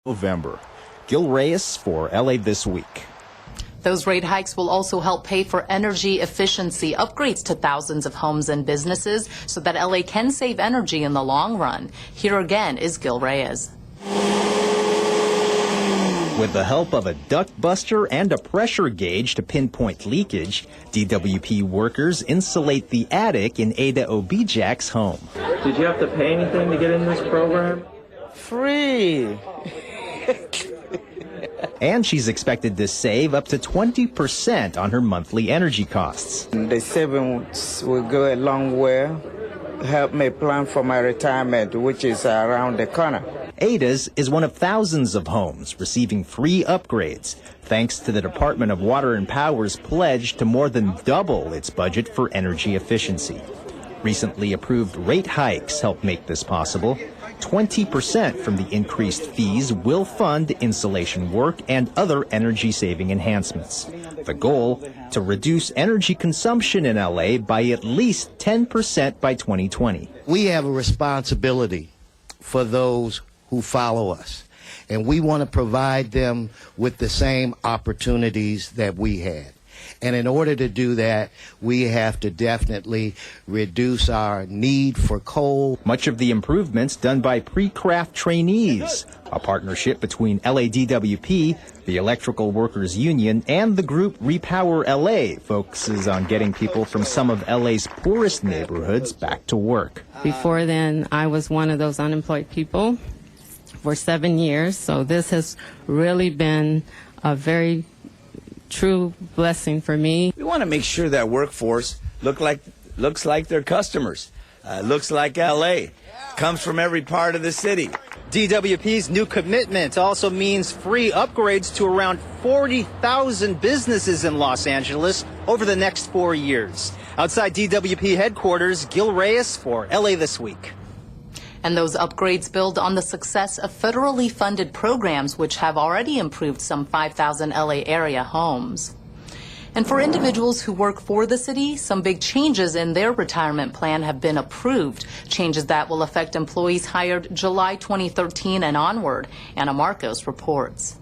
November. Gil Reyes for LA This Week. Those rate hikes will also help pay for energy efficiency upgrades to thousands of homes and businesses so that LA can save energy in the long run. Here again is Gil Reyes. With the help of a duct buster and a pressure gauge to pinpoint leakage, DWP workers insulate the attic in Ada Obijak's home. Did you have to pay anything to get in this program? Free. And she's expected to save up to 20% on her monthly energy costs. The savings will go a long way, help me plan for my retirement, which is around the corner. Ada's is one of thousands of homes receiving free upgrades, thanks to the Department of Water and Power's pledge to more than double its budget for energy efficiency. Recently approved rate hikes help make this possible. 20% from the increased fees will fund insulation work and other energy-saving enhancements. The goal, to reduce energy consumption in LA by at least 10% by 2020. We have a responsibility for those who follow us, and we want to provide them with the same opportunities that we had. And in order to do that, we have to definitely reduce our need for coal. Much of the improvements done by pre-craft trainees, a partnership between LADWP, the Electrical Workers Union, and the group Repower LA focuses on getting people from some of LA's poorest neighborhoods back to work. Before then, I was one of those unemployed people for 7 years, so this has really been a very true blessing for me. We want to make sure that workforce looks like their customers, looks like LA, comes from every part of the city. DWP's new commitment also means free upgrades to around 40,000 businesses in Los Angeles over the next 4 years. Outside DWP headquarters, Gil Reyes for LA This Week. And those upgrades build on the success of federally funded programs which have already improved some 5,000 LA area homes. And for individuals who work for the city, some big changes in their retirement plan have been approved, changes that will affect employees hired July 2013 and onward. Anna Marcos reports.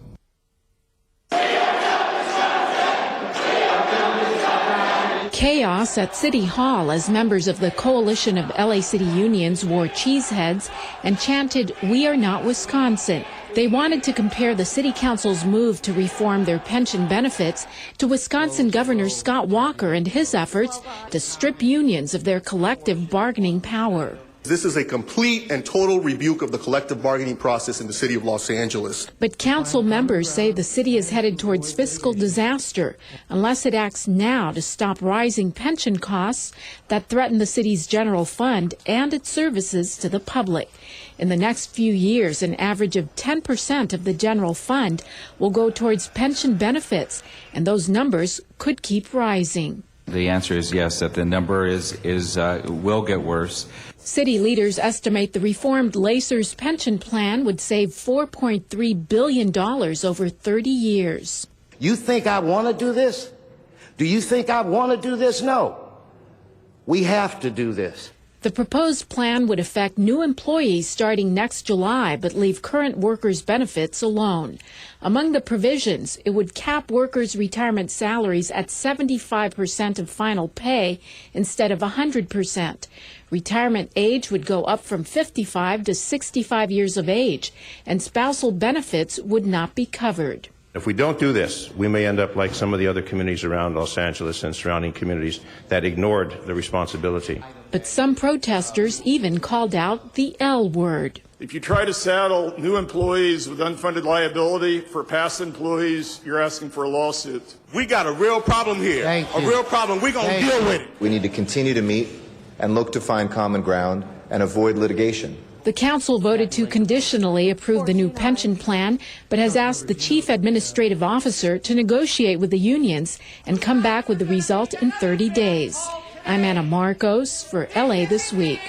Chaos at City Hall as members of the coalition of LA City Unions wore cheese heads and chanted, "We are not Wisconsin." They wanted to compare the City Council's move to reform their pension benefits to Wisconsin Governor Scott Walker and his efforts to strip unions of their collective bargaining power. This is a complete and total rebuke of the collective bargaining process in the city of Los Angeles. But council members say the city is headed towards fiscal disaster unless it acts now to stop rising pension costs that threaten the city's general fund and its services to the public. In the next few years, an average of 10% of the general fund will go towards pension benefits, and those numbers could keep rising. The answer is yes, that the number will get worse. City leaders estimate the reformed Lacers pension plan would save $4.3 billion over 30 years. You think I want to do this? Do you think I want to do this? No. We have to do this. The proposed plan would affect new employees starting next July, but leave current workers' benefits alone. Among the provisions, it would cap workers' retirement salaries at 75% of final pay instead of 100%. Retirement age would go up from 55 to 65 years of age, and spousal benefits would not be covered. If we don't do this, we may end up like some of the other communities around Los Angeles and surrounding communities that ignored the responsibility. But some protesters even called out the L word. If you try to saddle new employees with unfunded liability for past employees, you're asking for a lawsuit. We got a real problem here. A real problem. We're going to deal with it. We need to continue to meet and look to find common ground and avoid litigation. The council voted to conditionally approve the new pension plan, but has asked the chief administrative officer to negotiate with the unions and come back with the result in 30 days. I'm Anna Marcos for LA This Week.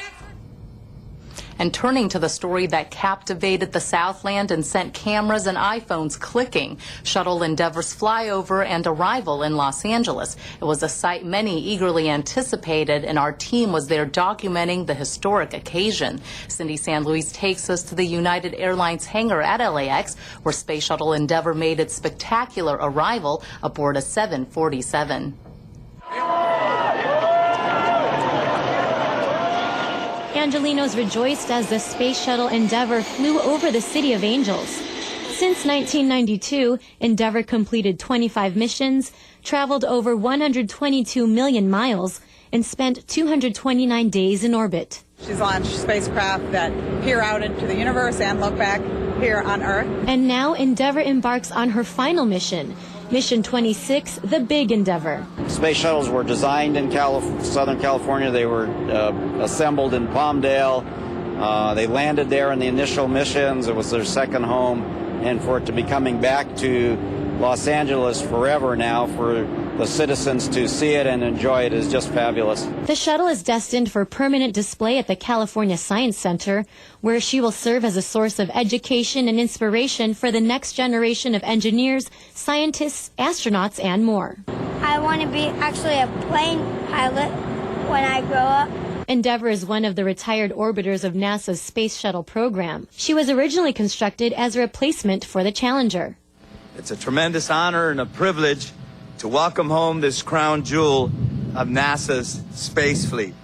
And turning to the story that captivated the Southland and sent cameras and iPhones clicking, Shuttle Endeavor's flyover and arrival in Los Angeles. It was a sight many eagerly anticipated, and our team was there documenting the historic occasion. Cindy San Luis takes us to the United Airlines hangar at LAX, where Space Shuttle Endeavor made its spectacular arrival aboard a 747. Angelenos rejoiced as the Space Shuttle Endeavour flew over the City of Angels. Since 1992, Endeavour completed 25 missions, traveled over 122 million miles, and spent 229 days in orbit. She's launched spacecraft that peer out into the universe and look back here on Earth. And now Endeavour embarks on her final mission, Mission 26, the Big Endeavour. Space shuttles were designed in Southern California. They were assembled in Palmdale. They landed there in the initial missions. It was their second home. And for it to be coming back to Los Angeles forever now, for the citizens to see it and enjoy it, is just fabulous. The shuttle is destined for permanent display at the California Science Center, where she will serve as a source of education and inspiration for the next generation of engineers, scientists, astronauts, and more. I want to be actually a plane pilot when I grow up. Endeavour is one of the retired orbiters of NASA's Space Shuttle program. She was originally constructed as a replacement for the Challenger. It's a tremendous honor and a privilege to welcome home this crown jewel of NASA's space fleet.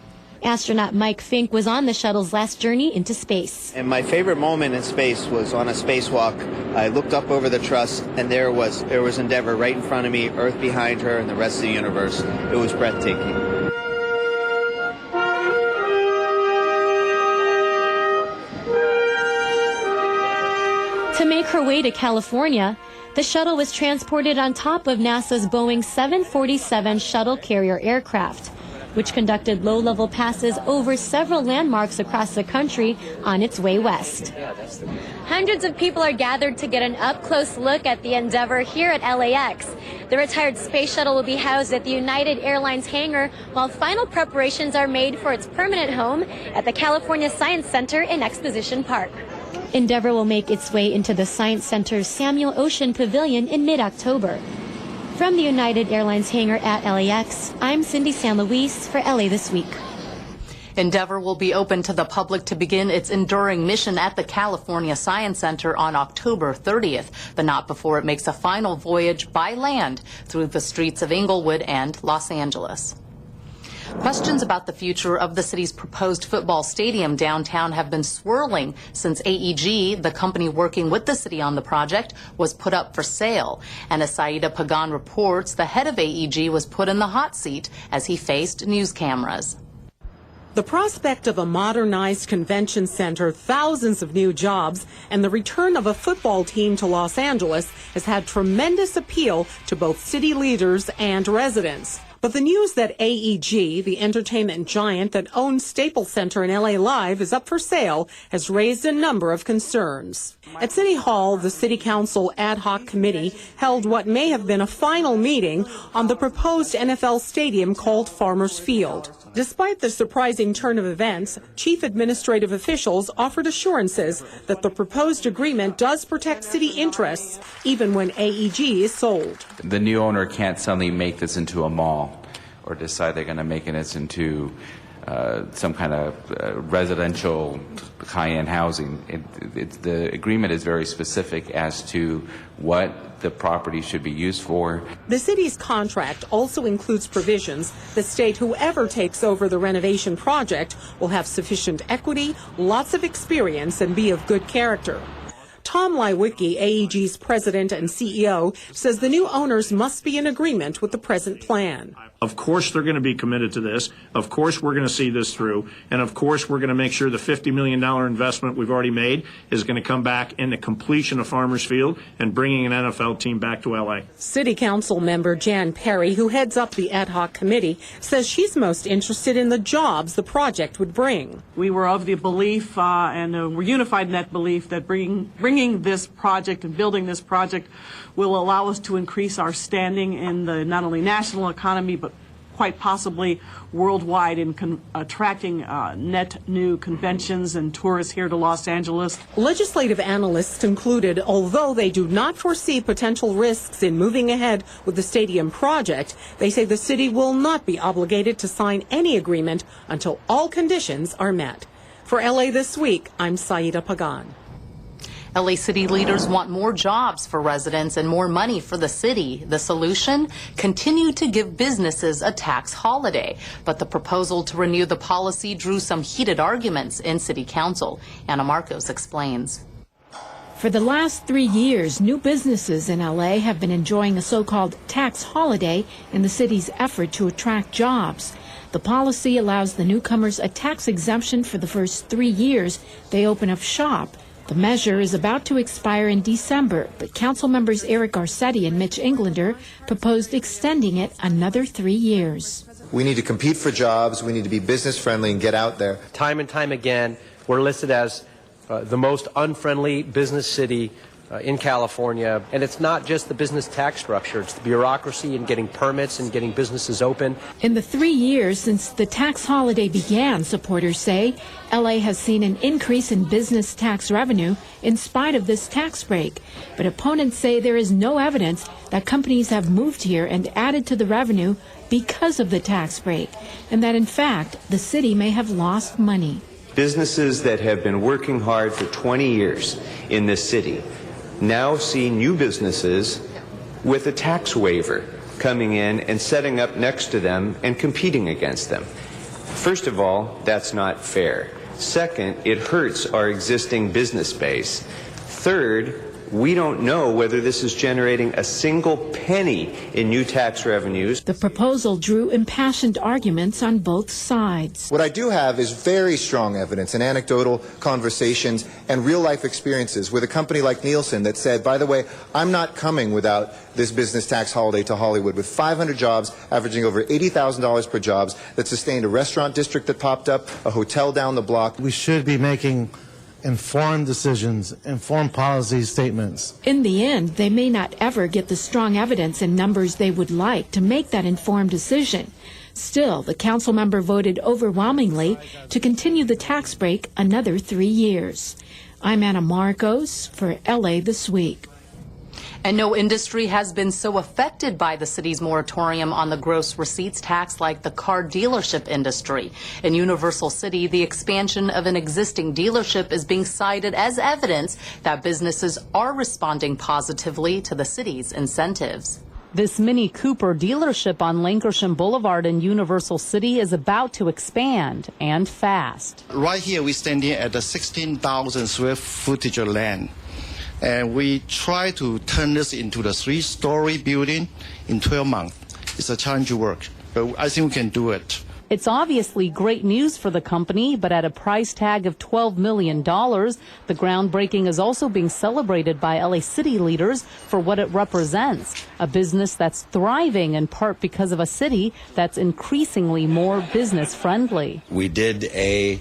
Astronaut Mike Fink was on the shuttle's last journey into space. And my favorite moment in space was on a spacewalk. I looked up over the truss, and there was Endeavour right in front of me, Earth behind her, and the rest of the universe. It was breathtaking. To make her way to California, the shuttle was transported on top of NASA's Boeing 747 shuttle carrier aircraft, which conducted low-level passes over several landmarks across the country on its way west. Hundreds of people are gathered to get an up-close look at the Endeavour here at LAX. The retired space shuttle will be housed at the United Airlines hangar, while final preparations are made for its permanent home at the California Science Center in Exposition Park. Endeavour will make its way into the Science Center's Samuel Ocean Pavilion in mid-October. From the United Airlines hangar at LAX, I'm Cindy San Luis for LA This Week. Endeavour will be open to the public to begin its enduring mission at the California Science Center on October 30th, but not before it makes a final voyage by land through the streets of Inglewood and Los Angeles. Questions about the future of the city's proposed football stadium downtown have been swirling since AEG, the company working with the city on the project, was put up for sale. And as Saida Pagan reports, the head of AEG was put in the hot seat as he faced news cameras. The prospect of a modernized convention center, thousands of new jobs, and the return of a football team to Los Angeles has had tremendous appeal to both city leaders and residents. But the news that AEG, the entertainment giant that owns Staples Center and LA Live, is up for sale has raised a number of concerns. At City Hall, the City Council ad hoc committee held what may have been a final meeting on the proposed NFL stadium called Farmers Field. Despite the surprising turn of events, chief administrative officials offered assurances that the proposed agreement does protect city interests, even when AEG is sold. The new owner can't suddenly make this into a mall or decide they're going to make it into some kind of residential high-end housing. The agreement is very specific as to what the property should be used for. The city's contract also includes provisions that state whoever takes over the renovation project will have sufficient equity, lots of experience, and be of good character. Tom Leiweke, AEG's president and CEO, says the new owners must be in agreement with the present plan. Of course they're going to be committed to this. Of course we're going to see this through. And of course we're going to make sure the $50 million investment we've already made is going to come back in the completion of Farmers Field and bringing an NFL team back to L.A. City Council member Jan Perry, who heads up the ad hoc committee, says she's most interested in the jobs the project would bring. We were of the belief, and we're unified in that belief, that bringing this project and building this project will allow us to increase our standing in the not only national economy but quite possibly worldwide in attracting net new conventions and tourists here to Los Angeles. Legislative analysts concluded although they do not foresee potential risks in moving ahead with the stadium project, they say the city will not be obligated to sign any agreement until all conditions are met. For LA This Week, I'm Saida Pagan. LA city leaders want more jobs for residents and more money for the city. The solution? Continue to give businesses a tax holiday. But the proposal to renew the policy drew some heated arguments in city council. Anna Marcos explains. For the last 3 years, new businesses in LA have been enjoying a so-called tax holiday in the city's effort to attract jobs. The policy allows the newcomers a tax exemption for the first 3 years they open up shop. The measure is about to expire in December, but council members Eric Garcetti and Mitch Englander proposed extending it another 3 years. We need to compete for jobs. We need to be business friendly and get out there. Time and time again, we're listed as the most unfriendly business city in California. And it's not just the business tax structure, it's the bureaucracy and getting permits and getting businesses open. In the 3 years since the tax holiday began, supporters say, LA has seen an increase in business tax revenue in spite of this tax break. But opponents say there is no evidence that companies have moved here and added to the revenue because of the tax break, and that in fact the city may have lost money. Businesses that have been working hard for 20 years in this city now see new businesses with a tax waiver coming in and setting up next to them and competing against them. First of all, that's not fair. Second, it hurts our existing business base. Third, we don't know whether this is generating a single penny in new tax revenues. The proposal drew impassioned arguments on both sides. What I do have is very strong evidence and anecdotal conversations and real-life experiences with a company like Nielsen that said, by the way, I'm not coming without this business tax holiday to Hollywood, with 500 jobs averaging over $80,000 per jobs that sustained a restaurant district that popped up, a hotel down the block. We should be making informed decisions, informed policy statements. In the end, they may not ever get the strong evidence and numbers they would like to make that informed decision. Still, the council member voted overwhelmingly to continue the tax break another 3 years. I'm Anna Marcos for LA This Week. And no industry has been so affected by the city's moratorium on the gross receipts tax like the car dealership industry. In Universal City, the expansion of an existing dealership is being cited as evidence that businesses are responding positively to the city's incentives. This Mini Cooper dealership on Lankershim Boulevard in Universal City is about to expand, and fast. Right here, we're standing at the 16,000 square footage of land. And we try to turn this into the 3-story building in 12 months. It's a challenging work, but I think we can do it. It's obviously great news for the company, but at a price tag of $12 million, the groundbreaking is also being celebrated by LA city leaders for what it represents, a business that's thriving in part because of a city that's increasingly more business friendly. We did a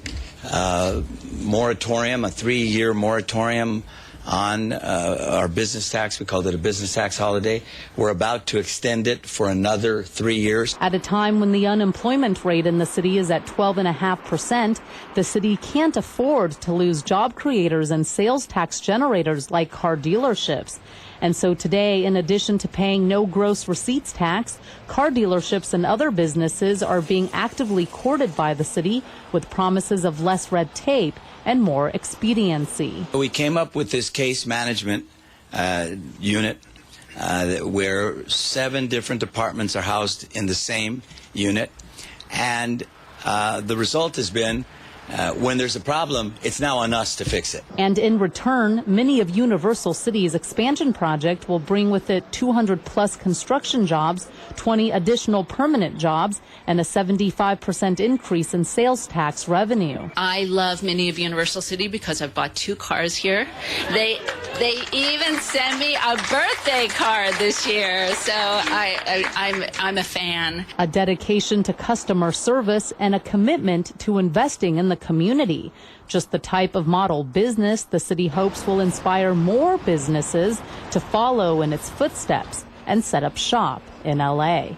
moratorium, a 3-year moratorium on our business tax. We called it a business tax holiday. We're about to extend it for another 3 years. At a time when the unemployment rate in the city is at 12.5%, the city can't afford to lose job creators and sales tax generators like car dealerships. And so today, in addition to paying no gross receipts tax, car dealerships and other businesses are being actively courted by the city with promises of less red tape and more expediency. We came up with this case management unit where 7 different departments are housed in the same unit. And the result has been when there's a problem, it's now on us to fix it. And in return, many of Universal City's expansion project will bring with it 200-plus construction jobs, 20 additional permanent jobs, and a 75% increase in sales tax revenue. I love Mini of Universal City because I've bought 2 cars here. They even sent me a birthday card this year, so I'm a fan. A dedication to customer service and a commitment to investing in the community. Just the type of model business the city hopes will inspire more businesses to follow in its footsteps and set up shop in LA.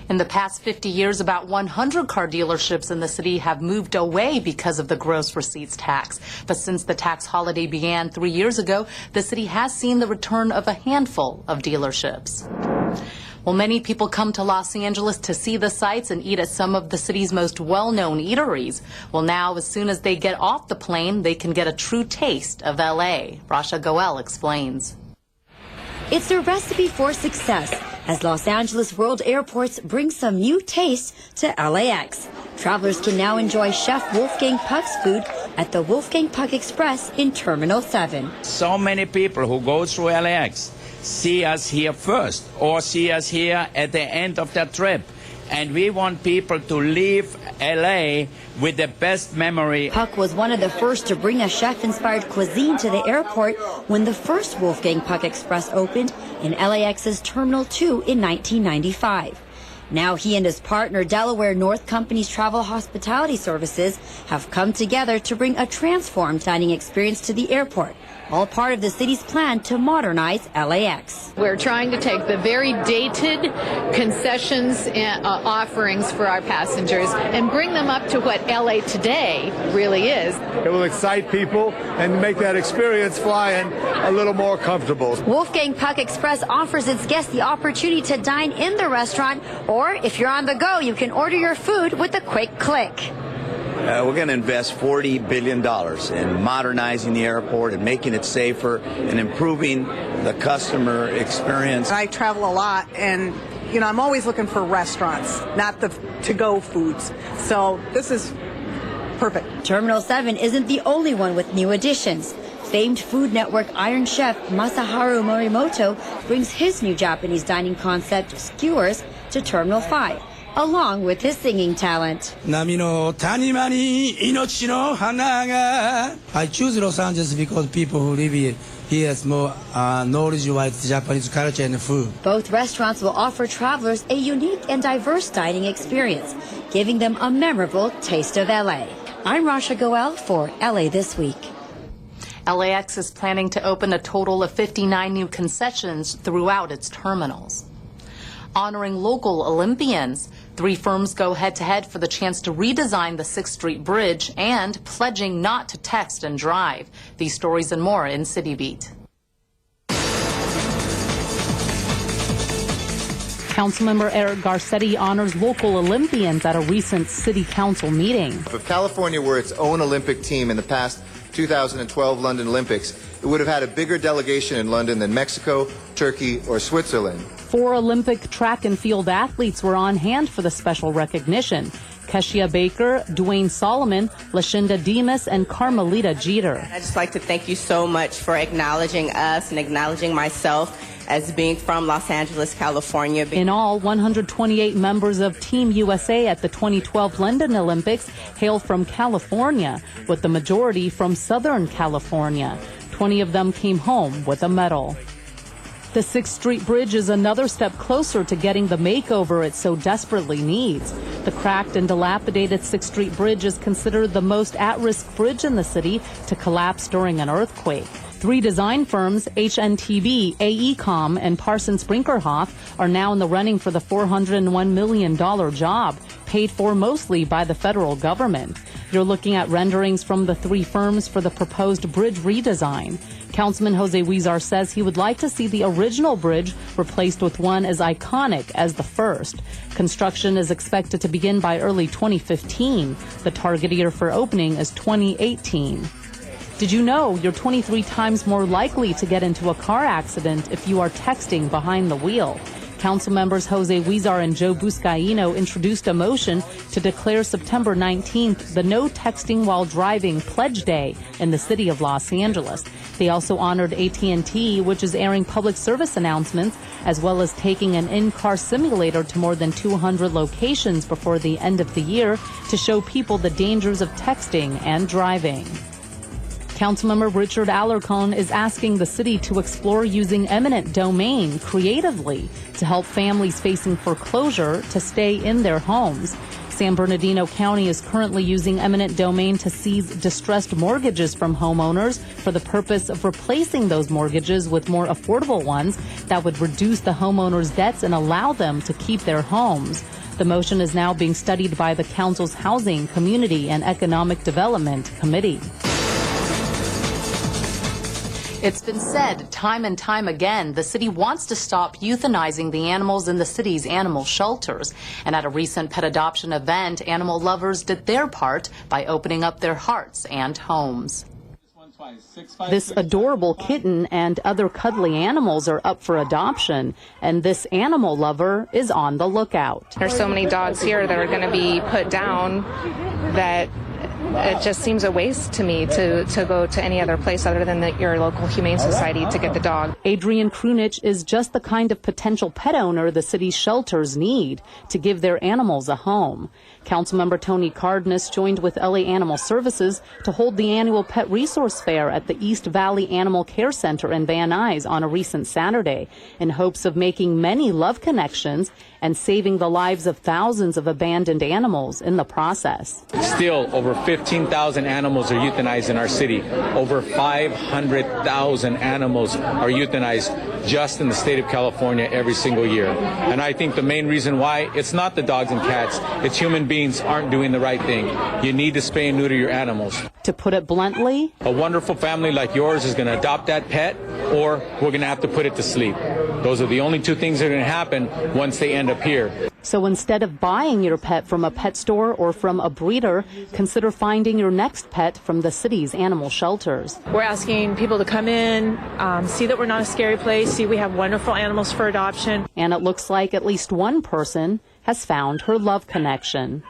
In the past 50 years, about 100 car dealerships in the city have moved away because of the gross receipts tax. But since the tax holiday began 3 years ago, the city has seen the return of a handful of dealerships. Well, many people come to Los Angeles to see the sights and eat at some of the city's most well-known eateries. Well, now, as soon as they get off the plane, they can get a true taste of L.A. Rasha Goel explains. It's a recipe for success as Los Angeles World Airports bring some new tastes to LAX. Travelers can now enjoy Chef Wolfgang Puck's food at the Wolfgang Puck Express in Terminal 7. So many people who go through LAX see us here first or see us here at the end of their trip. And we want people to leave LA with the best memory. Puck was one of the first to bring a chef-inspired cuisine to the airport when the first Wolfgang Puck Express opened in LAX's Terminal 2 in 1995. Now he and his partner, Delaware North Company's Travel Hospitality Services, have come together to bring a transformed dining experience to the airport, all part of the city's plan to modernize LAX. We're trying to take the very dated concessions and offerings for our passengers and bring them up to what LA today really is. It will excite people and make that experience flying a little more comfortable. Wolfgang Puck Express offers its guests the opportunity to dine in the restaurant, or if you're on the go, you can order your food with a quick click. We're going to invest $40 billion in modernizing the airport and making it safer and improving the customer experience. I travel a lot, and I'm always looking for restaurants, not the to-go foods. So this is perfect. Terminal 7 isn't the only one with new additions. Famed Food Network Iron Chef Masaharu Morimoto brings his new Japanese dining concept, skewers, to Terminal 5, along with his singing talent. I choose Los Angeles because people who live here has more knowledge about Japanese culture and food. Both restaurants will offer travelers a unique and diverse dining experience, giving them a memorable taste of LA. I'm Rasha Goel for LA This Week. LAX is planning to open a total of 59 new concessions throughout its terminals. Honoring local Olympians, 3 firms go head-to-head for the chance to redesign the 6th Street Bridge and pledging not to text and drive. These stories and more in City Beat. Councilmember Eric Garcetti honors local Olympians at a recent city council meeting. If California were its own Olympic team in the past 2012 London Olympics, it would have had a bigger delegation in London than Mexico, Turkey, or Switzerland. 4 Olympic track and field athletes were on hand for the special recognition. Keshia Baker, Dwayne Solomon, Lashinda Demas, and Carmelita Jeter. I'd just like to thank you so much for acknowledging us and acknowledging myself as being from Los Angeles, California. In all, 128 members of Team USA at the 2012 London Olympics hail from California, with the majority from Southern California. 20 of them came home with a medal. The 6th Street Bridge is another step closer to getting the makeover it so desperately needs. The cracked and dilapidated 6th Street Bridge is considered the most at-risk bridge in the city to collapse during an earthquake. 3 design firms, HNTB, AECOM, and Parsons Brinckerhoff, are now in the running for the $401 million job, paid for mostly by the federal government. You're looking at renderings from the 3 firms for the proposed bridge redesign. Councilman Jose Huizar says he would like to see the original bridge replaced with one as iconic as the first. Construction is expected to begin by early 2015. The target year for opening is 2018. Did you know you're 23 times more likely to get into a car accident if you are texting behind the wheel? Council members Jose Huizar and Joe Buscaino introduced a motion to declare September 19th the No Texting While Driving Pledge Day in the city of Los Angeles. They also honored AT&T, which is airing public service announcements, as well as taking an in-car simulator to more than 200 locations before the end of the year to show people the dangers of texting and driving. Councilmember Richard Alarcon is asking the city to explore using eminent domain creatively to help families facing foreclosure to stay in their homes. San Bernardino County is currently using eminent domain to seize distressed mortgages from homeowners for the purpose of replacing those mortgages with more affordable ones that would reduce the homeowners' debts and allow them to keep their homes. The motion is now being studied by the Council's Housing, Community, and Economic Development Committee. It's been said time and time again, the city wants to stop euthanizing the animals in the city's animal shelters. And at a recent pet adoption event, animal lovers did their part by opening up their hearts and homes. This adorable kitten and other cuddly animals are up for adoption, and this animal lover is on the lookout. There's so many dogs here that are going to be put down that it just seems a waste to me to go to any other place other than your local Humane Society to get the dog. Adrian Krunich is just the kind of potential pet owner the city's shelters need to give their animals a home. Councilmember Tony Cardenas joined with LA Animal Services to hold the annual Pet Resource Fair at the East Valley Animal Care Center in Van Nuys on a recent Saturday in hopes of making many love connections and saving the lives of thousands of abandoned animals in the process. Still, over 15,000 animals are euthanized in our city. Over 500,000 animals are euthanized just in the state of California every single year. And I think the main reason why, it's not the dogs and cats, it's human beings aren't doing the right thing. You need to spay and neuter your animals. To put it bluntly, a wonderful family like yours is going to adopt that pet, or we're going to have to put it to sleep. Those are the only two things that are going to happen once they end up here. So instead of buying your pet from a pet store or from a breeder, consider finding your next pet from the city's animal shelters. We're asking people to come in, see that we're not a scary place, see we have wonderful animals for adoption. And it looks like at least one person has found her love connection.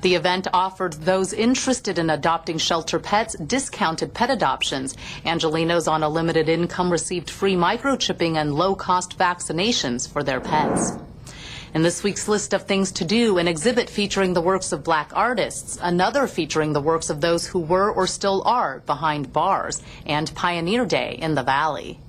The event offered those interested in adopting shelter pets discounted pet adoptions. Angelinos on a limited income received free microchipping and low-cost vaccinations for their pets. In this week's list of things to do, an exhibit featuring the works of black artists, another featuring the works of those who were or still are behind bars, and Pioneer Day in the Valley.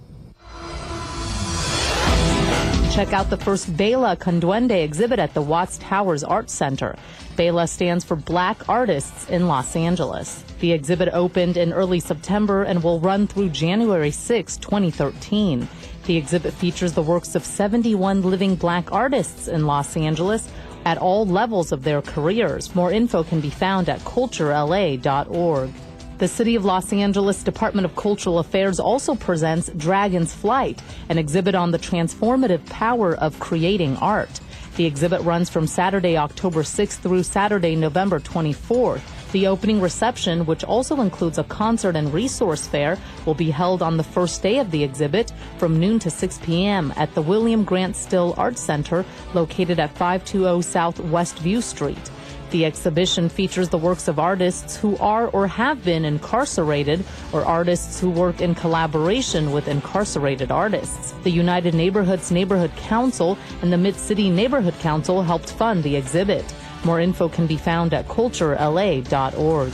Check out the first Bela con Duende exhibit at the Watts Towers Art Center. Bela stands for Black Artists in Los Angeles. The exhibit opened in early September and will run through January 6, 2013. The exhibit features the works of 71 living black artists in Los Angeles at all levels of their careers. More info can be found at culturela.org. The City of Los Angeles Department of Cultural Affairs also presents Dragon's Flight, an exhibit on the transformative power of creating art. The exhibit runs from Saturday, October 6th through Saturday, November 24th. The opening reception, which also includes a concert and resource fair, will be held on the first day of the exhibit from noon to 6 p.m. at the William Grant Still Art Center, located at 520 South Westview Street. The exhibition features the works of artists who are or have been incarcerated, or artists who work in collaboration with incarcerated artists. The United Neighborhoods Neighborhood Council and the Mid-City Neighborhood Council helped fund the exhibit. More info can be found at culturela.org.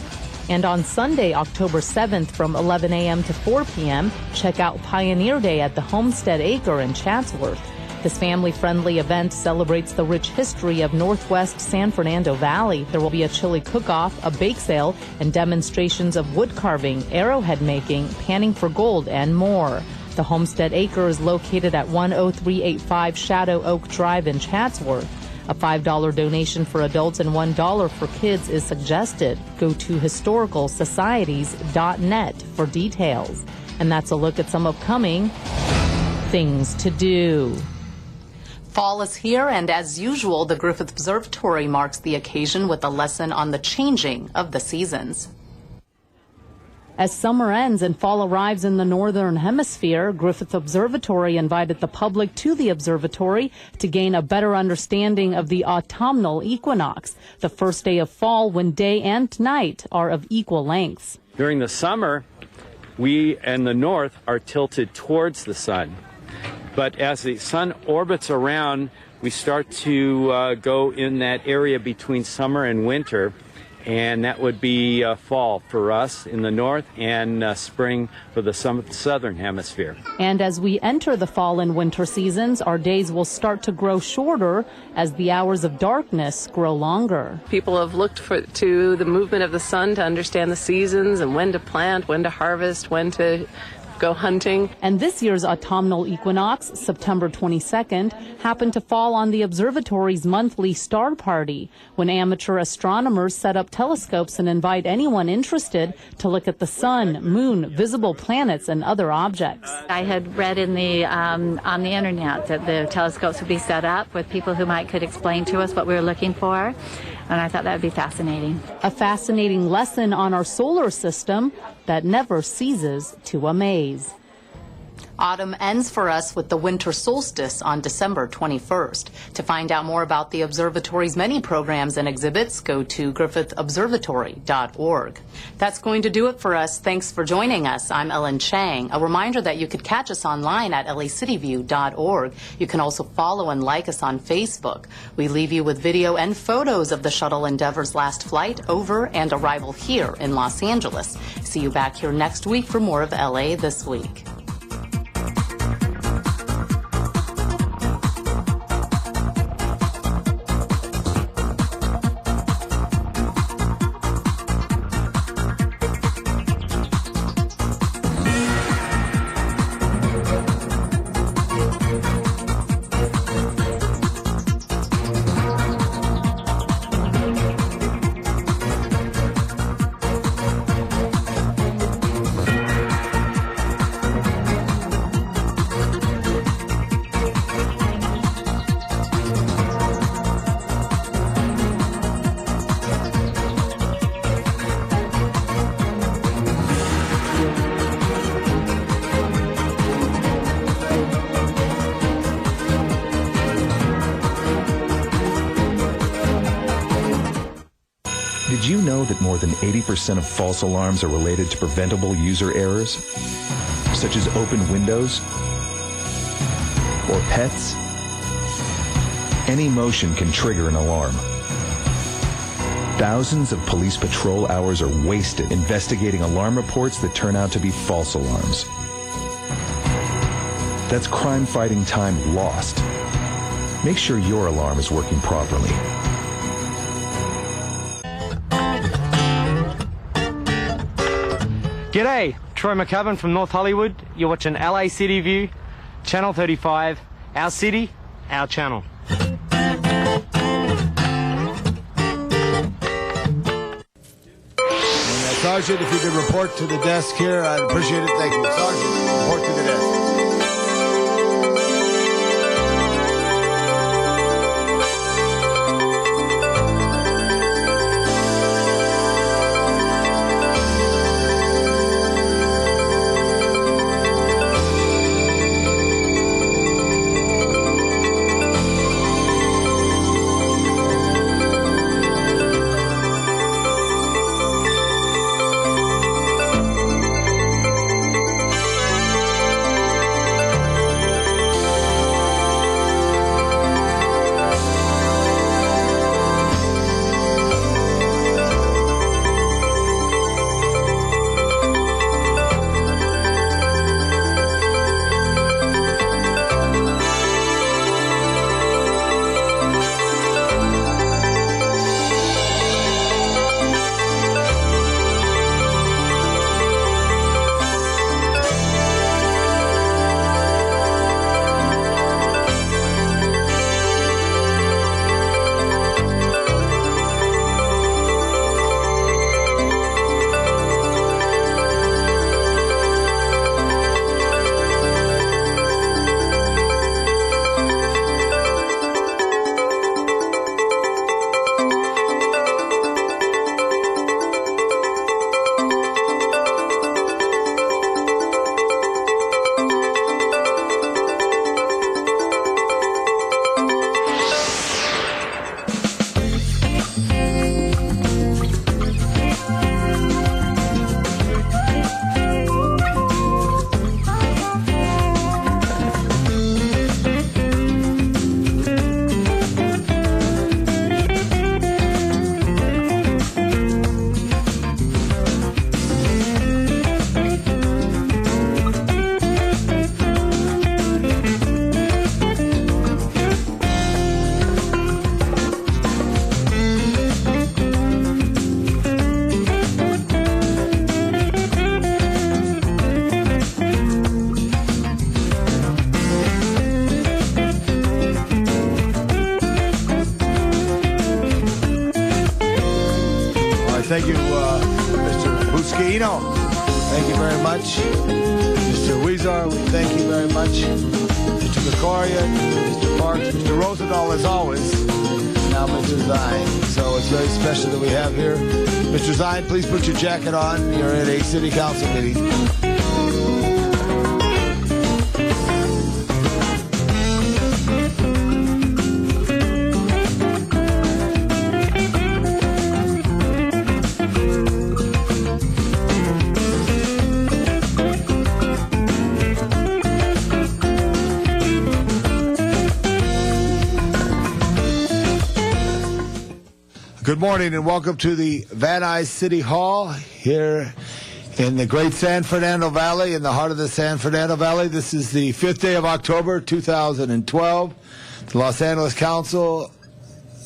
And on Sunday, October 7th from 11 a.m. to 4 p.m., check out Pioneer Day at the Homestead Acre in Chatsworth. This family-friendly event celebrates the rich history of Northwest San Fernando Valley. There will be a chili cook-off, a bake sale, and demonstrations of wood carving, arrowhead making, panning for gold, and more. The Homestead Acre is located at 10385 Shadow Oak Drive in Chatsworth. A $5 donation for adults and $1 for kids is suggested. Go to historicalsocieties.net for details. And that's a look at some upcoming things to do. Fall is here, and as usual, the Griffith Observatory marks the occasion with a lesson on the changing of the seasons. As summer ends and fall arrives in the northern hemisphere, Griffith Observatory invited the public to the observatory to gain a better understanding of the autumnal equinox, the first day of fall when day and night are of equal lengths. During the summer, we in the north are tilted towards the sun. But as the sun orbits around, we start to go in that area between summer and winter. and that would be fall for us in the north and spring for the southern hemisphere. And as we enter the fall and winter seasons, our days will start to grow shorter as the hours of darkness grow longer. People have looked to the movement of the sun to understand the seasons and when to plant, when to harvest, when to go hunting. And this year's autumnal equinox, September 22nd, happened to fall on the observatory's monthly star party, when amateur astronomers set up telescopes and invite anyone interested to look at the sun, moon, visible planets, and other objects. I had read in the on the internet that the telescopes would be set up with people who could explain to us what we were looking for. And I thought that would be fascinating. A fascinating lesson on our solar system that never ceases to amaze. Autumn ends for us with the winter solstice on December 21st. To find out more about the observatory's many programs and exhibits, go to griffithobservatory.org. That's going to do it for us. Thanks for joining us. I'm Ellen Chang. A reminder that you could catch us online at lacityview.org. You can also follow and like us on Facebook. We leave you with video and photos of the shuttle Endeavour's last flight over and arrival here in Los Angeles. See you back here next week for more of LA This Week. Did you know that more than 80% of false alarms are related to preventable user errors, such as open windows or pets? Any motion can trigger an alarm. Thousands of police patrol hours are wasted investigating alarm reports that turn out to be false alarms. That's crime-fighting time lost. Make sure your alarm is working properly. G'day, Troy McCubbin from North Hollywood. You're watching LA City View, Channel 35, our city, our channel. Sergeant, if you could report to the desk here, I'd appreciate it. Thank you. Sergeant, report to the desk. very much. Mr. Weezer, we thank you very much. Mr. Kakaria, Mr. Parks, Mr. Rosendahl, as always. Now Mr. Zine. So it's very special that we have here. Mr. Zine, please put your jacket on. You're at a city council meeting. Good morning and welcome to the Van Nuys City Hall here in the great San Fernando Valley, in the heart of the San Fernando Valley. This is the 5th day of October, 2012. The Los Angeles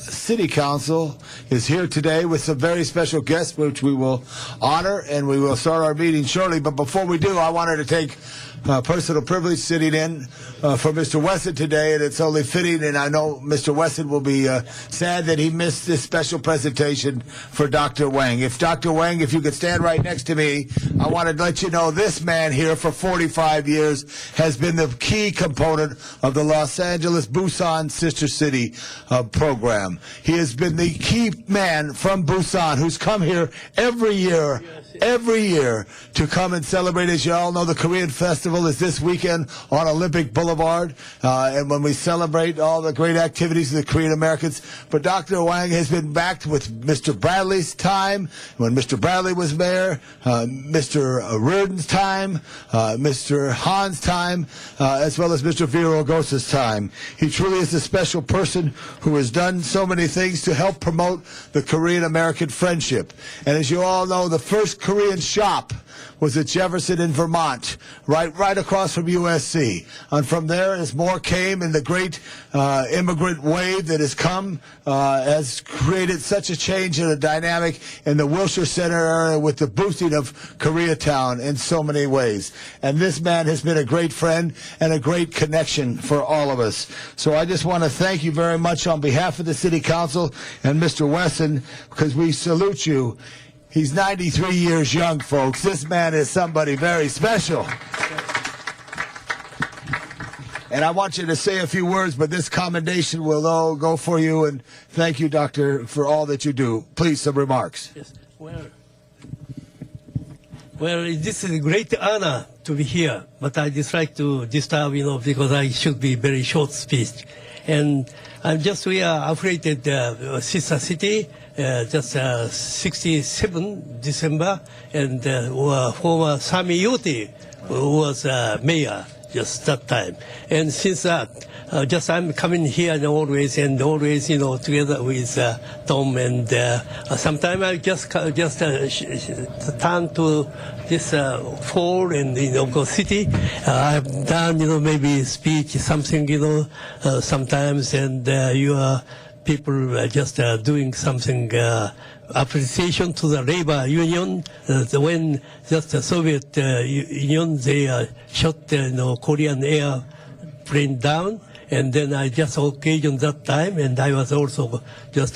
City Council is here today with some very special guests, which we will honor, and we will start our meeting shortly. But before we do, I wanted to take personal privilege sitting in for Mr. Wesson today, and it's only fitting, and I know Mr. Wesson will be sad that he missed this special presentation for Dr. Wang. If Dr. Wang, if you could stand right next to me, I wanted to let you know this man here for 45 years has been the key component of the Los Angeles Busan Sister City program. He has been the key man from Busan who's come here every year to come and celebrate. As you all know, the Korean Festival is this weekend on Olympic Boulevard, and when we celebrate all the great activities of the Korean Americans. But Dr. Wang has been backed with Mr. Bradley's time, when Mr. Bradley was mayor, Mr. Reardon's time, Mr. Han's time, as well as Mr. Villaraigosa's time. He truly is a special person who has done so many things to help promote the Korean-American friendship. And as you all know, the first Korean shop was at Jefferson in Vermont, right across from USC. And from there, as more came, and the great immigrant wave that has come has created such a change and a dynamic in the Wilshire Center area with the boosting of Koreatown in so many ways. And this man has been a great friend and a great connection for all of us. So I just want to thank you very much on behalf of the City Council and Mr. Wesson, because we salute you. He's 93 years young, folks. This man is somebody very special. And I want you to say a few words, but this commendation will all go for you. And thank you, Doctor, for all that you do. Please, some remarks. Yes. Well, this is a great honor to be here, but I dislike to disturb, because I should be very short speech. And we are affiliated Sister City, just 67 December, and former Sami Yoti was mayor just that time. And since that, I'm coming here and always, together with Tom, and sometimes I just turn to this fall and of course city. I've done maybe speech something sometimes, and your people just doing something appreciation to the labor union when just the Soviet Union they shot Korean airplane down. And then I just occasioned that time, and I was also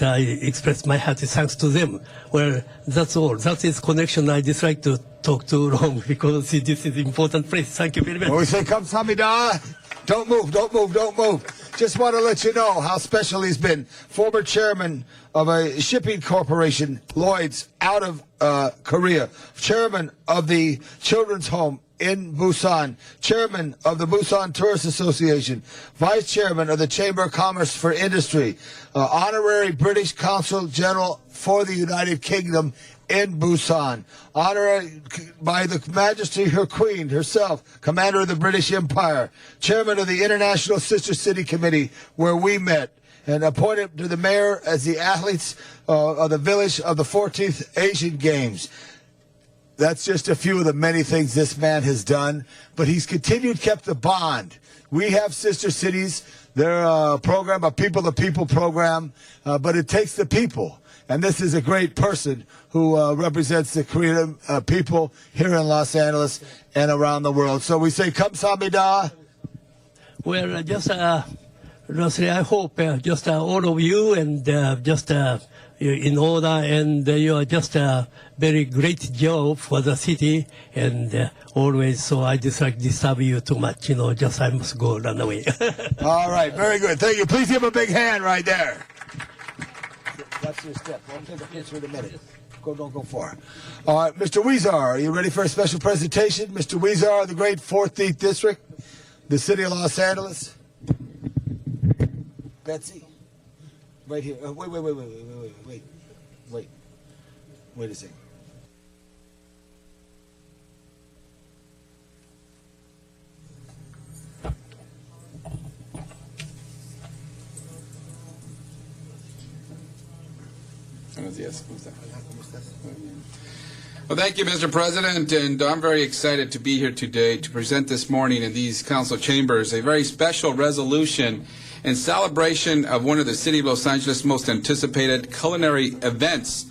I expressed my hearty thanks to them. Well, that's all. That is connection. I dislike to talk too long because this is important place. Thank you very much. When we say kamsahamnida, don't move, don't move, don't move. Just want to let you know how special he's been. Former chairman of a shipping corporation, Lloyd's, out of Korea. Chairman of the Children's Home in Busan, chairman of the Busan Tourist Association, vice chairman of the Chamber of Commerce for Industry, honorary British Consul General for the United Kingdom in Busan, honorary by the Majesty her Queen herself, commander of the British Empire, chairman of the International Sister City Committee, where we met, and appointed to the mayor as the athletes of the village of the 14th Asian Games. That's just a few of the many things this man has done, but he's kept the bond. We have sister cities. They're a program, a people-to-people program, but it takes the people. And this is a great person who represents the Korean people here in Los Angeles and around the world. So we say, kamsahamnida. Well, Rosary, I hope all of you and in order, and you are just a very great job for the city, and always, so I dislike disturb you too much, just I must go run away. All right, very good. Thank you. Please give him a big hand right there. That's your step. We'll take a picture in a minute. Don't go far. All right, Mr. Weezar, are you ready for a special presentation? Mr. Weezar, the great 14th District, the city of Los Angeles. Betsy, right here. Wait a second. Buenos días. Well, thank you, Mr. President, and I'm very excited to be here today to present this morning in these council chambers a very special resolution in celebration of one of the City of Los Angeles' most anticipated culinary events.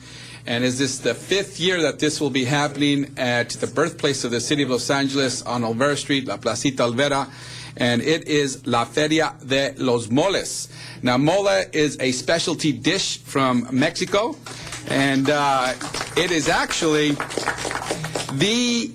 And is this the 5th year that this will be happening at the birthplace of the City of Los Angeles on Olvera Street, La Placita Olvera, and it is La Feria de los Moles. Now, mole is a specialty dish from Mexico, and it is actually the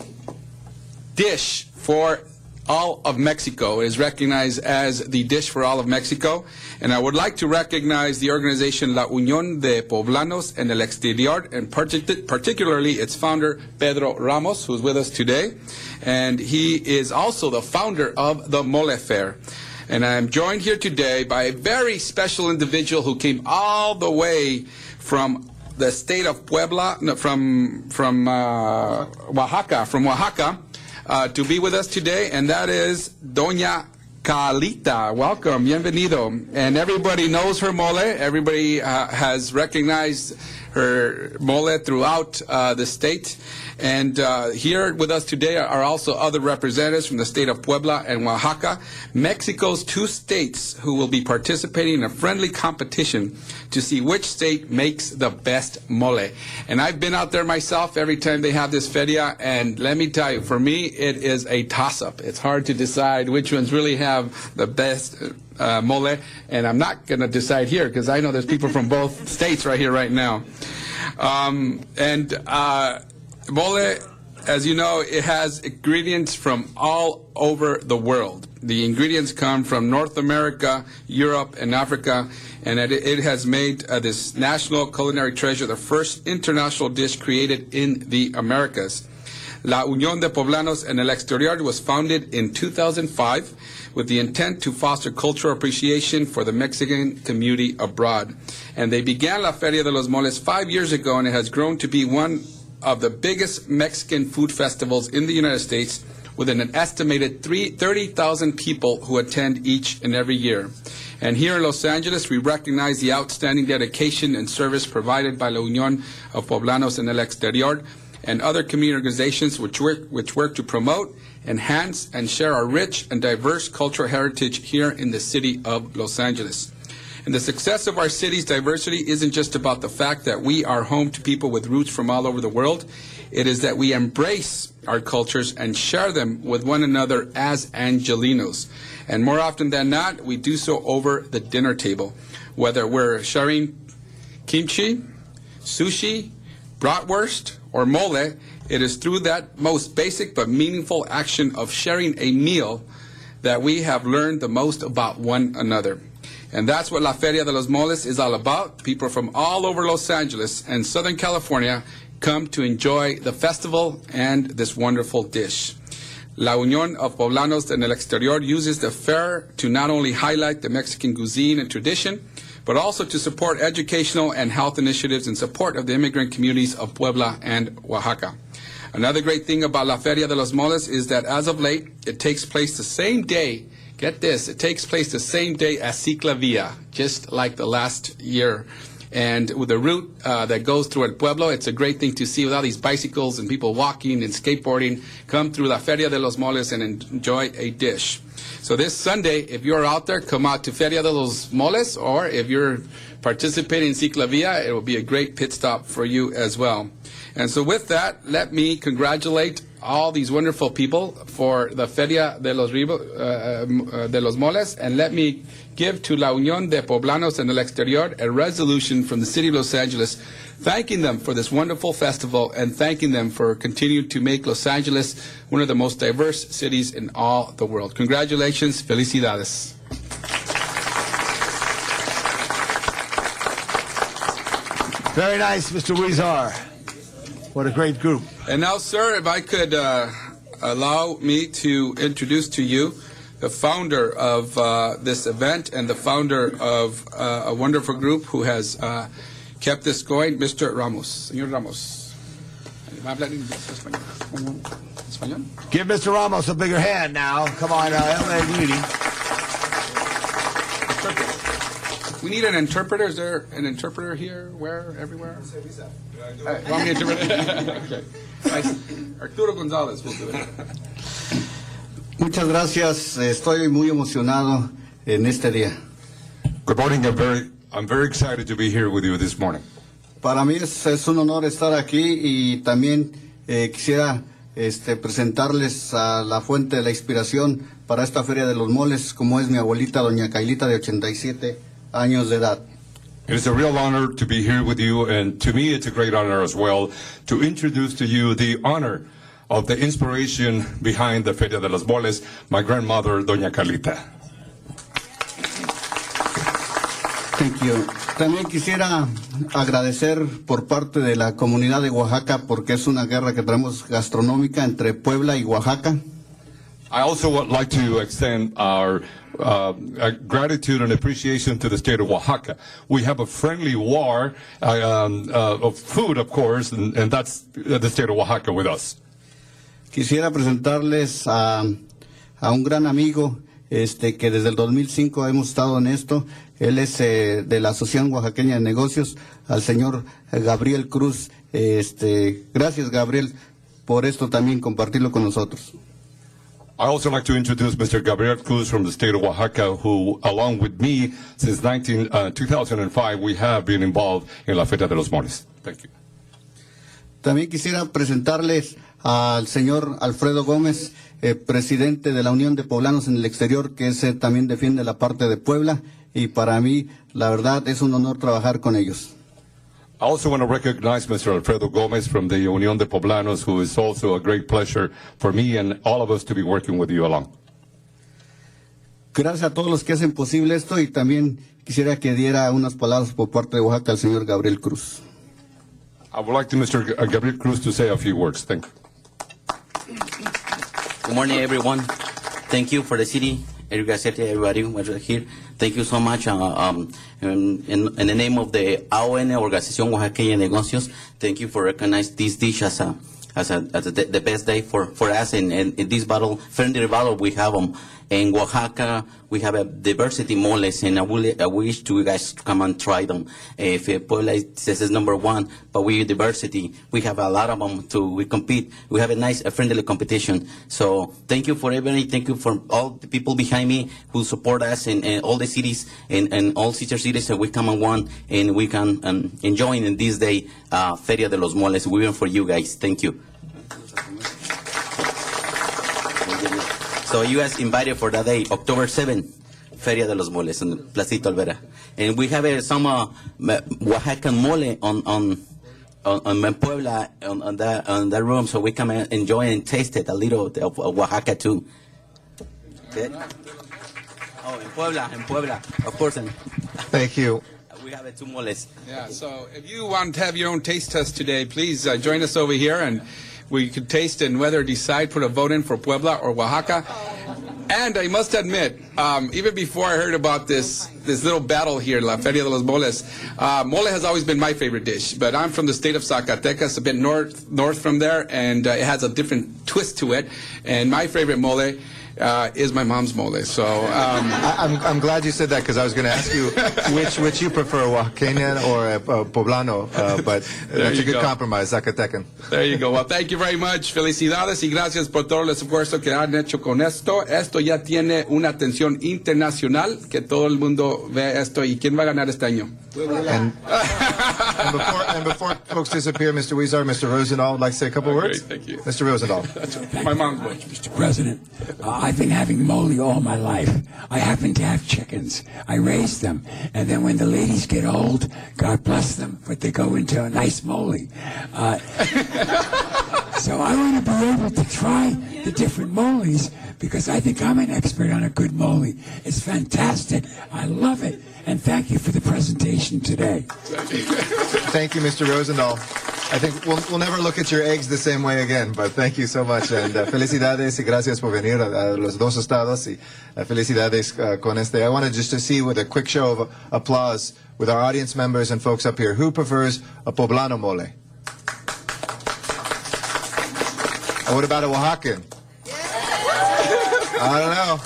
dish for all of Mexico. It is recognized as the dish for all of Mexico. And I would like to recognize the organization La Unión de Poblanos en el Exterior, and particularly its founder, Pedro Ramos, who's with us today. And he is also the founder of the Mole Fair. And I'm joined here today by a very special individual who came all the way from the state of Puebla, from Oaxaca, to be with us today, and that is Doña Carlita. Welcome, bienvenido. And everybody knows her mole. Everybody has recognized her mole throughout the state. And here with us today are also other representatives from the state of Puebla and Oaxaca, Mexico's 2 states who will be participating in a friendly competition to see which state makes the best mole. And I've been out there myself every time they have this feria, and let me tell you, for me, it is a toss-up. It's hard to decide which ones really have the best mole, and I'm not going to decide here because I know there's people from both states right here right now. Mole, as you know, it has ingredients from all over the world. The ingredients come from North America, Europe, and Africa, and it has made this national culinary treasure the first international dish created in the Americas. La Unión de Poblanos en el Exterior was founded in 2005 with the intent to foster cultural appreciation for the Mexican community abroad. And they began La Feria de los Moles 5 years ago, and it has grown to be one of the biggest Mexican food festivals in the United States, with an estimated 30,000 people who attend each and every year. And here in Los Angeles, we recognize the outstanding dedication and service provided by La Unión of Poblanos en el Exterior and other community organizations which work to promote, enhance, and share our rich and diverse cultural heritage here in the city of Los Angeles. And the success of our city's diversity isn't just about the fact that we are home to people with roots from all over the world. It is that we embrace our cultures and share them with one another as Angelinos. And more often than not, we do so over the dinner table. Whether we're sharing kimchi, sushi, bratwurst, or mole, it is through that most basic but meaningful action of sharing a meal that we have learned the most about one another. And that's what La Feria de los Moles is all about. People from all over Los Angeles and Southern California come to enjoy the festival and this wonderful dish. La Unión of Poblanos en el Exterior uses the fair to not only highlight the Mexican cuisine and tradition, but also to support educational and health initiatives in support of the immigrant communities of Puebla and Oaxaca. Another great thing about La Feria de los Moles is that as of late, it takes place the same day. Get this, it takes place the same day as Ciclavia, just like the last year. And with the route that goes through El Pueblo, it's a great thing to see with all these bicycles and people walking and skateboarding, come through La Feria de los Moles and enjoy a dish. So this Sunday, if you're out there, come out to Feria de los Moles, or if you're participating in Ciclavia, it will be a great pit stop for you as well. And so with that, let me congratulate all these wonderful people for the Feria de los Moles, and let me give to La Unión de Poblanos en el Exterior a resolution from the City of Los Angeles thanking them for this wonderful festival and thanking them for continuing to make Los Angeles one of the most diverse cities in all the world. Congratulations, felicidades. Very nice, Mr. Huizar. What a great group. And now, sir, if I could allow me to introduce to you the founder of this event and the founder of a wonderful group who has kept this going, Mr. Ramos. Señor Ramos. Give Mr. Ramos a bigger hand now. Come on, LA Beauty. We need an interpreter. Is there an interpreter here? Where? Everywhere? Want me to interpret? Okay. Arturo González will do it. Muchas gracias. Estoy muy emocionado en este día. Good morning. I'm very excited to be here with you this morning. Para mí es un honor estar aquí y también quisiera presentarles a la fuente de la inspiración para esta Feria de los Moles, como es mi abuelita, doña Cailita, de 87 años de edad. It is a real honor to be here with you, and to me it's a great honor as well to introduce to you the honor of the inspiration behind the Feria de los Moles, my grandmother, doña Carlita. Thank you. También quisiera agradecer por parte de la comunidad de Oaxaca, porque es una guerra que tenemos gastronómica entre Puebla y Oaxaca. I also would like to extend our gratitude and appreciation to the state of Oaxaca. We have a friendly war of food, of course, and that's the state of Oaxaca with us. Quisiera presentarles a un gran amigo que desde el 2005 hemos estado en esto. Él es de la Asociación Oaxaqueña de Negocios, al señor Gabriel Cruz. Gracias, Gabriel, por esto también compartirlo con nosotros. I also like to introduce Mr. Gabriel Cruz from the state of Oaxaca, who, along with me, since 2005, we have been involved in La Feria de los Moles. Thank you. También quisiera presentarles al señor Alfredo Gómez, presidente de la Unión de Poblanos en el Exterior, que ese también defiende la parte de Puebla, y para mí, la verdad, es un honor trabajar con ellos. I also want to recognize Mr. Alfredo Gomez from the Unión de Poblanos, who is also a great pleasure for me and all of us to be working with you along. Gracias a todos los que hacen posible esto, y también quisiera que diera unas palabras por parte de Oaxaca al señor Gabriel Cruz. I would like to Mr. Gabriel Cruz to say a few words. Thank you. Good morning, everyone. Thank you for the city. Everybody here. Thank you so much. In the name of the AON, Organización Oaxaqueña de Negocios, thank you for recognizing this dish as the best day for us. And in this friendly battle we have in Oaxaca, we have a diversity moles, and I wish to you guys to come and try them. If Puebla is number one, but we diversity, we have a lot of them we compete. We have a friendly competition. So thank you for everybody. Thank you for all the people behind me who support us in all the cities and all sister cities that we come and won, and we can enjoy in this day, Feria de los Moles. We went for you guys. Thank you. So you guys invited for that day, October 7th, Feria de los Moles in Placito Alvera. And we have some Oaxacan mole on Puebla on that room, so we come and enjoy and taste it a little of Oaxaca too. Okay. Oh, in Puebla, of course. Thank you. We have two moles. Yeah, so if you want to have your own taste test today, please join us over here, and we could taste and whether decide put a vote in for Puebla or Oaxaca. And I must admit, even before I heard about this little battle here, La Feria de los Moles, mole has always been my favorite dish. But I'm from the state of Zacatecas, a bit north from there, and it has a different twist to it. And my favorite mole is my mom's mole. So I'm glad you said that, because I was going to ask you which you prefer, Oaxaqueña or Poblano, but that's a good compromise, Zacatecan. There you go. Well, thank you very much. Felicidades y gracias por todo el esfuerzo que han hecho con esto. Esto ya tiene una atención internacional, que todo el mundo ve esto. ¿Y quién va a ganar este año? And before folks disappear, Mr. Huizar, Mr. Rosendahl would like to say a couple words. Thank you. Mr. Rosendahl. My mom's mole. Mr. President, I've been having mole all my life. I happen to have chickens. I raise them. And then when the ladies get old, God bless them, but they go into a nice mole. So I want to be able to try the different moles, because I think I'm an expert on a good mole. It's fantastic. I love it. And thank you for the presentation today. Thank you, Mr. Rosendahl. I think we'll never look at your eggs the same way again, but thank you so much. And felicidades y gracias por venir a los dos estados. Y felicidades con este. I wanted just to see, with a quick show of applause with our audience members and folks up here, who prefers a poblano mole? Or what about a Oaxacan? I don't know.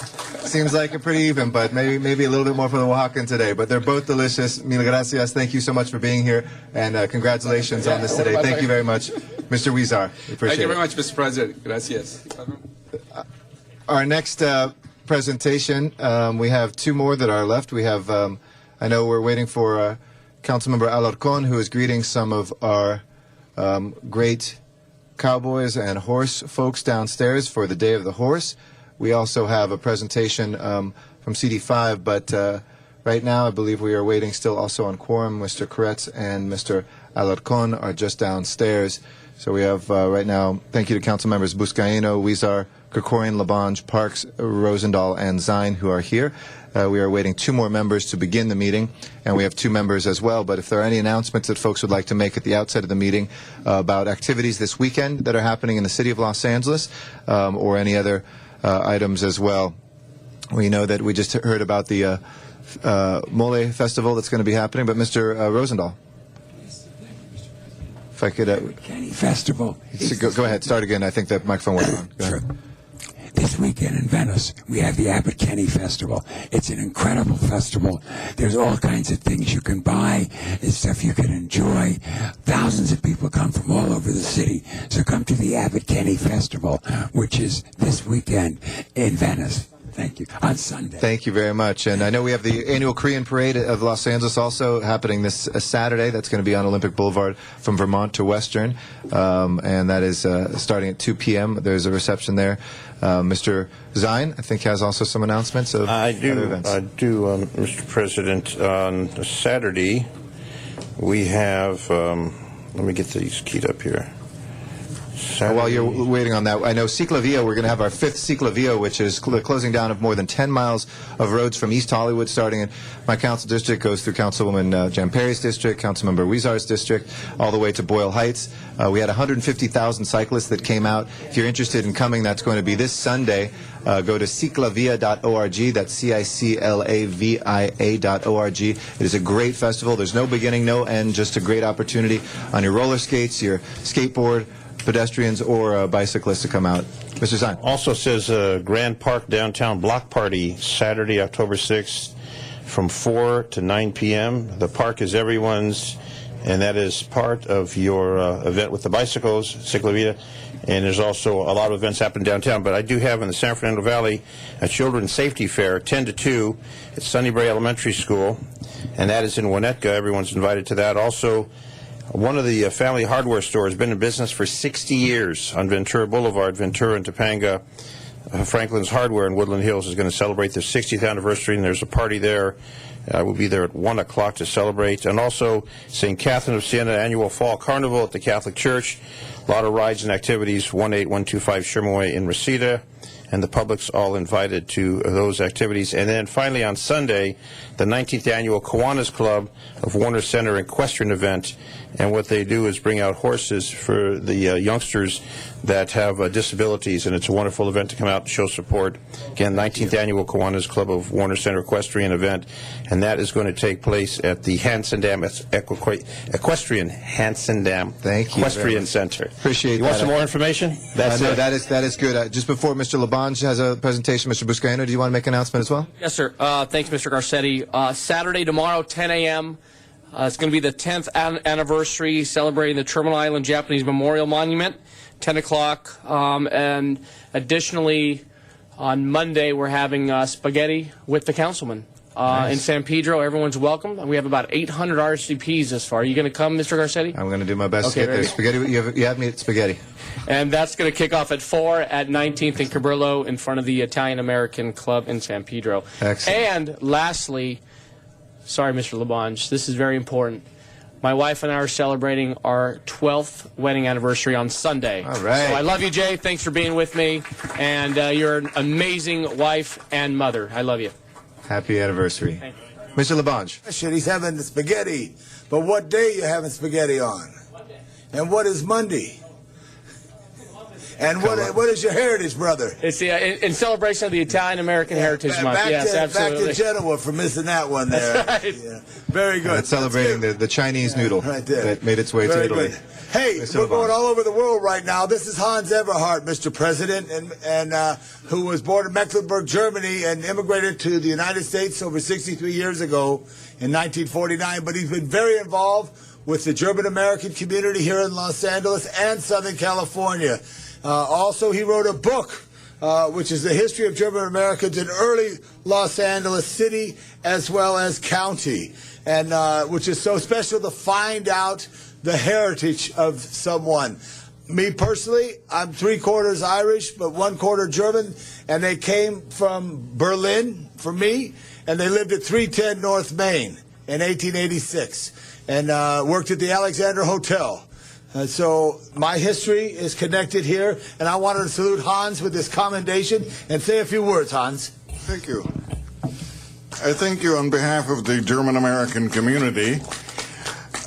Seems like a pretty even, but maybe a little bit more for the Oaxacan today. But they're both delicious. Mil gracias. Thank you so much for being here, and congratulations on this today. Thank you very much, Mr. Huizar. Thank you very much, Mr. President. Gracias. Our next presentation, we have two more that are left. We have, I know we're waiting for Councilmember Alarcon, who is greeting some of our great cowboys and horse folks downstairs for the Day of the Horse. We also have a presentation from CD5, but right now I believe we are waiting still also on quorum. Mr. Koretz and Mr. Alarcon are just downstairs. So we have right now, thank you to Council members Buscaino, Huizar, Krikorian, Labange, Parks, Rosendahl, and Zine, who are here. We are waiting two more members to begin the meeting, and we have two members as well. But if there are any announcements that folks would like to make at the outset of the meeting about activities this weekend that are happening in the city of Los Angeles, or any other items as well. We know that we just heard about the Mole Festival that's going to be happening, but Mr. Rosendahl. If I could... Kenny Festival. Go ahead, start again. I think the microphone went on. Sure. This weekend in Venice, we have the Abbott Kinney Festival. It's an incredible festival. There's all kinds of things you can buy. It's stuff you can enjoy. Thousands of people come from all over the city. So come to the Abbott Kinney Festival, which is this weekend in Venice. Thank you. On Sunday. Thank you very much. And I know we have the annual Korean Parade of Los Angeles also happening this Saturday. That's going to be on Olympic Boulevard from Vermont to Western. And that is starting at 2 p.m. There's a reception there. Mr. Zine, I think, has also some announcements of other events. I do, Mr. President. On Saturday, we have, let me get these keyed up here. While you're waiting on that, I know Ciclavia, we're going to have our fifth Ciclavia, which is closing down of more than 10 miles of roads from East Hollywood, starting in my council district, goes through Councilwoman Jamperi's district, Councilmember Huizar's district, all the way to Boyle Heights. We had 150,000 cyclists that came out. If you're interested in coming, that's going to be this Sunday. Go to ciclavia.org. That's CICLAVIA.org. It is a great festival. There's no beginning, no end, just a great opportunity on your roller skates, your skateboard, pedestrians, or bicyclists to come out. Mr. Zine. Also says Grand Park Downtown Block Party, Saturday, October 6th, from 4 to 9 p.m. The park is everyone's, and that is part of your event with the bicycles, Ciclavia. And there's also a lot of events happening downtown. But I do have in the San Fernando Valley a Children's Safety Fair, 10 to 2 at Sunnybrae Elementary School, and that is in Winnetka. Everyone's invited to that. Also, one of the family hardware stores has been in business for 60 years on Ventura Boulevard, Ventura and Topanga. Franklin's Hardware in Woodland Hills is going to celebrate their 60th anniversary, and there's a party there. We'll be there at 1 o'clock to celebrate. And also, St. Catherine of Siena Annual Fall Carnival at the Catholic Church. A lot of rides and activities, 18125 Sherman Way in Reseda. And the public's all invited to those activities. And then finally on Sunday, the 19th Annual Kiwanis Club of Warner Center Equestrian event. And what they do is bring out horses for the youngsters that have disabilities, and it's a wonderful event to come out and show support. Again, 19th Annual Kiwanis Club of Warner Center Equestrian event, and that is going to take place at the Hanson Dam Equestrian Hanson Dam Equestrian Center. Appreciate that. You want some more information? That's no, it. that is good. Just before Mr. Labange has a presentation, Mr. Buscaino, do you want to make an announcement as well? Yes, sir. Thanks, Mr. Garcetti. Saturday, tomorrow, 10 a.m., it's going to be the 10th anniversary celebrating the Terminal Island Japanese Memorial Monument, 10 o'clock. And additionally, on Monday, we're having spaghetti with the councilman in San Pedro. Everyone's welcome. We have about 800 RSVPs this far. Are you going to come, Mr. Garcetti? I'm going to do my best to get there. Spaghetti, you have me at spaghetti. And that's going to kick off at 4 at 19th and Cabrillo in front of the Italian-American Club in San Pedro. Excellent. And lastly, sorry, Mr. Labange, this is very important. My wife and I are celebrating our 12th wedding anniversary on Sunday. All right. So I love you, Jay. Thanks for being with me. And you're an amazing wife and mother. I love you. Happy anniversary. Thank you. Mr. Labange. He's having the spaghetti. But what day you having spaghetti on? And what is Monday? And what is your heritage, brother? It's in celebration of the Italian-American Heritage Month. Yes, absolutely. Back to Genoa for missing that one there. That's right. Yeah. Very good. It's celebrating the Chinese noodle that made its way to Italy. Good. Hey, we're going all over the world right now. This is Hans Everhart, Mr. President, and who was born in Mecklenburg, Germany, and immigrated to the United States over 63 years ago in 1949. But he's been very involved with the German-American community here in Los Angeles and Southern California. Also, he wrote a book, which is the history of German Americans in early Los Angeles City as well as county, and which is so special to find out the heritage of someone. Me personally, I'm 3/4 Irish, but 1/4 German, and they came from Berlin for me, and they lived at 310 North Main in 1886, and worked at the Alexander Hotel. So my history is connected here, and I wanted to salute Hans with this commendation and say a few words, Hans. Thank you. I thank you on behalf of the German-American community.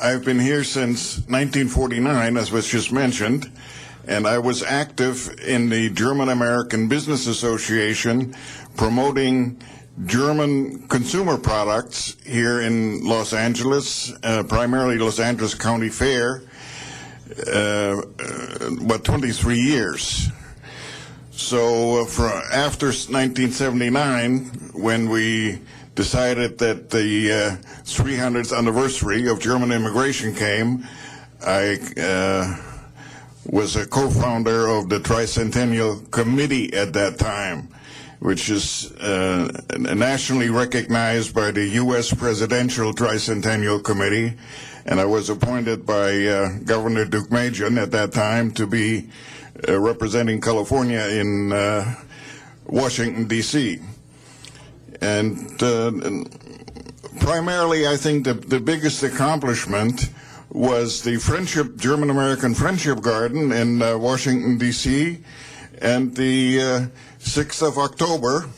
I've been here since 1949, as was just mentioned, and I was active in the German-American Business Association promoting German consumer products here in Los Angeles, primarily Los Angeles County Fair, about 23 years. So after 1979, when we decided that the 300th anniversary of German immigration came, I was a co-founder of the Tricentennial Committee at that time, which is nationally recognized by the U.S. Presidential Tricentennial Committee, and I was appointed by Governor Deukmejian at that time to be representing California in Washington, D.C. And primarily, I think the biggest accomplishment was the German-American Friendship Garden in Washington, D.C., and the 6th of October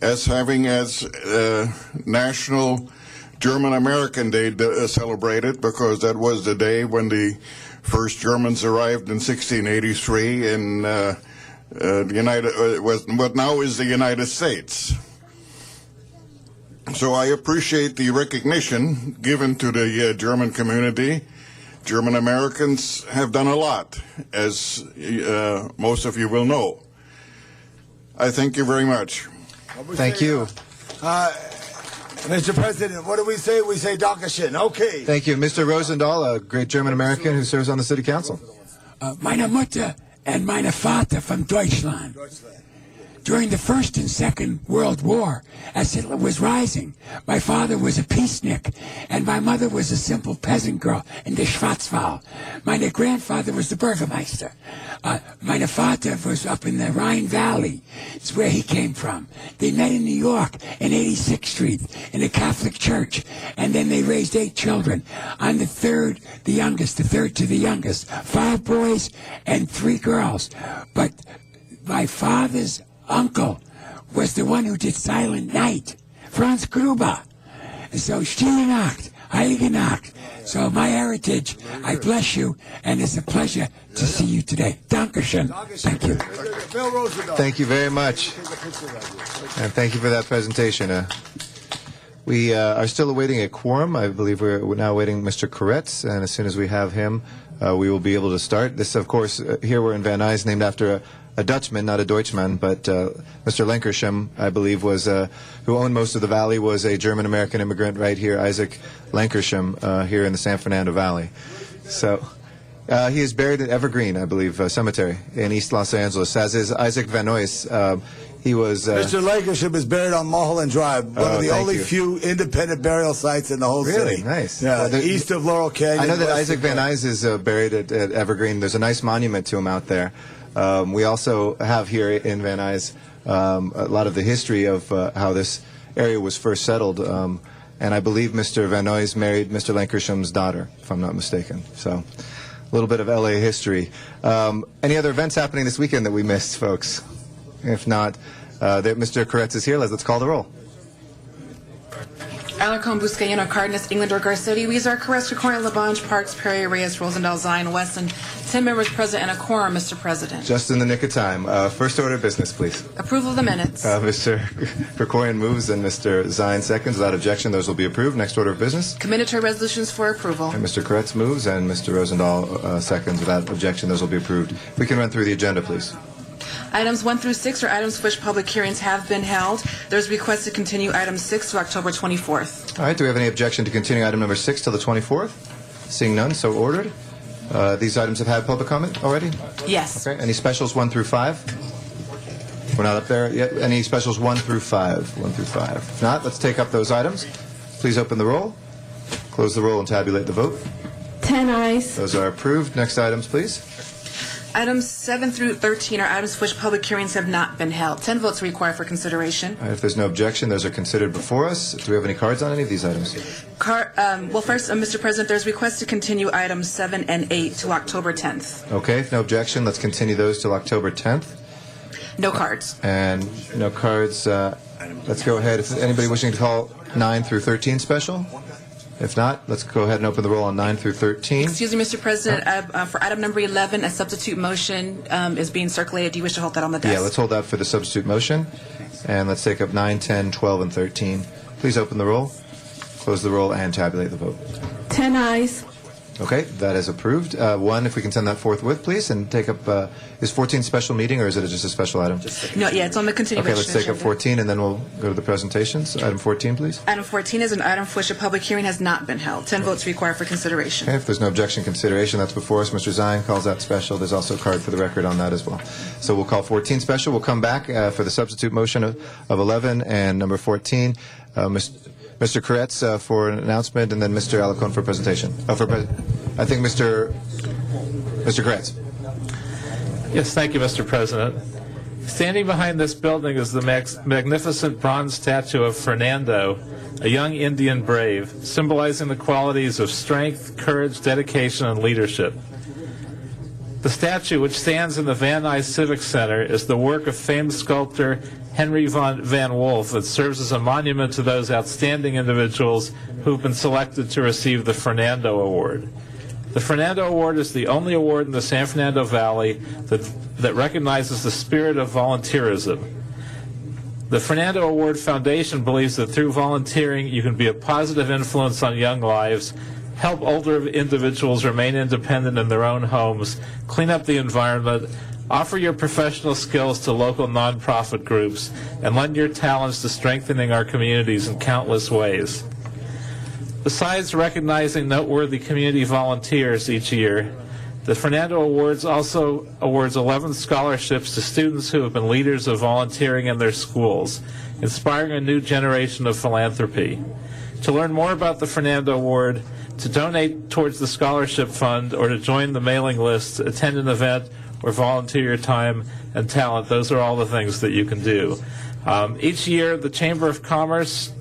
as having as National German-American Day celebrated, because that was the day when the first Germans arrived in 1683 in what now is the United States. So I appreciate the recognition given to the German community. German Americans have done a lot, as most of you will know. I thank you very much. Thank you. Mr. President, what do we say? We say Dankeschön. Okay. Thank you. Mr. Rosendahl, a great German American who serves on the City Council. Meine Mutter and meine Vater from Deutschland. During the First and Second World War, as Hitler was rising, my father was a peacenik, and my mother was a simple peasant girl in the Schwarzwald. My grandfather was the Bürgermeister. My father was up in the Rhine Valley. It's where he came from. They met in New York in 86th Street in a Catholic church, and then they raised 8 children. I'm the third to the youngest. 5 boys and 3 girls. But my father's uncle was the one who did Silent Night, Franz Gruber. And so Stille Nacht, Heiligenacht. So my heritage, I bless you, and it's a pleasure to see you today. Dankeschön. Thank you. Thank you very much. And thank you for that presentation. We are still awaiting a quorum. I believe we're now awaiting Mr. Koretz, and as soon as we have him, we will be able to start. This, of course, here we're in Van Nuys, named after a Dutchman, not a Deutschman, but Mr. Lenkersham, I believe, was who owned most of the valley, was a German-American immigrant right here, Isaac Lenkersham, here in the San Fernando Valley. So he is buried at Evergreen, I believe, cemetery in East Los Angeles, as is Isaac Van Nuys. He was... Mr. Lenkersham is buried on Mulholland Drive, one of the only few independent burial sites in the whole city. Really? Nice. Yeah, east of Laurel Canyon. I know that Isaac Van Nuys is buried at Evergreen. There's a nice monument to him out there. We also have here in Van Nuys a lot of the history of how this area was first settled. And I believe Mr. Van Nuys married Mr. Lenkersham's daughter, if I'm not mistaken. So a little bit of L.A. history. Any other events happening this weekend that we missed, folks? If not, Mr. Koretz is here. Let's call the roll. Alarcon, Buscaino, Cardenas, Englander, Garcetti, Weezer, Koretz, Krikoria, Labange, Parks, Perry, Reyes, Rosendahl, Zion, Weston. 10 members present and a quorum, Mr. President. Just in the nick of time. First order of business, please. Approval of the minutes. Mr. Krikorian moves and Mr. Zion seconds. Without objection, those will be approved. Next order of business. Commendatory resolutions for approval. And Mr. Koretz moves and Mr. Rosendahl seconds. Without objection, those will be approved. If we can run through the agenda, please. Items 1 through 6 are items for which public hearings have been held. There's a request to continue item 6 to October 24th. All right. Do we have any objection to continue item number 6 till the 24th? Seeing none, so ordered. These items have had public comment already? Yes. Okay. Any specials 1 through 5? We're not up there yet. Any specials 1 through 5? 1 through 5. If not, let's take up those items. Please open the roll, close the roll, and tabulate the vote. 10 ayes. Those are approved. Next items, please. Items 7 through 13 are items for which public hearings have not been held. 10 votes are required for consideration. All right, if there's no objection, those are considered before us. Do we have any cards on any of these items? First, Mr. President, there's a request to continue items 7 and 8 to October 10th. Okay, if no objection, let's continue those till October 10th. No cards. And no cards. Let's go ahead. If anybody wishing to call 9 through 13 special? If not, let's go ahead and open the roll on 9 through 13. Excuse me, Mr. President. For item number 11, a substitute motion is being circulated. Do you wish to hold that on the desk? Yeah, let's hold that for the substitute motion. And let's take up 9, 10, 12, and 13. Please open the roll, close the roll, and tabulate the vote. 10 ayes. Okay, that is approved. 1, if we can send that forthwith, please, and take up, is 14 special meeting, or is it just a special item? No, yeah, it's on the continuation. Okay, let's take up agenda. 14, and then we'll go to the presentations. Item 14, please. Item 14 is an item for which a public hearing has not been held. 10 votes required for consideration. Okay, if there's no objection, consideration, that's before us. Mr. Zion calls that special. There's also a card for the record on that as well. So we'll call 14 special. We'll come back for the substitute motion of 11 and number 14. Mr. Koretz for an announcement, and then Mr. Alarcon for presentation. I think Mr. Koretz. Yes, thank you, Mr. President. Standing behind this building is the magnificent bronze statue of Fernando, a young Indian brave, symbolizing the qualities of strength, courage, dedication, and leadership. The statue, which stands in the Van Nuys Civic Center, is the work of famed sculptor Henry Van Wolf that serves as a monument to those outstanding individuals who've been selected to receive the Fernando Award. The Fernando Award is the only award in the San Fernando Valley that recognizes the spirit of volunteerism. The Fernando Award Foundation believes that through volunteering you can be a positive influence on young lives, help older individuals remain independent in their own homes, clean up the environment, offer your professional skills to local nonprofit groups, and lend your talents to strengthening our communities in countless ways. Besides recognizing noteworthy community volunteers each year, the Fernando Awards also awards 11 scholarships to students who have been leaders of volunteering in their schools, inspiring a new generation of philanthropy. To learn more about the Fernando Award, to donate towards the scholarship fund, or to join the mailing list, attend an event, or volunteer your time and talent, those are all the things that you can do. Each year, the Chambers of Commerce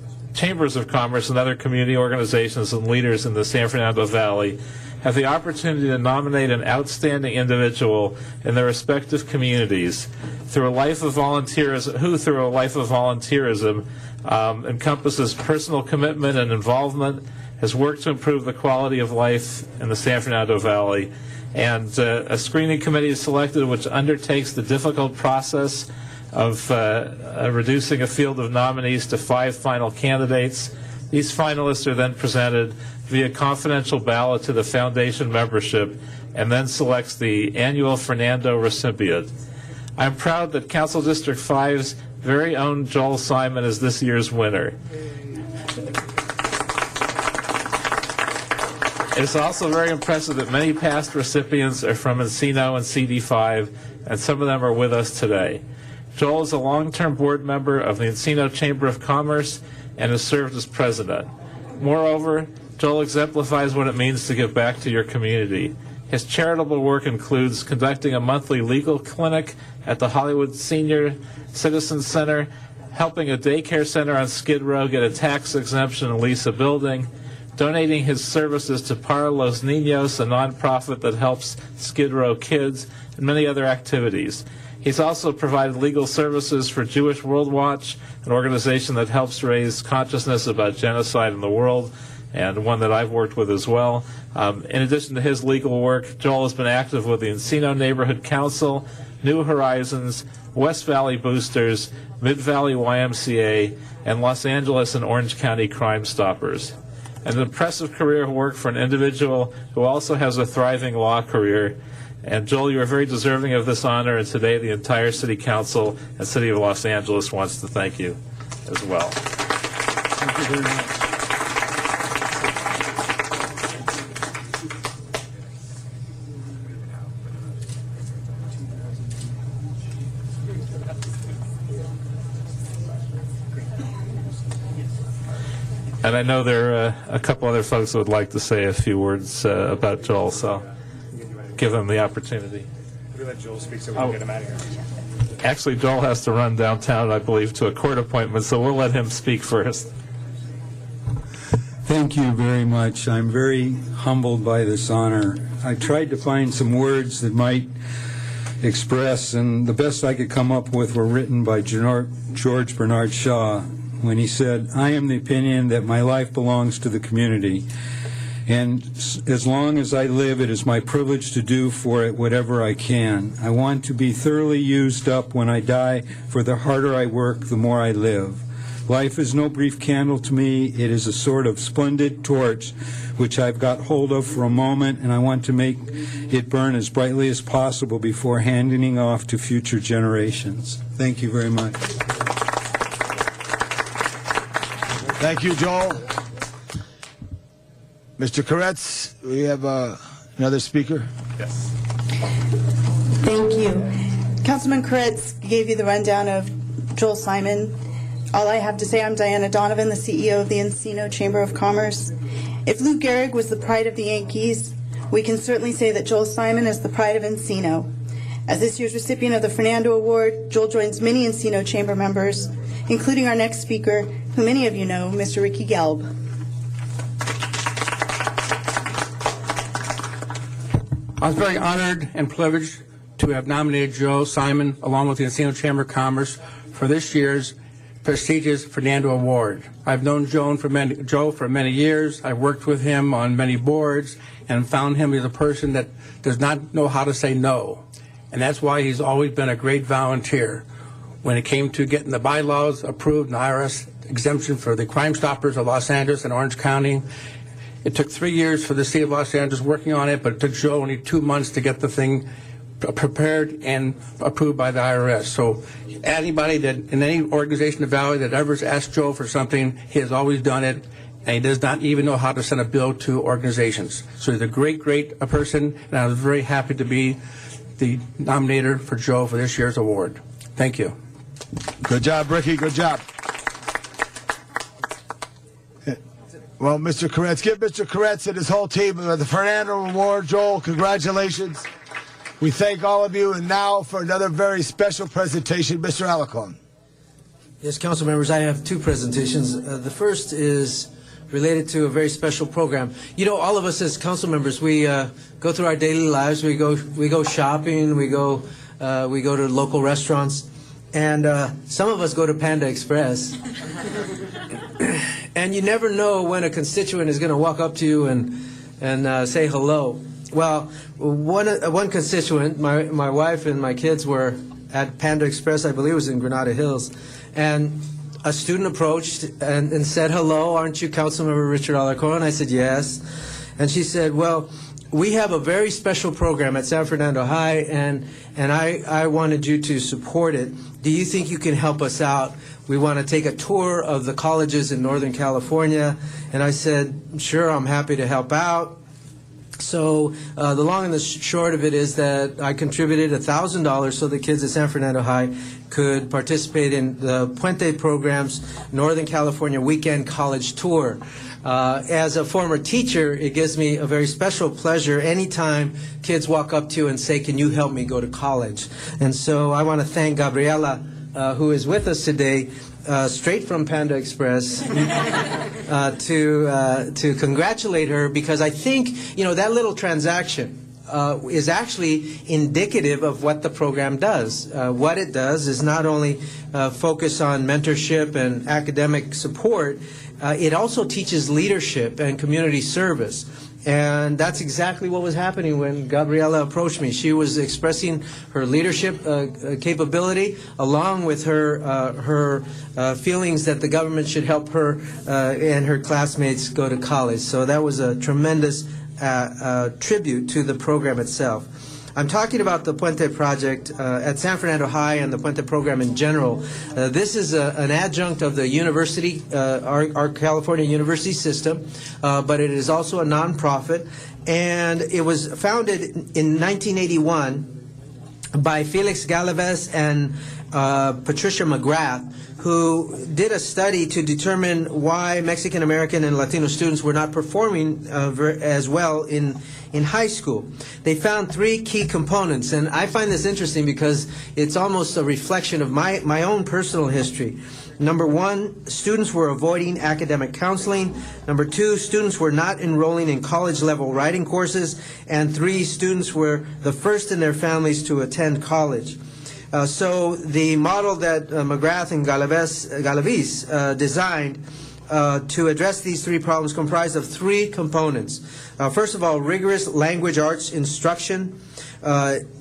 and other community organizations and leaders in the San Fernando Valley have the opportunity to nominate an outstanding individual in their respective communities through a life of volunteerism, encompasses personal commitment and involvement, has worked to improve the quality of life in the San Fernando Valley. And a screening committee is selected which undertakes the difficult process of reducing a field of nominees to 5 final candidates. These finalists are then presented via confidential ballot to the foundation membership and then selects the annual Fernando recipient. I'm proud that Council District 5's very own Joel Simon is this year's winner. It's also very impressive that many past recipients are from Encino and CD5, and some of them are with us today. Joel is a long-term board member of the Encino Chamber of Commerce and has served as president. Moreover, Joel exemplifies what it means to give back to your community. His charitable work includes conducting a monthly legal clinic at the Hollywood Senior Citizens Center, helping a daycare center on Skid Row get a tax exemption and lease a building, donating his services to Para Los Niños, a nonprofit that helps Skid Row kids, and many other activities. He's also provided legal services for Jewish World Watch, an organization that helps raise consciousness about genocide in the world, and one that I've worked with as well. In addition to his legal work, Joel has been active with the Encino Neighborhood Council, New Horizons, West Valley Boosters, Mid-Valley YMCA, and Los Angeles and Orange County Crime Stoppers. An impressive career of work for an individual who also has a thriving law career. And Joel, you are very deserving of this honor, and today the entire City Council and City of Los Angeles wants to thank you as well. Thank you very much. And I know there are a couple other folks who would like to say a few words about Joel, so give them the opportunity. We let Joel speak so we can get him out of here. Actually, Joel has to run downtown, I believe, to a court appointment, so we'll let him speak first. Thank you very much. I'm very humbled by this honor. I tried to find some words that might express, and the best I could come up with were written by George Bernard Shaw when he said, "I am the opinion that my life belongs to the community. And as long as I live, it is my privilege to do for it whatever I can. I want to be thoroughly used up when I die, for the harder I work, the more I live. Life is no brief candle to me. It is a sort of splendid torch which I've got hold of for a moment, and I want to make it burn as brightly as possible before handing it off to future generations." Thank you very much. Thank you, Joel. Mr. Koretz, we have another speaker. Yes. Thank you. Councilman Koretz gave you the rundown of Joel Simon. All I have to say, I'm Diana Donovan, the CEO of the Encino Chamber of Commerce. If Lou Gehrig was the pride of the Yankees, we can certainly say that Joel Simon is the pride of Encino. As this year's recipient of the Fernando Award, Joel joins many Encino Chamber members, including our next speaker, who many of you know, Mr. Ricky Gelb. I was very honored and privileged to have nominated Joe Simon, along with the Encino Chamber of Commerce, for this year's prestigious Fernando Award. I've known Joe for many years. I've worked with him on many boards and found him as a person that does not know how to say no. And that's why he's always been a great volunteer. When it came to getting the bylaws approved, the IRS exemption for the Crime Stoppers of Los Angeles and Orange County, it took 3 years for the City of Los Angeles working on it, but it took Joe only 2 months to get the thing prepared and approved by the IRS. So anybody that in any organization in the Valley that ever has asked Joe for something, he has always done it, and he does not even know how to send a bill to organizations. So he's a great person, and I was very happy to be the nominator for Joe for this year's award. Thank you. Good job, Ricky. Good job. Well, Mr. Koretz, give Mr. Koretz and his whole team the Fernando Award. Joel, congratulations. We thank all of you. And now for another very special presentation, Mr. Alarcon. Yes, council members, I have 2 presentations. The first is related to a very special program. You know, all of us as council members, we go through our daily lives. We go shopping. We go to local restaurants. And some of us go to Panda Express. And you never know when a constituent is going to walk up to you and say hello. Well, one constituent, my wife and my kids were at Panda Express, I believe it was in Granada Hills, and a student approached and said, "Hello, aren't you Councilmember Richard Alarcon?" I said, "Yes." And she said, "Well, we have a very special program at San Fernando High, and I wanted you to support it. Do you think you can help us out? We want to take a tour of the colleges in Northern California." And I said, "Sure, I'm happy to help out." So the long and the short of it is that I contributed $1,000 so the kids at San Fernando High could participate in the Puente program's Northern California Weekend College Tour. As a former teacher, it gives me a very special pleasure anytime kids walk up to you and say, "Can you help me go to college?" And so I want to thank Gabriela, who is with us today, straight from Panda Express, to congratulate her, because I think, that little transaction is actually indicative of what the program does. What it does is not only focus on mentorship and academic support, it also teaches leadership and community service. And that's exactly what was happening when Gabriela approached me. She was expressing her leadership capability, along with her feelings that the government should help her and her classmates go to college. So that was a tremendous tribute to the program itself. I'm talking about the Puente project at San Fernando High and the Puente program in general. This is an adjunct of the university, our California university system, but it is also a nonprofit. And it was founded in 1981 by Felix Galaves and Patricia McGrath, who did a study to determine why Mexican American and Latino students were not performing as well in high school. They found three key components, and I find this interesting because it's almost a reflection of my own personal history. Number one, students were avoiding academic counseling. Number two, students were not enrolling in college-level writing courses. And three, students were the first in their families to attend college. So the model that McGrath and Galavis designed to address these three problems comprised of three components. First of all, rigorous language arts instruction,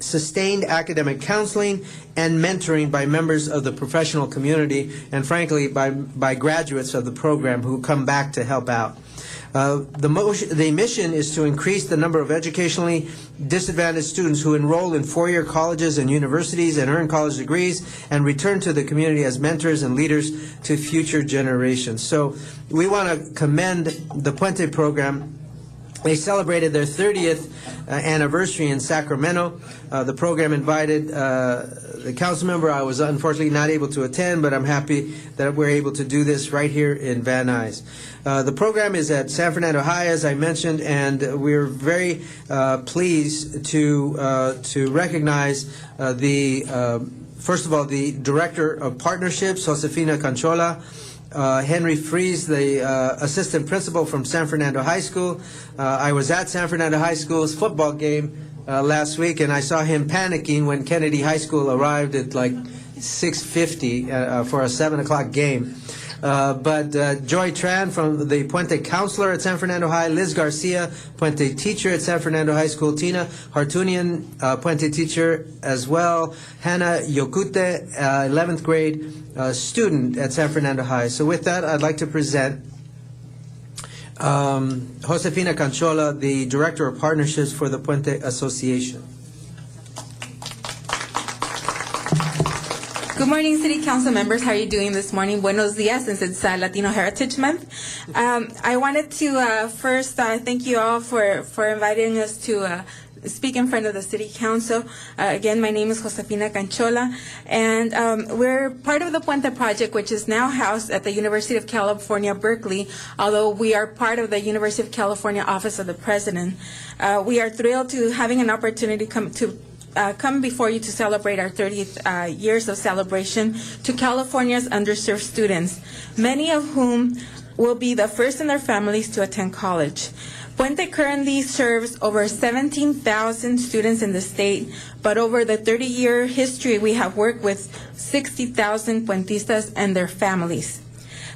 sustained academic counseling, and mentoring by members of the professional community, and frankly, by graduates of the program who come back to help out. The mission is to increase the number of educationally disadvantaged students who enroll in four-year colleges and universities and earn college degrees and return to the community as mentors and leaders to future generations. So we want to commend the Puente program. They celebrated their 30th anniversary in Sacramento. The program invited the council member. I was unfortunately not able to attend, but I'm happy that we're able to do this right here in Van Nuys. The program is at San Fernando High, as I mentioned, and we're very pleased to recognize first of all, the Director of Partnerships, Josefina Canchola, Henry Fries, the assistant principal from San Fernando High School. I was at San Fernando High School's football game last week, and I saw him panicking when Kennedy High School arrived at like 6:50 for a 7 o'clock game. But Joy Tran, from the Puente counselor at San Fernando High, Liz Garcia, Puente teacher at San Fernando High School, Tina Hartunian, Puente teacher as well, Hannah Yokute, 11th grade student at San Fernando High. So with that, I'd like to present Josefina Canchola, the Director of Partnerships for the Puente Association. Good morning, City Council members. How are you doing this morning? Buenos dias, since it's Latino Heritage Month. I wanted to first thank you all for inviting us to speak in front of the City Council. Again, my name is Josefina Canchola, and we're part of the Puente Project, which is now housed at the University of California, Berkeley, although we are part of the University of California Office of the President. We are thrilled to having an opportunity to come before you to celebrate our 30th years of celebration to California's underserved students, many of whom will be the first in their families to attend college. Puente currently serves over 17,000 students in the state, but over the 30-year history, we have worked with 60,000 Puentistas and their families.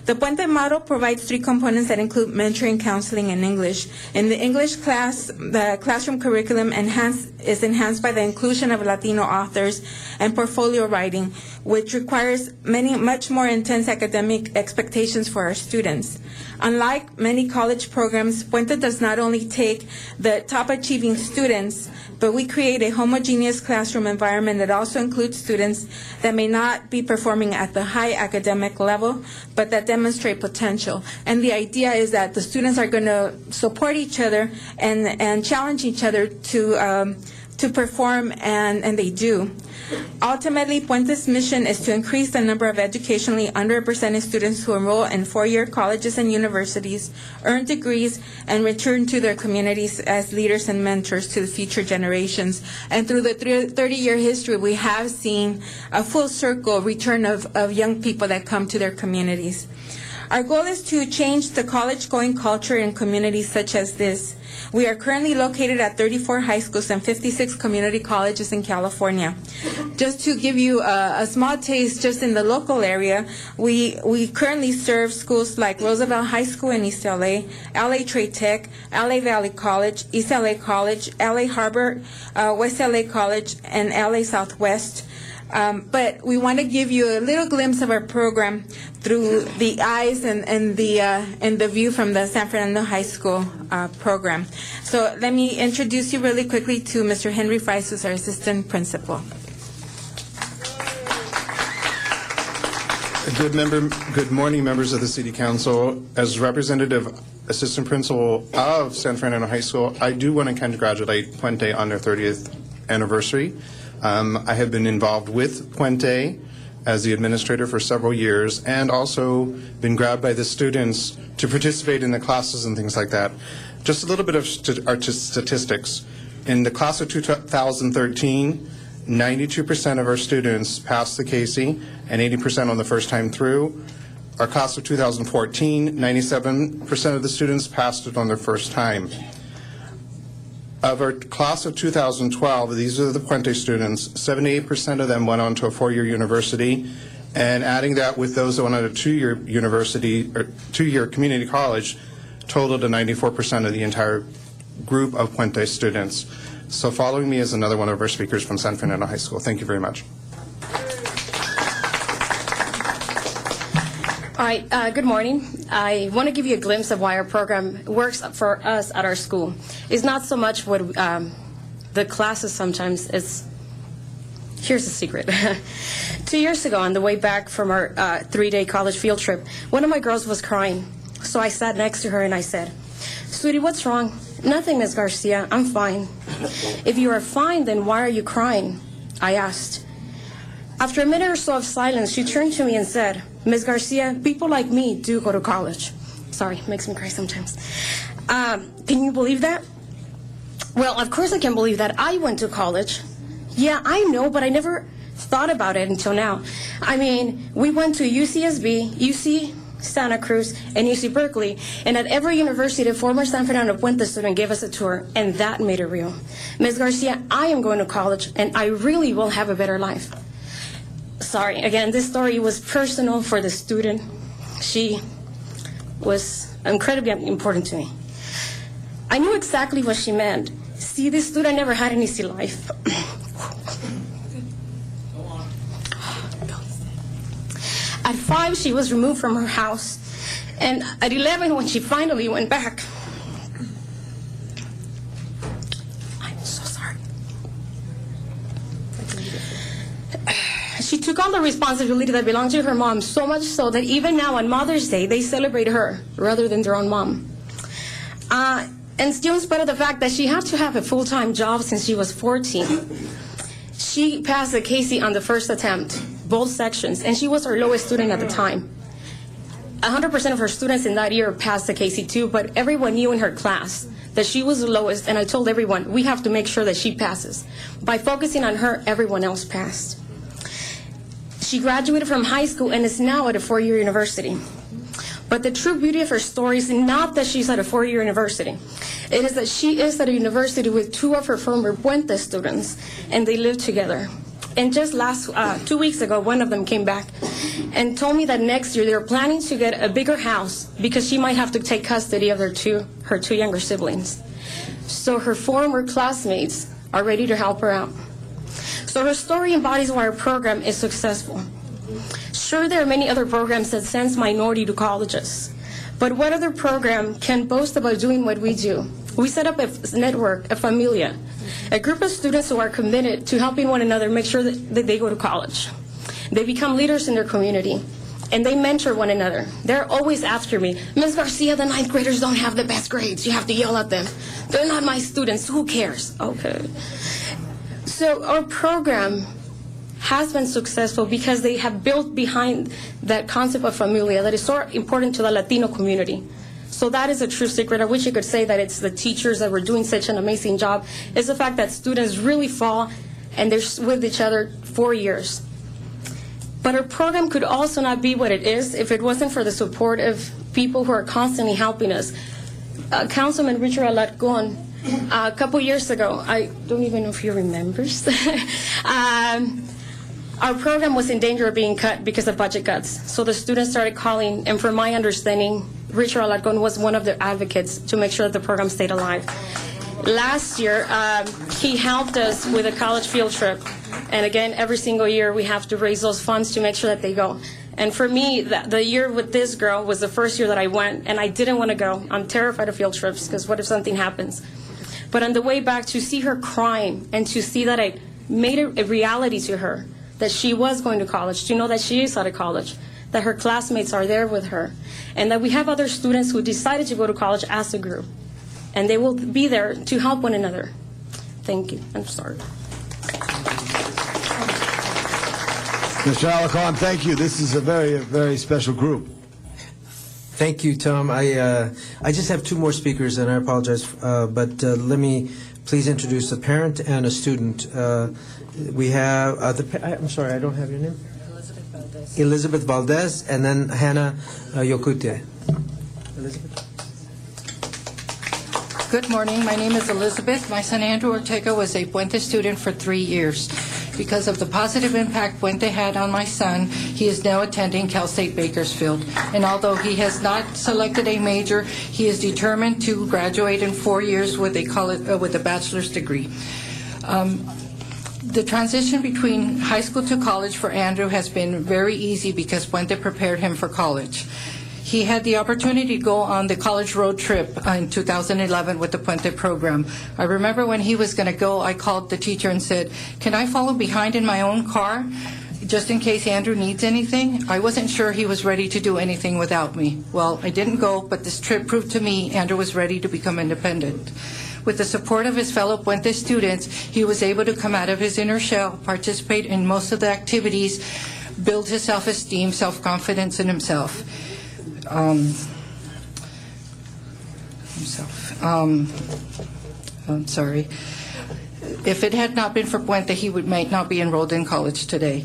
The Puente model provides three components that include mentoring, counseling, and English. In the English class, the classroom curriculum is enhanced by the inclusion of Latino authors and portfolio writing, which requires much more intense academic expectations for our students. Unlike many college programs, Puente does not only take the top-achieving students, but we create a homogeneous classroom environment that also includes students that may not be performing at the high academic level, but that demonstrate potential. And the idea is that the students are going to support each other and challenge each other to perform, and they do. Ultimately, Puente's mission is to increase the number of educationally underrepresented students who enroll in four-year colleges and universities, earn degrees, and return to their communities as leaders and mentors to the future generations. And through the 30-year history, we have seen a full circle return of young people that come to their communities. Our goal is to change the college-going culture in communities such as this. We are currently located at 34 high schools and 56 community colleges in California. Just to give you a small taste, just in the local area, we currently serve schools like Roosevelt High School in East LA, LA Trade Tech, LA Valley College, East LA College, LA Harbor, West LA College, and LA Southwest. But we want to give you a little glimpse of our program through the eyes and the view from the San Fernando High School program. So let me introduce you really quickly to Mr. Henry Fries, who's our assistant principal. Good morning, members of the City Council. As representative assistant principal of San Fernando High School, I do want to congratulate Puente on their 30th anniversary. I have been involved with Puente as the administrator for several years, and also been grabbed by the students to participate in the classes and things like that. Just a little bit of statistics. In the class of 2013, 92% of our students passed the Casey, and 80% on the first time through. Our class of 2014, 97% of the students passed it on their first time. Of our class of 2012, these are the Puente students, 78% of them went on to a four-year university, and adding that with those that went on a two-year university or two-year community college, totaled to 94% of the entire group of Puente students. So following me is another one of our speakers from San Fernando High School. Thank you very much. All right, good morning. I want to give you a glimpse of why our program works for us at our school. It's not so much what the classes sometimes, here's the secret. 2 years ago, on the way back from our 3-day college field trip, one of my girls was crying. So I sat next to her and I said, "Sweetie, what's wrong?" "Nothing, Ms. Garcia, I'm fine." "If you are fine, then why are you crying?" I asked. After a minute or so of silence, she turned to me and said, "Ms. Garcia, people like me do go to college." Sorry, makes me cry sometimes. Can you believe that? Well, of course I can believe that. I went to college. Yeah, I know, but I never thought about it until now. I mean, we went to UCSB, UC Santa Cruz, and UC Berkeley, and at every university, the former San Fernando Puente student gave us a tour, and that made it real. Ms. Garcia, I am going to college, and I really will have a better life. Sorry, again, this story was personal for the student. She was incredibly important to me. I knew exactly what she meant. See, this student never had an easy life. At 5, she was removed from her house, and at 11, when she finally went back, I'm so sorry. She took on the responsibility that belonged to her mom, so much so that even now on Mother's Day, they celebrate her rather than their own mom. And still, in spite of the fact that she had to have a full-time job since she was 14, she passed the Casey on the first attempt, both sections, and she was our lowest student at the time. 100% of her students in that year passed the Casey too, but everyone knew in her class that she was the lowest, and I told everyone, we have to make sure that she passes. By focusing on her, everyone else passed. She graduated from high school and is now at a 4-year university. But the true beauty of her story is not that she's at a four-year university. It is that she is at a university with two of her former Puente students, and they live together. And just 2 weeks ago, one of them came back and told me that next year they're planning to get a bigger house because she might have to take custody of her two younger siblings. So her former classmates are ready to help her out. So her story embodies why our program is successful. Sure, there are many other programs that sends minority to colleges, but what other program can boast about doing what we do? We set up a network, a familia, a group of students who are committed to helping one another make sure that they go to college. They become leaders in their community, and they mentor one another. They're always after me. Ms. Garcia, the ninth graders don't have the best grades. You have to yell at them. They're not my students. Who cares? Okay. So our program has been successful because they have built behind that concept of familia that is so important to the Latino community. So that is a true secret. I wish I could say that it's the teachers that were doing such an amazing job. It's the fact that students really fall and they're with each other 4 years. But our program could also not be what it is if it wasn't for the support of people who are constantly helping us. Councilman Richard Alarcon, a couple years ago, I don't even know if he remembers, our program was in danger of being cut because of budget cuts. So the students started calling, and from my understanding, Richard Alarcon was one of the advocates to make sure that the program stayed alive. Last year, he helped us with a college field trip. And again, every single year, we have to raise those funds to make sure that they go. And for me, the year with this girl was the first year that I went, and I didn't want to go. I'm terrified of field trips, because what if something happens? But on the way back, to see her crying and to see that I made it a reality to her, that she was going to college, to know that she is out of college, that her classmates are there with her, and that we have other students who decided to go to college as a group, and they will be there to help one another. Thank you. I'm sorry. Mr. Alarcon, thank you. This is a very, very special group. Thank you, Tom. I just have two more speakers, and I apologize, but let me please introduce a parent and a student. We have, I'm sorry, I don't have your name? Elizabeth Valdez, and then Hannah Yokute. Elizabeth? Good morning. My name is Elizabeth. My son Andrew Ortega was a Puente student for 3 years. Because of the positive impact Puente had on my son, he is now attending Cal State Bakersfield. And although he has not selected a major, he is determined to graduate in 4 years with a bachelor's degree. The transition between high school to college for Andrew has been very easy because Puente prepared him for college. He had the opportunity to go on the college road trip in 2011 with the Puente program. I remember when he was going to go, I called the teacher and said, "Can I follow behind in my own car just in case Andrew needs anything?" I wasn't sure he was ready to do anything without me. Well, I didn't go, but this trip proved to me Andrew was ready to become independent. With the support of his fellow Puente students, he was able to come out of his inner shell, participate in most of the activities, build his self-esteem, self-confidence in himself. I'm sorry. If it had not been for Puente, he might not be enrolled in college today.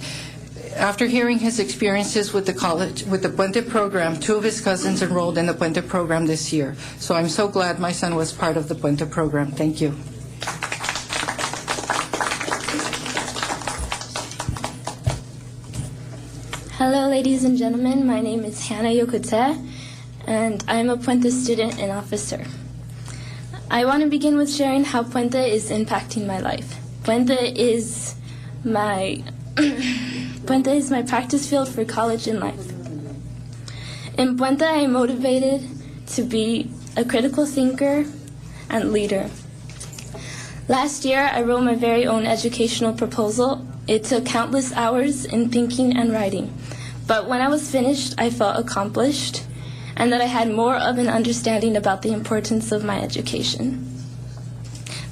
After hearing his experiences with the Puente program, 2 of his cousins enrolled in the Puente program this year. So I'm so glad my son was part of the Puente program. Thank you. Hello, ladies and gentlemen. My name is Hannah Yokute, and I'm a Puente student and officer. I want to begin with sharing how Puente is impacting my life. Puente is my practice field for college and life. In Puente, I am motivated to be a critical thinker and leader. Last year, I wrote my very own educational proposal. It took countless hours in thinking and writing. But when I was finished, I felt accomplished and that I had more of an understanding about the importance of my education.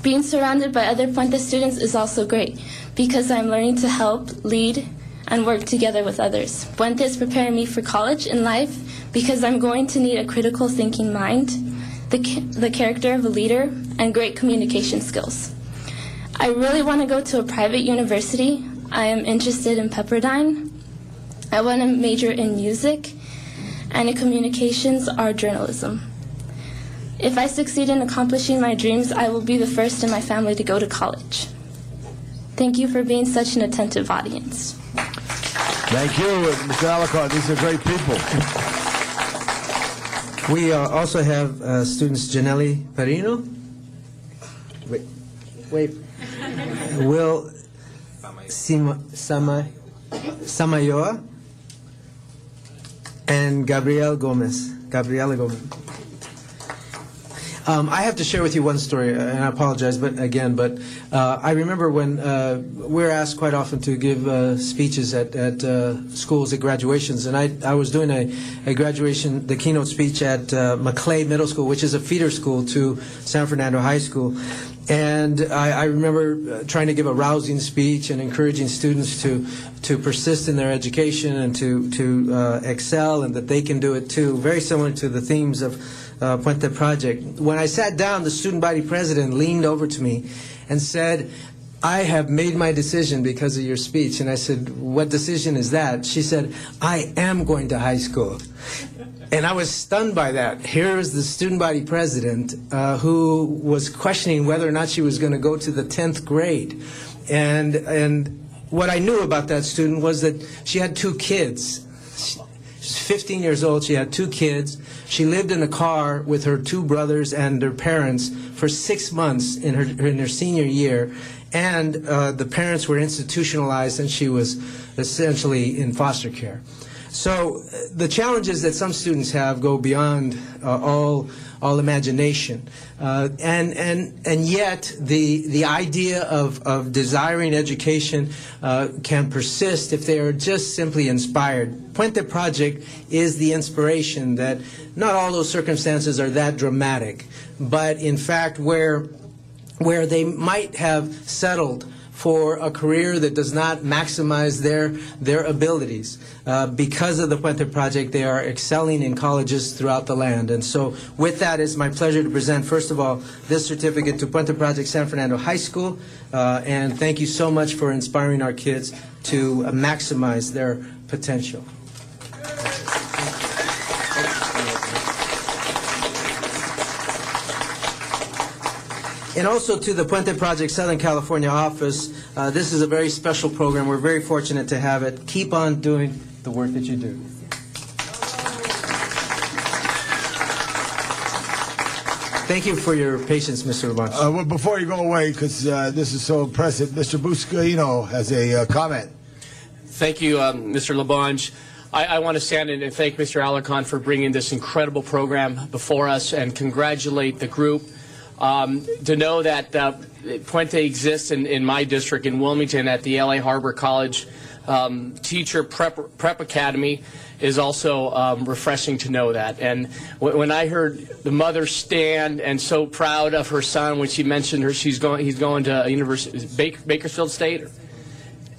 Being surrounded by other Puente students is also great because I'm learning to help, lead, and work together with others. Puente is preparing me for college and life because I'm going to need a critical thinking mind, the character of a leader, and great communication skills. I really want to go to a private university. I am interested in Pepperdine. I want to major in music, and in communications or journalism. If I succeed in accomplishing my dreams, I will be the first in my family to go to college. Thank you for being such an attentive audience. Thank you, Mr. Alarcon. These are great people. We also have students Janelli Perino, Will Samayoa, and Gabriela Gomez. I have to share with you one story, and I apologize, but I remember when we're asked quite often to give speeches at schools at graduations, and I was doing a graduation, the keynote speech at Maclay Middle School, which is a feeder school to San Fernando High School. And I remember trying to give a rousing speech and encouraging students to persist in their education and to excel, and that they can do it too, very similar to the themes of Puente Project. When I sat down, the student body president leaned over to me and said, "I have made my decision because of your speech." And I said, "What decision is that?" She said, "I am going to high school." And I was stunned by that. Here is the student body president who was questioning whether or not she was going to go to the 10th grade. And what I knew about that student was that she had 2 kids. She's 15 years old. She had 2 kids. She lived in a car with her 2 brothers and their parents for 6 months in her senior year. And the parents were institutionalized, and she was essentially in foster care. So the challenges that some students have go beyond all imagination, and yet the idea of desiring education can persist if they are just simply inspired. Puente Project is the inspiration that not all those circumstances are that dramatic, but in fact where they might have settled for a career that does not maximize their abilities. Because of the Puente Project, they are excelling in colleges throughout the land. And so with that, it's my pleasure to present, first of all, this certificate to Puente Project San Fernando High School. And thank you so much for inspiring our kids to maximize their potential. And also to the Puente Project Southern California office, this is a very special program. We're very fortunate to have it. Keep on doing the work that you do. Thank you for your patience, Mr. Labange. Well, before you go away, because this is so impressive, Mr. Buscaino has a comment. Thank you, Mr. Labange. I want to stand and thank Mr. Alarcon for bringing this incredible program before us and congratulate the group. To know that Puente exists in my district in Wilmington at the LA Harbor College Teacher Prep Academy is also refreshing to know that. And when I heard the mother stand and so proud of her son when she mentioned he's going to Bakersfield State.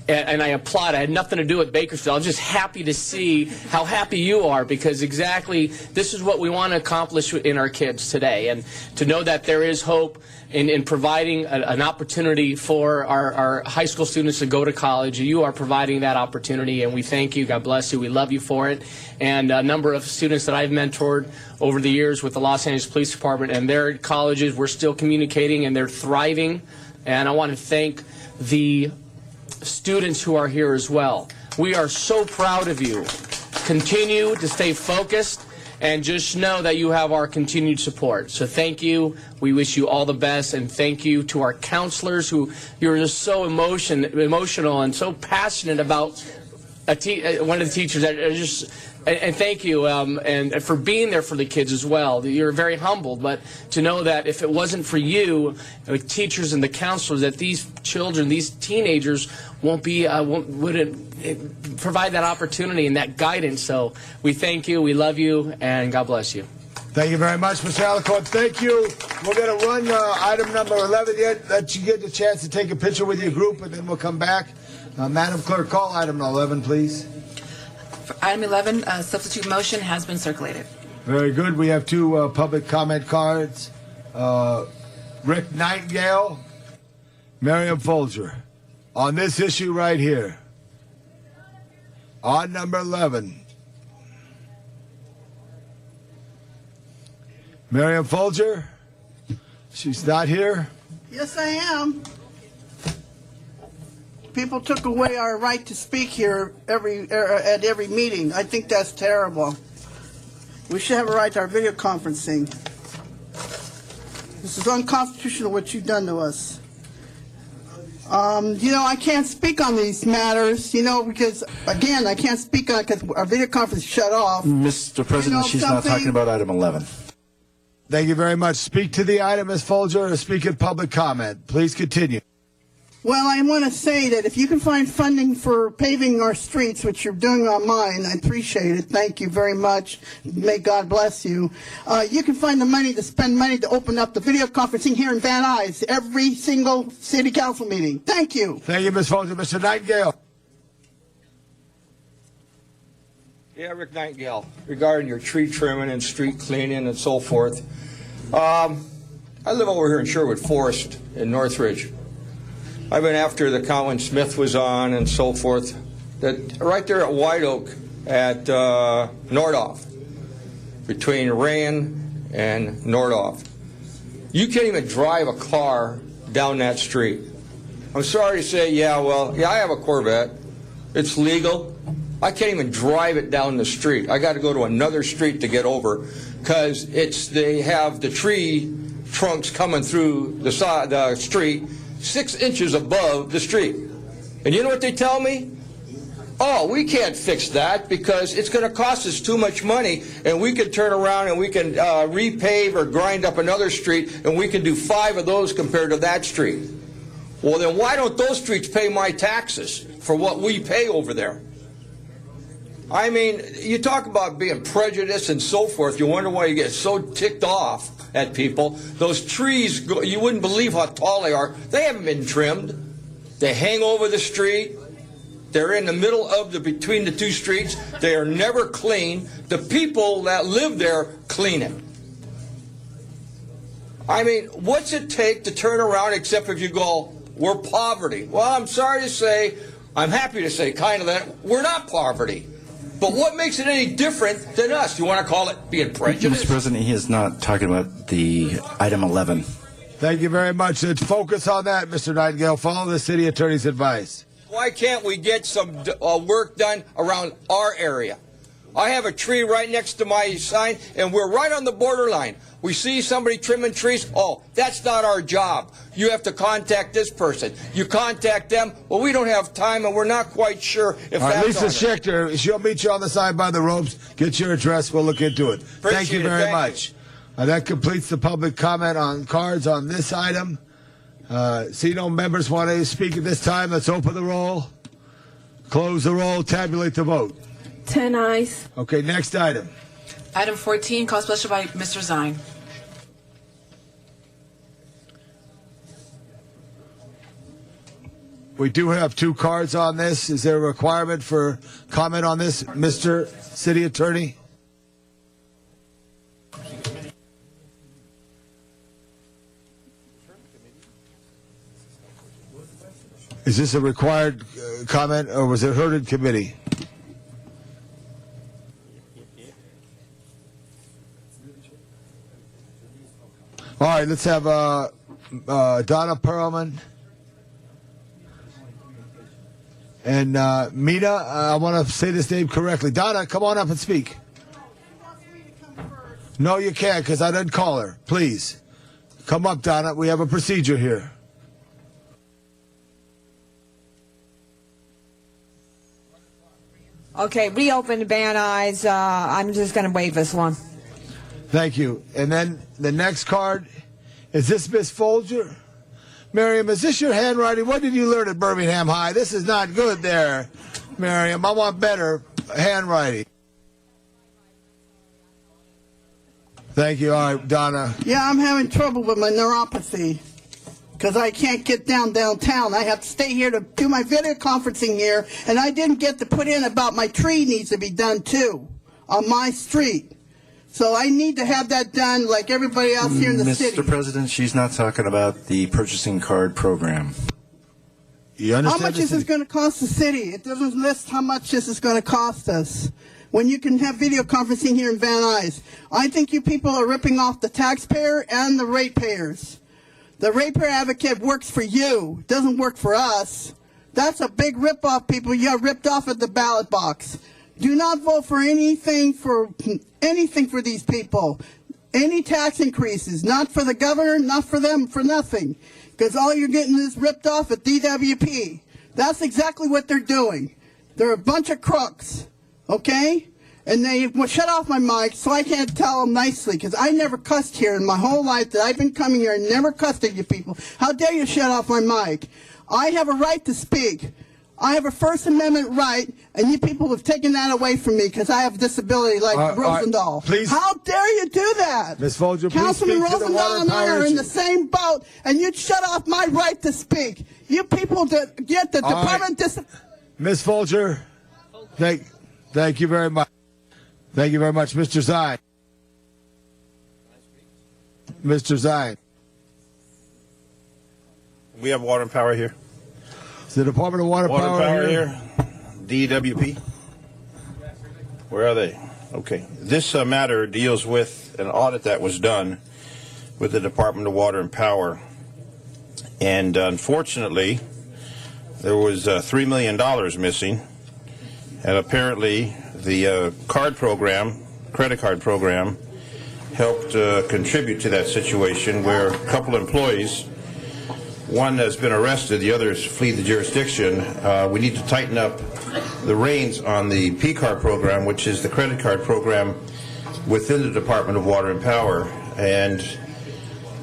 And I applaud. I had nothing to do with Bakersfield. I was just happy to see how happy you are, because exactly this is what we want to accomplish in our kids today. And to know that there is hope in providing an opportunity for our high school students to go to college. You are providing that opportunity, and we thank you. God bless you. We love you for it. And a number of students that I've mentored over the years with the Los Angeles Police Department and their colleges, we're still communicating, and they're thriving. And I want to thank the students who are here as well. We are so proud of you. Continue to stay focused, and just know that you have our continued support. So thank you. We wish you all the best, and thank you to our counselors who you're just so emotional and so passionate about one of the teachers that are just. And thank you, and for being there for the kids as well. You're very humbled, but to know that if it wasn't for you, the teachers and the counselors, that these children, these teenagers, wouldn't provide that opportunity and that guidance. So we thank you, we love you, and God bless you. Thank you very much, Mr. Alarcon. Thank you. We're going to run item number 11 yet. Let you get the chance to take a picture with your group, and then we'll come back. Madam Clerk, call item 11, please. For item 11, substitute motion has been circulated. Very good. We have 2 public comment cards. Rick Nightingale, Miriam Folger. On this issue right here, on number 11. Miriam Folger? She's not here. Yes, I am. People took away our right to speak here at every meeting. I think that's terrible. We should have a right to our video conferencing. This is unconstitutional what you've done to us. I can't speak on these matters, because, again, I can't speak on it because our video conference shut off. Mr. President, she's not talking about item 11. Thank you very much. Speak to the item, Ms. Folger, or speak in public comment. Please continue. Well, I want to say that if you can find funding for paving our streets, which you're doing on mine, I appreciate it. Thank you very much. May God bless you. You can find the money to spend money to open up the video conferencing here in Van Nuys every single city council meeting. Thank you. Thank you, Ms. Folger. Mr. Nightingale. Yeah, Rick Nightingale, regarding your tree trimming and street cleaning and so forth. I live over here in Sherwood Forest in Northridge. I've been after the Colin Smith was on and so forth. That right there at White Oak at Nordhoff, between Rand and Nordhoff. You can't even drive a car down that street. I'm sorry to say, I have a Corvette. It's legal. I can't even drive it down the street. I got to go to another street to get over because they have the tree trunks coming through the street 6 inches above the street. And you know what they tell me? Oh, we can't fix that because it's going to cost us too much money, and we can turn around and we can repave or grind up another street, and we can do 5 of those compared to that street. Well, then why don't those streets pay my taxes for what we pay over there? I mean, you talk about being prejudiced and so forth. You wonder why you get so ticked off at people. Those trees, you wouldn't believe how tall they are. They haven't been trimmed. They hang over the street. They're in the middle of between the two streets. They are never clean. The people that live there clean it. I mean, what's it take to turn around except if you go, we're poverty? Well, I'm sorry to say, I'm happy to say kind of that, we're not poverty. But what makes it any different than us? You want to call it being prejudiced? Mr. President, he is not talking about the item 11. Thank you very much. Let's focus on that, Mr. Nightingale. Follow the city attorney's advice. Why can't we get some work done around our area? I have a tree right next to my sign, and we're right on the borderline. We see somebody trimming trees. Oh, that's not our job. You have to contact this person. You contact them. Well, we don't have time, and we're not quite sure if that's Lisa Schechter, she'll meet you on the side by the ropes. Get your address. We'll look into it. Thank you very much. That completes the public comment on cards on this item. See no members want to speak at this time. Let's open the roll, close the roll, tabulate the vote. 10 ayes. Okay, next item. Item 14, call special by Mr. Zine. We do have 2 cards on this. Is there a requirement for comment on this, Mr. City Attorney? Is this a required comment, or was it heard in committee? All right, let's have Donna Perlman and Mina. I want to say this name correctly. Donna, come on up and speak. No, you can't because I didn't call her. Please. Come up, Donna. We have a procedure here. Okay, reopen Van Nuys. I'm just going to waive this one. Thank you. And then the next card, is this Miss Folger? Miriam, is this your handwriting? What did you learn at Birmingham High? This is not good there, Miriam. I want better handwriting. Thank you. All right, Donna. Yeah, I'm having trouble with my neuropathy because I can't get downtown. I have to stay here to do my video conferencing here, and I didn't get to put in about my tree needs to be done too on my street. So I need to have that done like everybody else here in the city. Mr. President, she's not talking about the purchasing card program. You how much is this going to cost the city? It doesn't list how much this is going to cost us. when you can have video conferencing here in Van Nuys. I think you people are ripping off the taxpayer and the ratepayers. The ratepayer advocate works for you, doesn't work for us. That's a big rip-off, people. You got ripped off at the ballot box. Do not vote for anything for these people. Any tax increases, not for the governor, not for them, for nothing. Because all you're getting is ripped off at DWP. That's exactly what they're doing. They're a bunch of crooks, okay? And they shut off my mic so I can't tell them nicely, because I never cussed here in my whole life that I've been coming here. I never cussed at you people. How dare you shut off my mic? I have a right to speak. I have a First Amendment right, and you people have taken that away from me because I have a disability like Rosendahl. Please. How dare you do that? Ms. Folger, please Councilman speak to the Rosendahl water and I power are in issue. the same boat, and you'd shut off my right to speak. You people that get the All Department right. Ms. Folger, thank you very much. Thank you very much. Mr. Zine. Mr. Zine. We have water and power here. Is the Department of Water Power here. DWP. Where are they? Okay. This matter deals with an audit that was done with the Department of Water and Power. And unfortunately, there was $3 million missing. And apparently, the credit card program, helped contribute to that situation where a couple employees, one has been arrested, the others flee the jurisdiction. We need to tighten up the reins on the P-card program, which is the credit card program within the Department of Water and Power. And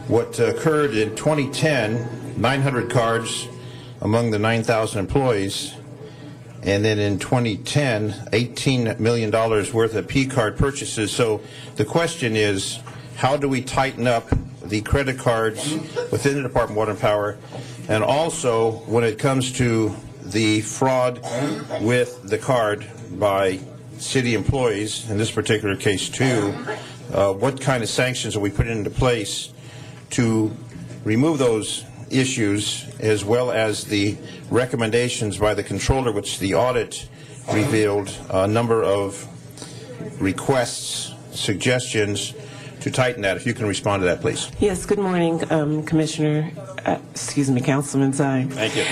what occurred in 2010, 900 cards among the 9,000 employees. And then in 2010, $18 million worth of P-card purchases. So the question is, how do we tighten up the credit cards within the Department of Water and Power? And also, when it comes to the fraud with the card by city employees, in this particular case too, what kind of sanctions are we putting into place to remove those issues, as well as the recommendations by the controller, which the audit revealed a number of requests, suggestions to tighten that. If you can respond to that, please. Yes, good morning, Councilman Zine. Thank you.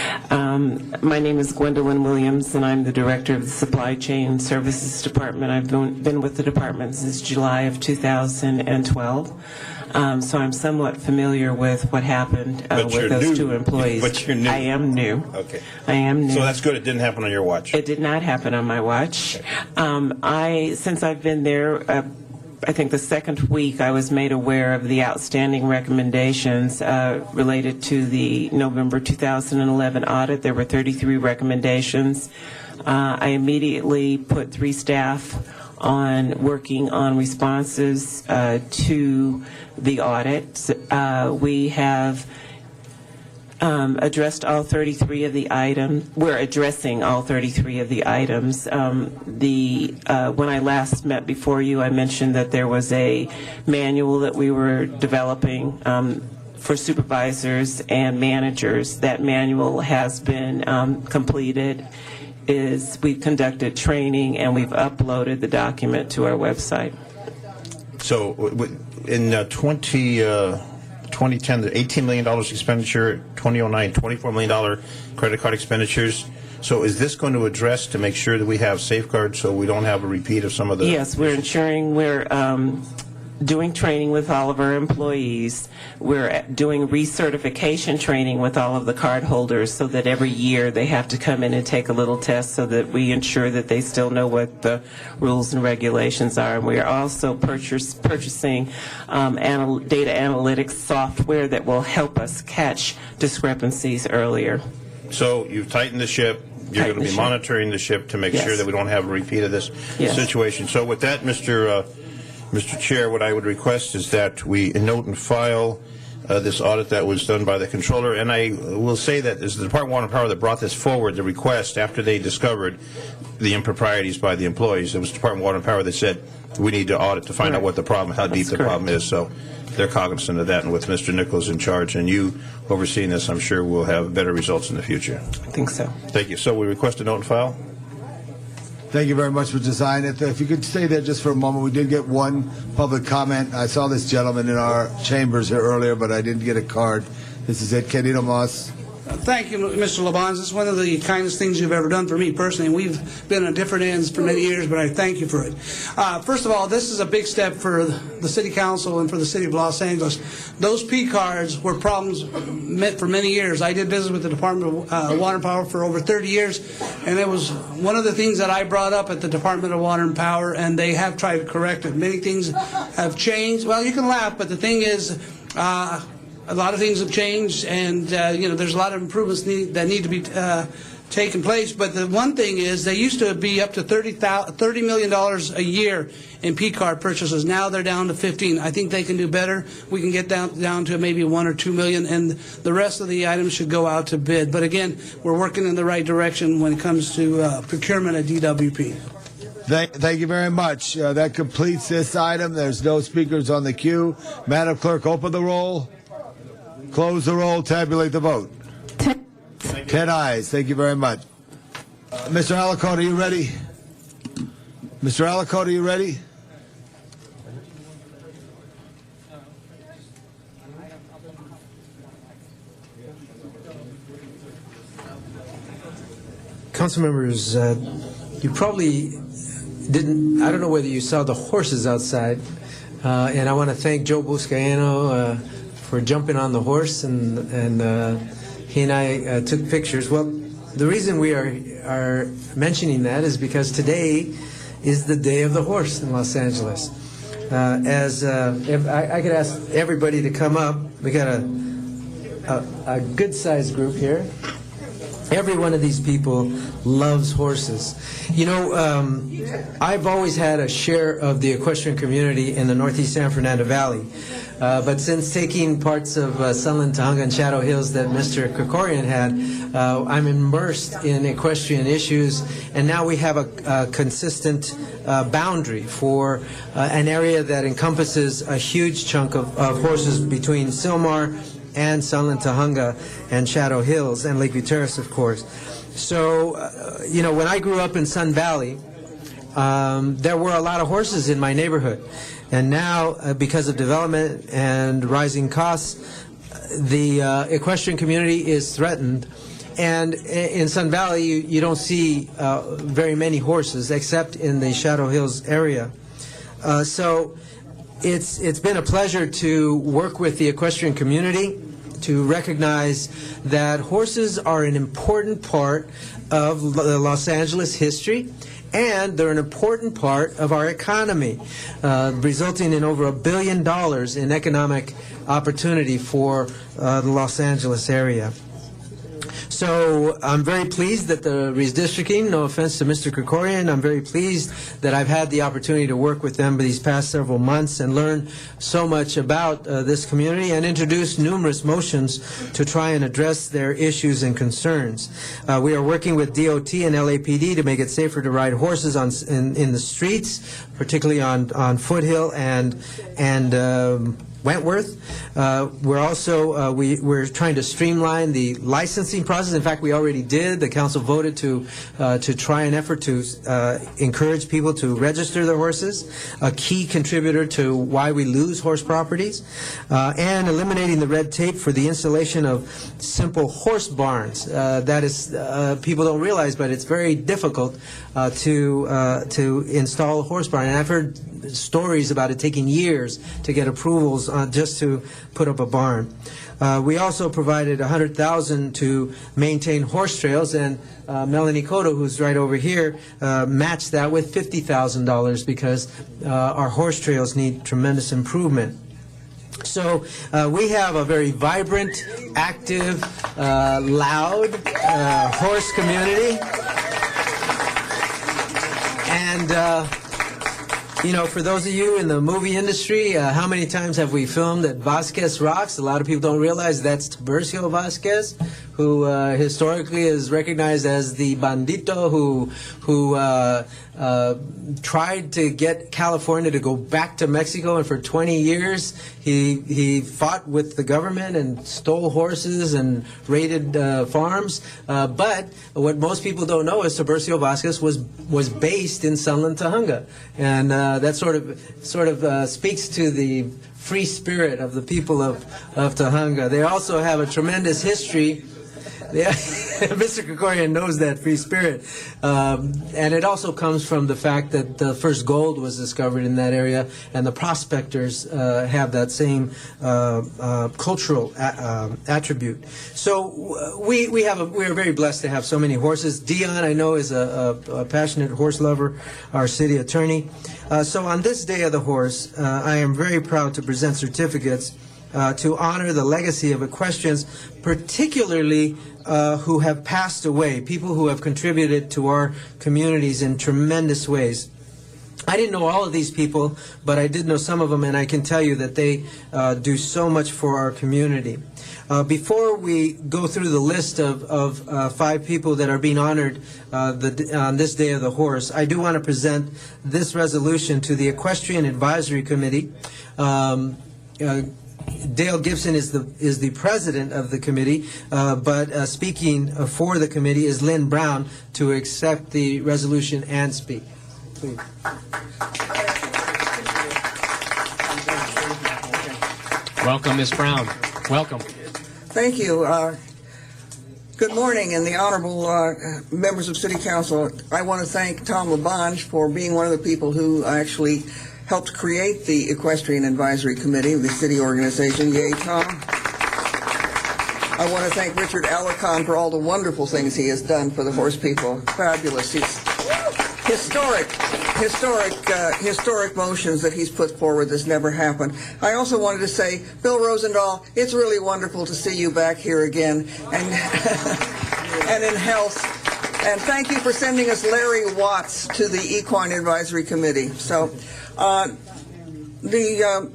My name is Gwendolyn Williams, and I'm the Director of the Supply Chain Services Department. I've been with the department since July of 2012. So I'm somewhat familiar with what happened with those two employees. But you're new. I am new. Okay. I am new. So that's good. It didn't happen on your watch. It did not happen on my watch. Since I've been there, I think the second week, I was made aware of the outstanding recommendations related to the November 2011 audit. There were 33 recommendations. I immediately put 3 staff on working on responses to the audit. We have addressed all 33 of the items. We're addressing all 33 of the items. When I last met before you, I mentioned that there was a manual that we were developing for supervisors and managers. That manual has been completed. We've conducted training, and we've uploaded the document to our website. So in 2010, the $18 million expenditure, 2009, $24 million credit card expenditures. So is this going to address to make sure that we have safeguards so we don't have a repeat of some of the... Yes, we're ensuring we're doing training with all of our employees. We're doing recertification training with all of the card holders so that every year they have to come in and take a little test so that we ensure that they still know what the rules and regulations are. And we are also purchasing data analytics software that will help us catch discrepancies earlier. So you've tightened the ship. You're going to be monitoring the ship to make sure that we don't have a repeat of this situation. So with that, Mr. Chair, what I would request is that we note and file this audit that was done by the controller. And I will say that it's the Department of Water and Power that brought this forward, the request, after they discovered the improprieties by the employees. It was the Department of Water and Power that said we need to audit to find out what the problem, how deep the problem is. So they're cognizant of that. And with Mr. Nichols in charge and you overseeing this, I'm sure we'll have better results in the future. I think so. Thank you. So we request a note and file? Thank you very much for designing it. If you could stay there just for a moment, we did get one public comment. I saw this gentleman in our chambers here earlier, but I didn't get a card. This is it, Querido Moss. Thank you, Mr. Labange. It's one of the kindest things you've ever done for me personally. We've been on different ends for many years, but I thank you for it. First of all, this is a big step for the City Council and for the City of Los Angeles. Those P cards were problems met for many years. I did business with the Department of Water and Power for over 30 years, and it was one of the things that I brought up at the Department of Water and Power, and they have tried to correct it. Many things have changed. Well, you can laugh, but the thing is, a lot of things have changed, and there's a lot of improvements that need to be taking place. But the one thing is, they used to be up to $30 million a year in P card purchases. Now they're down to 15. I think they can do better. We can get down to maybe 1 or 2 million, and the rest of the items should go out to bid. But again, we're working in the right direction when it comes to procurement at DWP. Thank you very much. That completes this item. There's no speakers on the queue. Madam Clerk, open the roll. Close the roll, tabulate the vote. 10 ayes. Thank you very much. Mr. Alicote, are you ready? Mr. Alicote, are you ready? Council members, you probably didn't, I don't know whether you saw the horses outside, and I want to thank Joe Buscaino for jumping on the horse, and he and I took pictures. Well, the reason we are mentioning that is because today is the Day of the Horse in Los Angeles. If I could ask everybody to come up. We got a good-sized group here. Every one of these people loves horses. You know, I've always had a share of the equestrian community in the Northeast San Fernando Valley. But since taking parts of Sunland, Tujunga, and Shadow Hills that Mr. Krikorian had, I'm immersed in equestrian issues, and now we have a consistent boundary for an area that encompasses a huge chunk of horses between Sylmar and Sunland, Tujunga, and Shadow Hills, and Lakeview Terrace, of course. So, when I grew up in Sun Valley, there were a lot of horses in my neighborhood. And now, because of development and rising costs, the equestrian community is threatened. And in Sun Valley, you don't see very many horses, except in the Shadow Hills area. So it's been a pleasure to work with the equestrian community to recognize that horses are an important part of the Los Angeles history, and they're an important part of our economy, resulting in over $1 billion in economic opportunity for the Los Angeles area. So I'm very pleased that the redistricting, no offense to Mr. Krikorian, I'm very pleased that I've had the opportunity to work with them these past several months and learn so much about this community and introduce numerous motions to try and address their issues and concerns. We are working with DOT and LAPD to make it safer to ride horses in the streets, particularly on Foothill and Wentworth. We're also we're trying to streamline the licensing process. In fact, we already did. The council voted to try an effort to encourage people to register their horses, a key contributor to why we lose horse properties, and eliminating the red tape for the installation of simple horse barns. That is, people don't realize, but it's very difficult to install a horse barn. And I've heard stories about it taking years to get approvals just to put up a barn. We also provided $100,000 to maintain horse trails, and Melanie Cotto, who's right over here, matched that with $50,000 because our horse trails need tremendous improvement. So we have a very vibrant, active, loud horse community. And for those of you in the movie industry, how many times have we filmed at Vasquez Rocks? A lot of people don't realize that's Tiburcio Vasquez, who historically is recognized as the bandito who tried to get California to go back to Mexico, and for 20 years he fought with the government and stole horses and raided farms. But what most people don't know is Tiburcio Vasquez was based in Sunland, Tujunga, and that sort of speaks to the free spirit of the people of Tujunga. They also have a tremendous history. Yeah, Mr. Krikorian knows that free spirit. And it also comes from the fact that the first gold was discovered in that area, and the prospectors have that same cultural attribute. So we are very blessed to have so many horses. Dion, I know, is a passionate horse lover, our city attorney. So on this Day of the Horse, I am very proud to present certificates to honor the legacy of equestrians, particularly who have passed away, people who have contributed to our communities in tremendous ways. I didn't know all of these people, but I did know some of them, and I can tell you that they do so much for our community. Before we go through the list of 5 people that are being honored on this Day of the Horse, I do want to present this resolution to the Equestrian Advisory Committee. Dale Gibson is the president of the committee, but speaking for the committee is Lynn Brown to accept the resolution and speak. Please. Welcome, Ms. Brown. Welcome. Thank you. Good morning, and the honorable members of City Council. I want to thank Tom LaBonge for being one of the people who actually helped create the Equestrian Advisory Committee of the city organization. Yay, Tom. I want to thank Richard Alarcon for all the wonderful things he has done for the horse people. Fabulous. He's historic motions that he's put forward that's never happened. I also wanted to say, Bill Rosendahl, it's really wonderful to see you back here again and and in health. And thank you for sending us Larry Watts to the Equine Advisory Committee. So the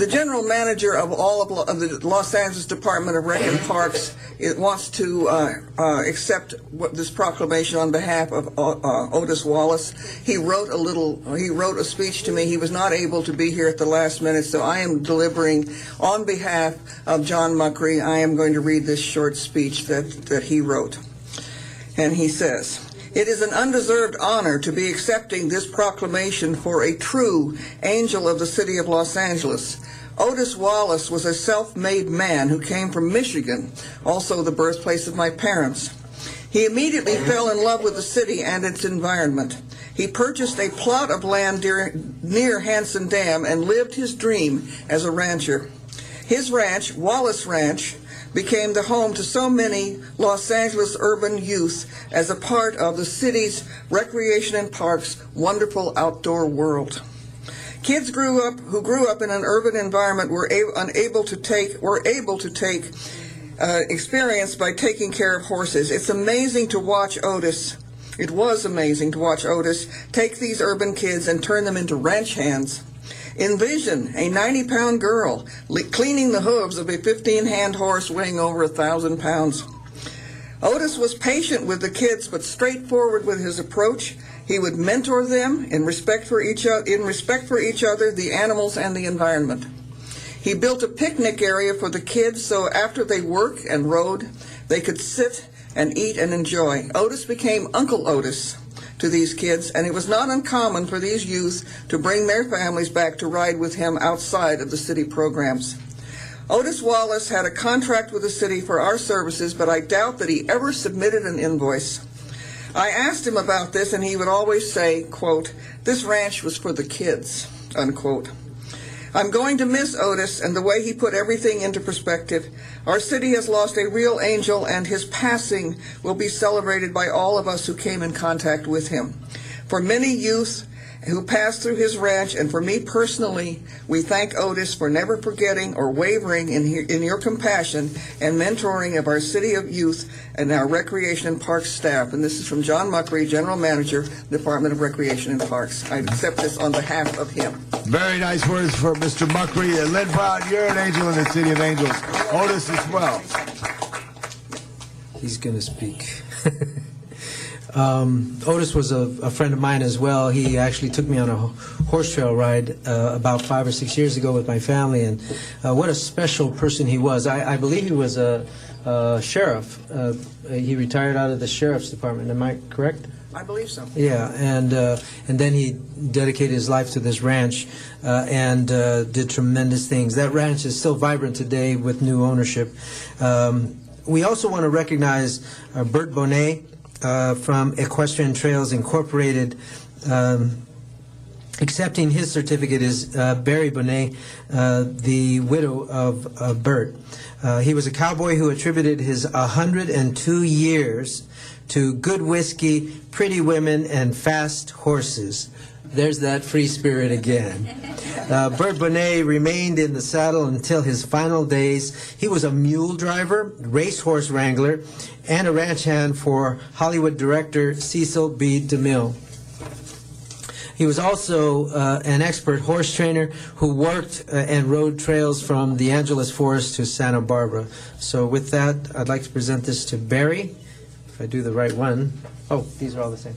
general manager of all of the Los Angeles Department of Rec and Parks wants to accept this proclamation on behalf of Otis Wallace. He wrote a speech to me. He was not able to be here at the last minute, so I am delivering on behalf of John Muckery. I am going to read this short speech that he wrote. And he says, "It is an undeserved honor to be accepting this proclamation for a true angel of the city of Los Angeles. Otis Wallace was a self-made man who came from Michigan, also the birthplace of my parents. He immediately fell in love with the city and its environment. He purchased a plot of land near Hanson Dam and lived his dream as a rancher. His ranch, Wallace Ranch, became the home to so many Los Angeles urban youth as a part of the city's recreation and parks' wonderful outdoor world. Kids who grew up in an urban environment were able to take experience by taking care of horses. It's amazing to watch Otis. It was amazing to watch Otis take these urban kids and turn them into ranch hands. Envision a 90-pound girl cleaning the hooves of a 15-hand horse weighing over 1,000 pounds. Otis was patient with the kids, but straightforward with his approach. He would mentor them in respect for each other, the animals, and the environment. He built a picnic area for the kids so after they worked and rode, they could sit and eat and enjoy. Otis became Uncle Otis to these kids, and it was not uncommon for these youth to bring their families back to ride with him outside of the city programs. Otis Wallace had a contract with the city for our services, but I doubt that he ever submitted an invoice. I asked him about this, and he would always say, quote, "This ranch was for the kids," unquote. I'm going to miss Otis and the way he put everything into perspective. Our city has lost a real angel, and his passing will be celebrated by all of us who came in contact with him. For many youth who passed through his ranch, and for me personally, we thank Otis for never forgetting or wavering in your compassion and mentoring of our city of youth and our Recreation and Parks staff. And this is from John Muckery, General Manager, Department of Recreation and Parks. I accept this on behalf of him. Very nice words for Mr. Muckery. Lynn Brown, you're an angel in the City of Angels. Otis as well. He's going to speak. Otis was a friend of mine as well. He actually took me on a horse trail ride about 5 or 6 years ago with my family, and what a special person he was. I believe he was a sheriff. He retired out of the sheriff's department. Am I correct? I believe so. Yeah, and then he dedicated his life to this ranch and did tremendous things. That ranch is still vibrant today with new ownership. We also want to recognize Bert Bonet from Equestrian Trails Incorporated. Accepting his certificate is Barry Bonet, the widow of Bert. He was a cowboy who attributed his 102 years to good whiskey, pretty women, and fast horses. There's that free spirit again. Bert Bonet remained in the saddle until his final days. He was a mule driver, racehorse wrangler, and a ranch hand for Hollywood director Cecil B. DeMille. He was also an expert horse trainer who worked and rode trails from the Angeles Forest to Santa Barbara. So with that, I'd like to present this to Barry. If I do the right one. Oh, these are all the same.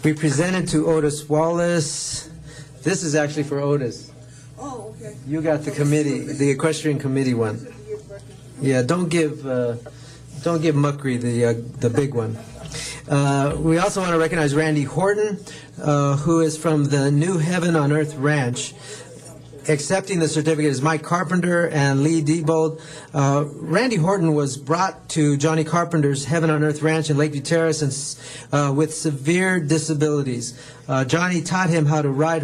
We presented to Otis Wallace. This is actually for Otis. Oh, okay. You got the committee, the equestrian committee one. Yeah, don't give Muckery the big one. We also want to recognize Randy Horton, who is from the New Heaven on Earth Ranch. Accepting the certificate is Mike Carpenter and Lee Diebold. Randy Horton was brought to Johnny Carpenter's Heaven on Earth Ranch in Lakeview Terrace with severe disabilities. Johnny taught him how to ride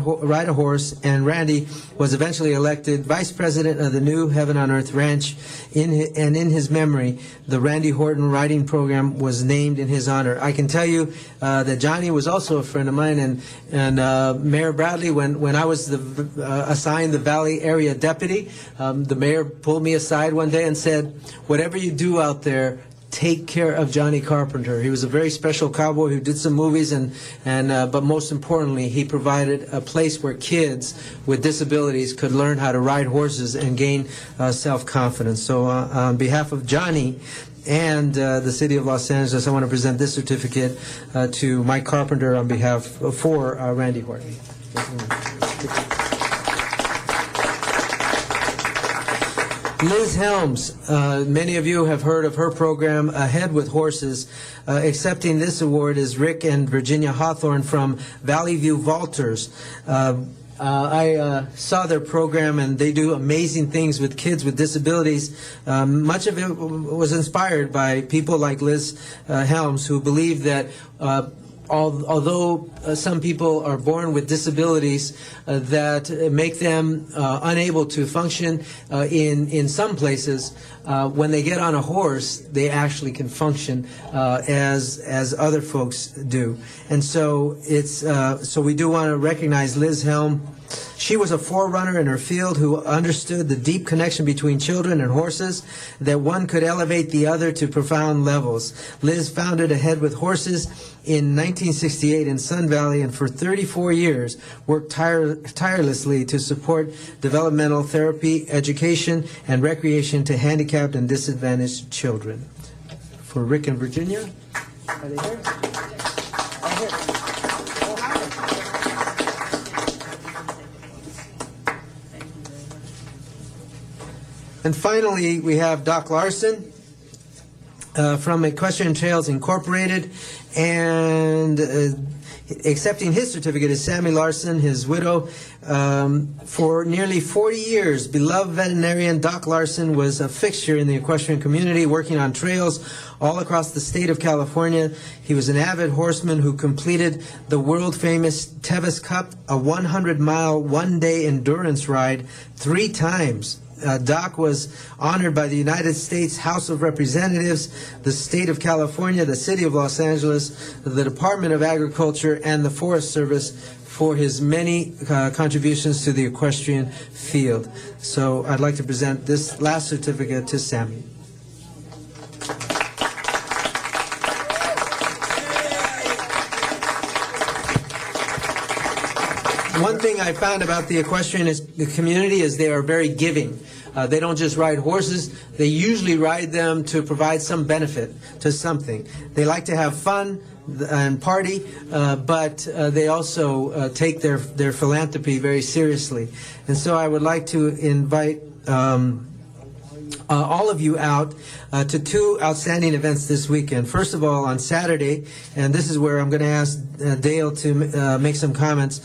a horse, and Randy was eventually elected vice president of the New Heaven on Earth Ranch. In his memory, the Randy Horton riding program was named in his honor. I can tell you that Johnny was also a friend of mine, and Mayor Bradley, when I was assigned the Valley Area Deputy, the mayor pulled me aside one day and said, "Whatever you do out there, take care of Johnny Carpenter." He was a very special cowboy who did some movies, but most importantly, he provided a place where kids with disabilities could learn how to ride horses and gain self-confidence. So on behalf of Johnny and the City of Los Angeles, I want to present this certificate to Mike Carpenter on behalf for Randy Horton. Liz Helms, many of you have heard of her program, Ahead with Horses. Accepting this award is Rick and Virginia Hawthorne from Valley View Vaulters. I saw their program, and they do amazing things with kids with disabilities. Much of it was inspired by people like Liz Helms, who believe that although some people are born with disabilities that make them unable to function in some places, when they get on a horse, they actually can function as other folks do. And so so we do want to recognize Liz Helm. She was a forerunner in her field who understood the deep connection between children and horses, that one could elevate the other to profound levels. Liz founded Ahead with Horses in 1968 in Sun Valley, and for 34 years worked tirelessly to support developmental therapy, education, and recreation to handicapped and disadvantaged children. For Rick and Virginia, are they here? And finally, we have Doc Larson from Equestrian Trails Incorporated, and accepting his certificate is Sammy Larson, his widow. For nearly 40 years, beloved veterinarian Doc Larson was a fixture in the equestrian community, working on trails all across the state of California. He was an avid horseman who completed the world-famous Tevis Cup, a 100-mile, one-day endurance ride 3 times. Doc was honored by the United States House of Representatives, the State of California, the City of Los Angeles, the Department of Agriculture, and the Forest Service for his many contributions to the equestrian field. So I'd like to present this last certificate to Sammy. thing I found about the equestrian the community is they are very giving. They don't just ride horses. They usually ride them to provide some benefit to something. They like to have fun and party, but they also take their philanthropy very seriously. And so I would like to invite all of you out to two outstanding events this weekend. First of all, on Saturday, and this is where I'm going to ask Dale to make some comments.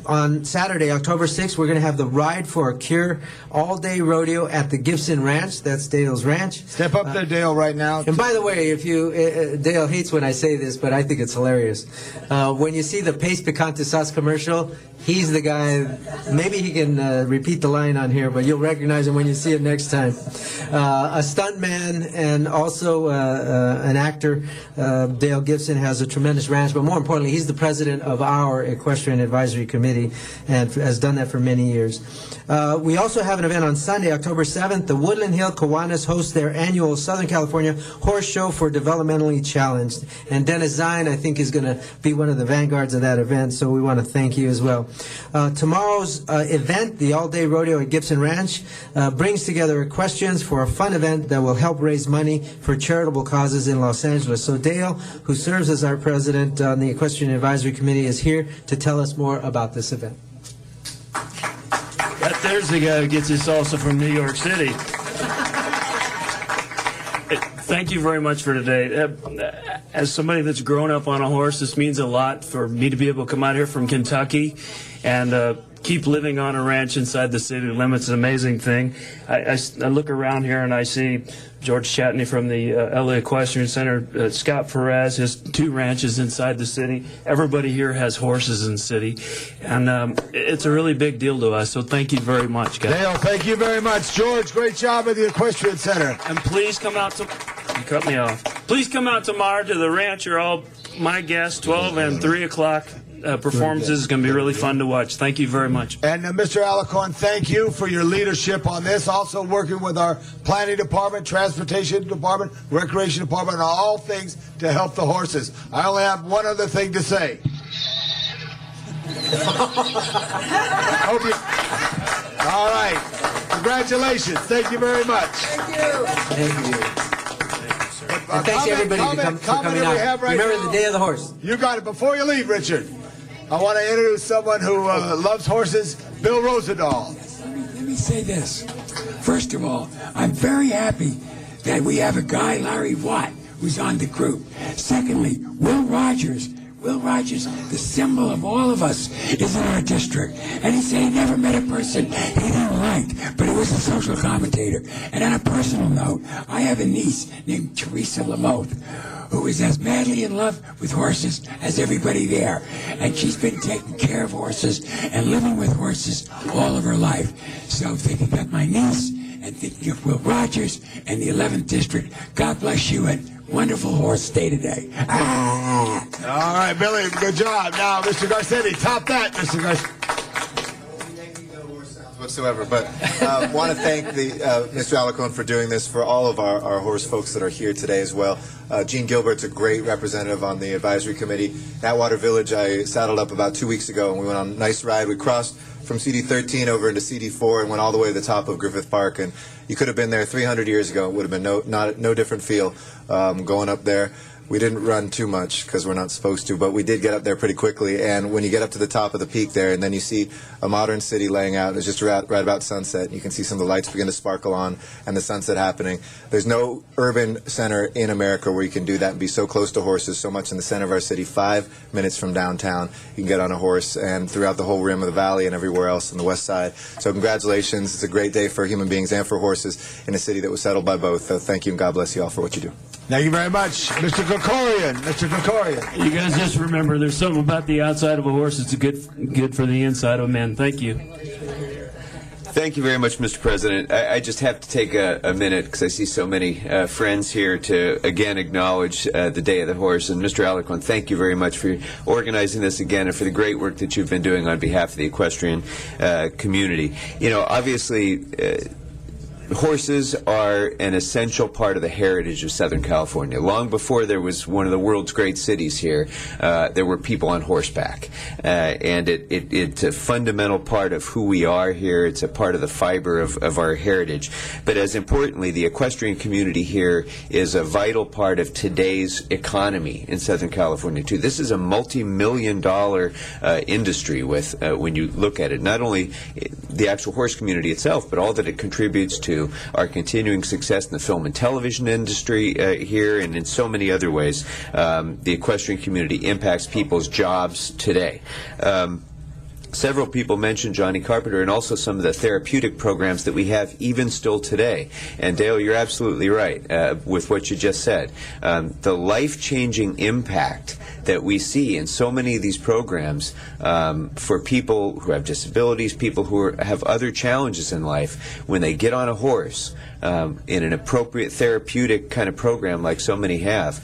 On Saturday, October 6th, we're going to have the Ride for a Cure all-day rodeo at the Gibson Ranch. That's Dale's ranch. Step up there, Dale, right now. And by the way, if you Dale hates when I say this, but I think it's hilarious. When you see the Pace Picante Sauce commercial, he's the guy. Maybe he can repeat the line on here, but you'll recognize him when you see it next time. A stuntman and also an actor, Dale Gibson, has a tremendous ranch, but more importantly, he's the president of our Equestrian Advisory Committee and has done that for many years. We also have an event on Sunday, October 7th. The Woodland Hill Kiwanis host their annual Southern California Horse Show for Developmentally Challenged. And Dennis Zine, I think, is going to be one of the vanguards of that event, so we want to thank you as well. Tomorrow's event, the all-day rodeo at Gibson Ranch, brings together equestrians for a fun event that will help raise money for charitable causes in Los Angeles. So Dale, who serves as our president on the Equestrian Advisory Committee, is here to tell us more about this event. That there's the guy who gets his salsa from New York City. Thank you very much for today. As somebody that's grown up on a horse, this means a lot for me to be able to come out here from Kentucky and keep living on a ranch inside the city limits. It's an amazing thing. I look around here and I see George Chatney from the LA Equestrian Center, Scott Perez, his 2 ranches inside the city. Everybody here has horses in the city, and it's a really big deal to us, so thank you very much, guys. Dale, thank you very much. George, great job at the Equestrian Center. And please come out to... You cut me off. Please come out tomorrow to the ranch. You're all my guests, 12 and 3 o'clock. Performances is going to be really fun to watch. Thank you very much. And Mr. Alicorn, thank you for your leadership on this. Also working with our planning department, transportation department, recreation department, on all things to help the horses. I only have one other thing to say. Hope you... All right. Congratulations. Thank you very much. Thank you. Thank you. And thanks everybody for coming out. Remember the Day of the Horse. You got it. Before you leave, Richard, I want to introduce someone who loves horses, Bill Rosendahl. Let me say this. First of all, I'm very happy that we have a guy, Larry Watt, who's on the group. Secondly, Will Rogers, the symbol of all of us, is in our district. And he said he never met a person he didn't like, but he was a social commentator. And on a personal note, I have a niece named Teresa Lamoth, who is as madly in love with horses as everybody there. And she's been taking care of horses and living with horses all of her life. So thinking of my niece and thinking of Will Rogers and the 11th District, God bless you and wonderful horse day today. Ah. All right, Billy, good job. Now, Mr. Garcetti, top that, Mr. Garcetti. Whatsoever, but want to thank Mr. Alicorn for doing this, for all of our horse folks that are here today as well. Gene Gilbert's a great representative on the advisory committee. Atwater Village, I saddled up about 2 weeks ago, and we went on a nice ride. We crossed from CD13 over into CD4 and went all the way to the top of Griffith Park, and you could have been there 300 years ago. It would have been no different feel going up there. We didn't run too much because we're not supposed to, but we did get up there pretty quickly. And when you get up to the top of the peak there, and then you see a modern city laying out, it's just right about sunset. You can see some of the lights begin to sparkle on and the sunset happening. There's no urban center in America where you can do that and be so close to horses, so much in the center of our city, 5 minutes from downtown. You can get on a horse and throughout the whole rim of the valley and everywhere else on the west side. So congratulations. It's a great day for human beings and for horses in a city that was settled by both. Thank you and God bless you all for what you do. Thank you very much. Mr. Krikorian. Mr. Krikorian. You guys just remember, there's something about the outside of a horse that's good for the inside of a man. Thank you. Thank you very much, Mr. President. I just have to take a minute because I see so many friends here to again acknowledge the Day of the Horse. And Mr. Alicorn, thank you very much for organizing this again and for the great work that you've been doing on behalf of the equestrian community. You know, obviously, horses are an essential part of the heritage of Southern California. Long before there was one of the world's great cities here, there were people on horseback. And it's a fundamental part of who we are here. It's a part of the fiber of our heritage. But as importantly, the equestrian community here is a vital part of today's economy in Southern California, too. This is a multi-million-dollar industry with, when you look at it, not only the actual horse community itself, but all that it contributes to our continuing success in the film and television industry here, and in so many other ways. The equestrian community impacts people's jobs today. Several people mentioned Johnny Carpenter and also some of the therapeutic programs that we have even still today. And Dale, you're absolutely right with what you just said. The life-changing impact that we see in so many of these programs for people who have disabilities, people who have other challenges in life, when they get on a horse in an appropriate therapeutic kind of program like so many have,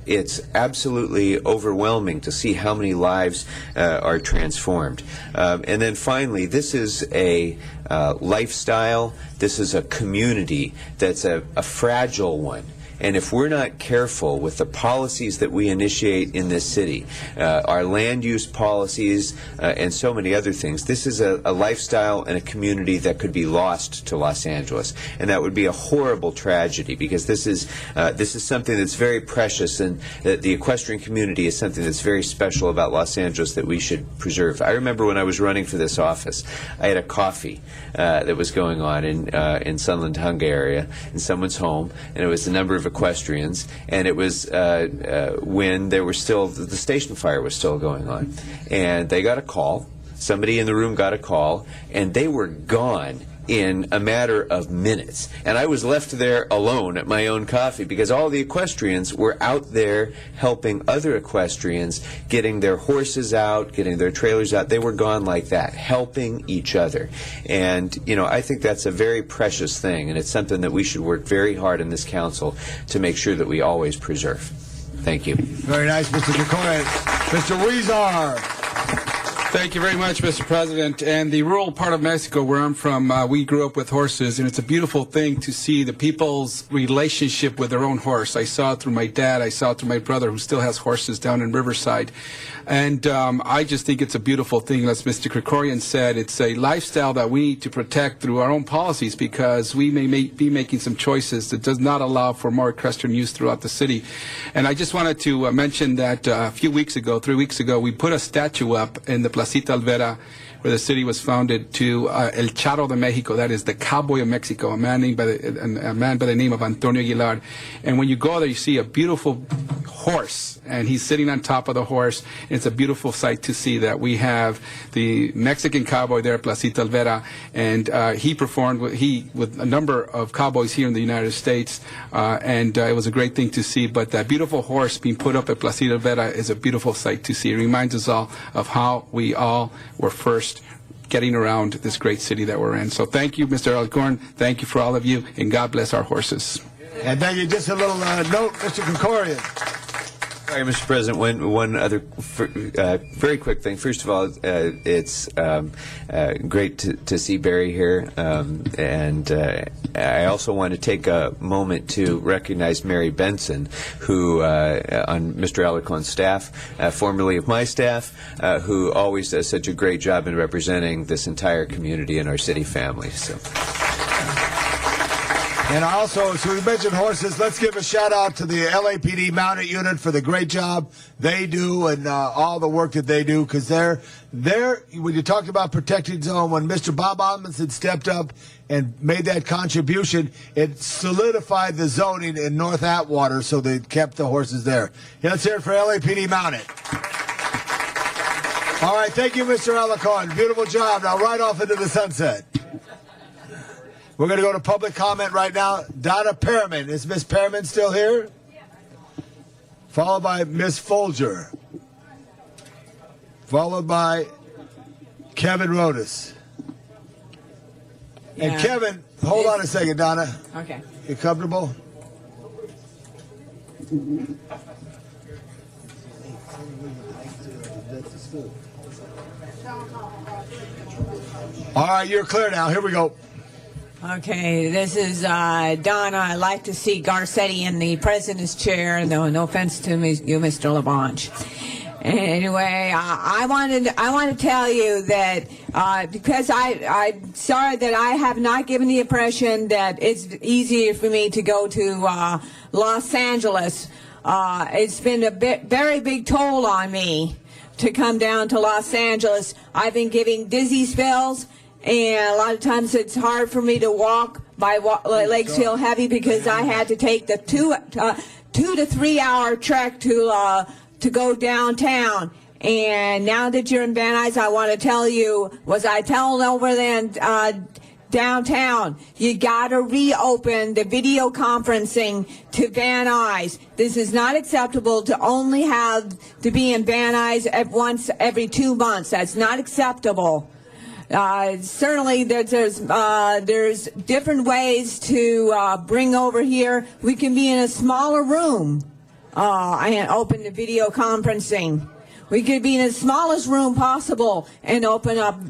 it's absolutely overwhelming to see how many lives are transformed. And then finally, this is a lifestyle, this is a community that's a fragile one. And if we're not careful with the policies that we initiate in this city, our land use policies and so many other things, this is a lifestyle and a community that could be lost to Los Angeles. And that would be a horrible tragedy, because this is something that's very precious, and the equestrian community is something that's very special about Los Angeles that we should preserve. I remember when I was running for this office, I had a coffee that was going on in Sunland Hunga area in someone's home, and it was a number of equestrians, and it was when there were still, the station fire was still going on, and they got a call, somebody in the room got a call, and they were gone in a matter of minutes. And I was left there alone at my own coffee, because all the equestrians were out there helping other equestrians, getting their horses out, getting their trailers out. They were gone like that, helping each other. And, you know, I think that's a very precious thing, and it's something that we should work very hard in this council to make sure that we always preserve. Thank you. Very nice, Mr. Kikoyan. Mr. Huizar. Thank you very much, Mr. President. And the rural part of Mexico where I'm from, we grew up with horses, and it's a beautiful thing to see the people's relationship with their own horse. I saw it through my dad. I saw it through my brother, who still has horses down in Riverside. And I just think it's a beautiful thing. As Mr. Krikorian said, it's a lifestyle that we need to protect through our own policies, because we may be making some choices that does not allow for more equestrian use throughout the city. And I just wanted to mention that a few weeks ago, 3 weeks ago, we put a statue up in the Placita Alvera, where the city was founded, to El Charro de Mexico, that is the cowboy of Mexico, a man by the name of Antonio Aguilar. And when you go there, you see a beautiful horse, and he's sitting on top of the horse. And it's a beautiful sight to see that we have the Mexican cowboy there at Placita Alvera, and he performed with a number of cowboys here in the United States, and it was a great thing to see. But that beautiful horse being put up at Placita Alvera is a beautiful sight to see. It reminds us all of how we all were first getting around this great city that we're in. So thank you, Mr. Alcorn. Thank you for all of you, and God bless our horses. And thank you. Just a little note, Mr. Krikorian. Sorry, Mr. President, one other very quick thing. First of all, it's great to see Barry here, and I also want to take a moment to recognize Mary Benson, who on Mr. Alarcon's staff, formerly of my staff, who always does such a great job in representing this entire community and our city family. So. And also, so we mentioned horses, let's give a shout out to the LAPD Mounted Unit for the great job they do, and all the work that they do, because they're when you talked about protected zone, when Mr. Bob Amundsen stepped up and made that contribution, it solidified the zoning in North Atwater, so they kept the horses there. Yeah, let's hear it for LAPD Mounted. All right, thank you, Mr. Alarcon. Beautiful job. Now right off into the sunset. We're going to go to public comment right now. Donna Perriman. Is Miss Perriman still here? Yeah. Followed by Miss Folger. Followed by Kevin Rodas. Yeah. And Kevin, hold on a second, Donna. Okay. You comfortable? All right, you're clear now. Here we go. Okay, this is Donna. I like to see Garcetti in the president's chair. No offense to you, Mr. LaBonge. Anyway, I want to tell you that because I'm sorry that I have not given the impression that it's easier for me to go to Los Angeles. It's been a very big toll on me to come down to Los Angeles. I've been giving dizzy spells, and a lot of times it's hard for me to walk. My legs feel heavy because I had to take the 2 to 3 hour trek to go downtown. And now that you're in Van Nuys, I want to tell you, was I telling over then downtown, you got to reopen the video conferencing to Van Nuys. This is not acceptable to only have to be in Van Nuys at once every 2 months. That's not acceptable. Certainly, there's different ways to bring over here. We can be in a smaller room and open the video conferencing. We could be in the smallest room possible and open up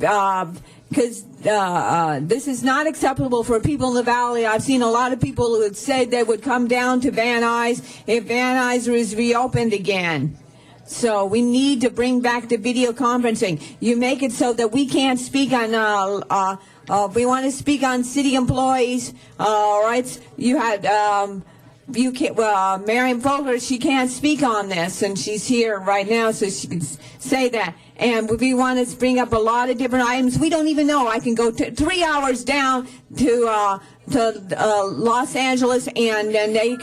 because this is not acceptable for people in the valley. I've seen a lot of people who had said they would come down to Van Nuys if Van Nuys was reopened again. So we need to bring back the video conferencing. You make it so that we can't speak on, we want to speak on city employees' rights. You had, you can't, Marion Fogler, she can't speak on this, and she's here right now, so she can say that. And we want to bring up a lot of different items. We don't even know. I can go 3 hours down to Los Angeles, and then they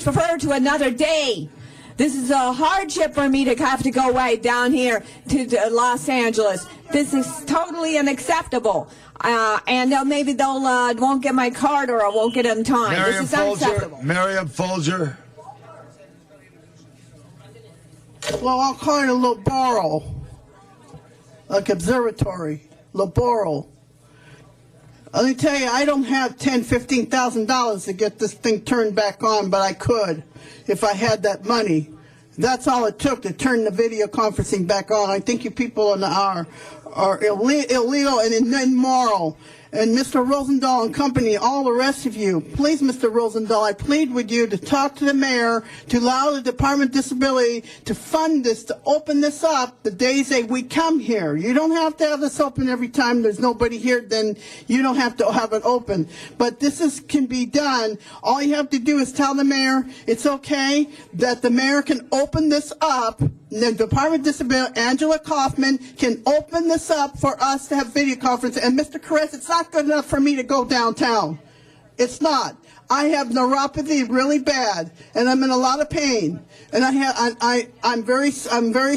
prefer to another day. This is a hardship for me to have to go right down here to Los Angeles. This is totally unacceptable. And maybe they'll won't get my card, or I won't get it in time. This is unacceptable. Miriam Folger. Well, I'll call it a Loboro, like observatory, Loboro. Let me tell you, I don't have $10,000-$15,000 to get this thing turned back on, but I could if I had that money. That's all it took to turn the video conferencing back on. I think you people are illegal and immoral. And Mr. Rosendahl and company, all the rest of you, please, Mr. Rosendahl, I plead with you to talk to the mayor, to allow the Department of Disability to fund this, to open this up the days that we come here. You don't have to have this open every time there's nobody here, then you don't have to have it open. But this can be done. All you have to do is tell the mayor it's okay that the mayor can open this up. The Department of Disability, Angela Kaufman, can open this up for us to have video conference. And Mr. Caress, it's not good enough for me to go downtown. It's not. I have neuropathy really bad, and I'm in a lot of pain. And I'm very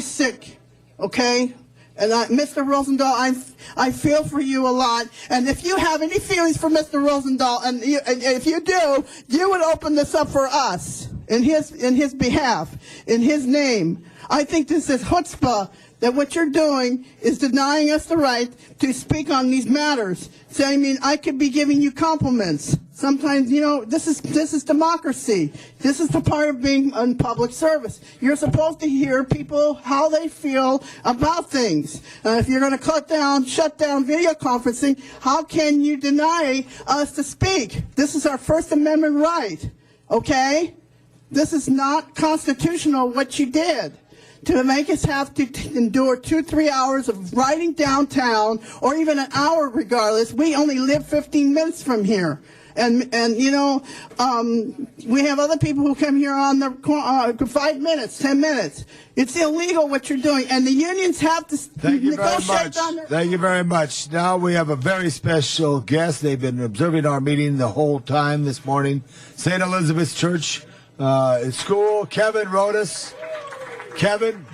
sick. Okay. And Mr. Rosendahl, I feel for you a lot. And if you have any feelings for Mr. Rosendahl, and if you do, you would open this up for us in his behalf, in his name. I think this is chutzpah, that what you're doing is denying us the right to speak on these matters. So, I mean, I could be giving you compliments. Sometimes, this is democracy. This is the part of being in public service. You're supposed to hear people how they feel about things. If you're going to shut down video conferencing, how can you deny us to speak? This is our First Amendment right, okay? This is not constitutional what you did. To make us have to endure 2-3 hours of riding downtown, or even an hour regardless. We only live 15 minutes from here. And we have other people who come here on the 5 minutes, 10 minutes. It's illegal what you're doing, and the unions have to negotiate on their... Thank you very much. Now we have a very special guest. They've been observing our meeting the whole time this morning. St. Elizabeth's Church School, Kevin Rodas. Kevin?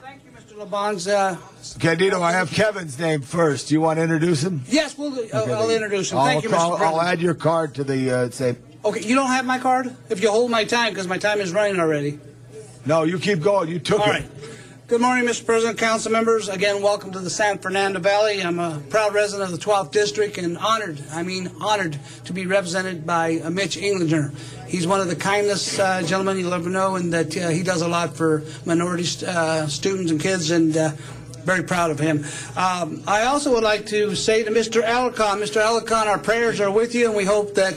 Thank you, Mr. LaBonge. Candido, I have Kevin's name first. Do you want to introduce him? Yes, I'll introduce him. Thank you, Mr. President. I'll add your card to the same. Okay, you don't have my card? If you hold my time, because my time is running already. No, you keep going. You took it. All right. Good morning, Mr. President, council members. Again, welcome to the San Fernando Valley. I'm a proud resident of the 12th District and honored to be represented by Mitch Englinger. He's one of the kindest gentlemen you'll ever know, and that he does a lot for minority students and kids, and very proud of him. I also would like to say to Mr. Alarcon, our prayers are with you, and we hope that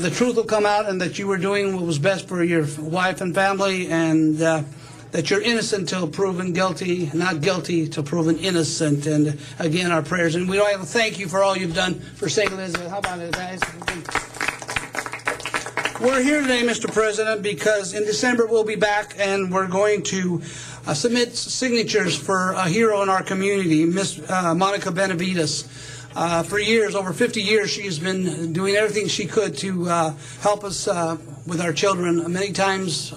the truth will come out and that you were doing what was best for your wife and family, and that you're innocent till proven guilty, not guilty till proven innocent. And again, our prayers. And we want to thank you for all you've done for St. Elizabeth. How about it, guys? We're here today, Mr. President, because in December we'll be back and we're going to submit signatures for a hero in our community, Miss Monica Benavides. For years, over 50 years, she's been doing everything she could to help us with our children. Many times,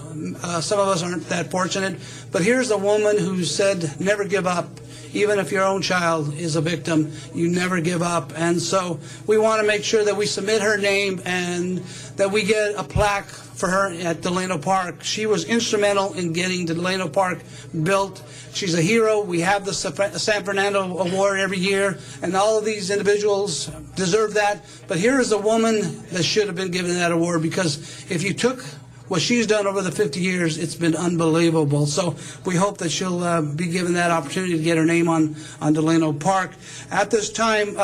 some of us aren't that fortunate, but here's a woman who said, never give up. Even if your own child is a victim, you never give up. And so we want to make sure that we submit her name and that we get a plaque for her at Delano Park. She was instrumental in getting Delano Park built. She's a hero. We have the San Fernando Award every year, and all of these individuals deserve that. But here is a woman that should have been given that award, because if you took what she's done over the 50 years, it's been unbelievable. So we hope that she'll be given that opportunity to get her name on Delano Park. At this time,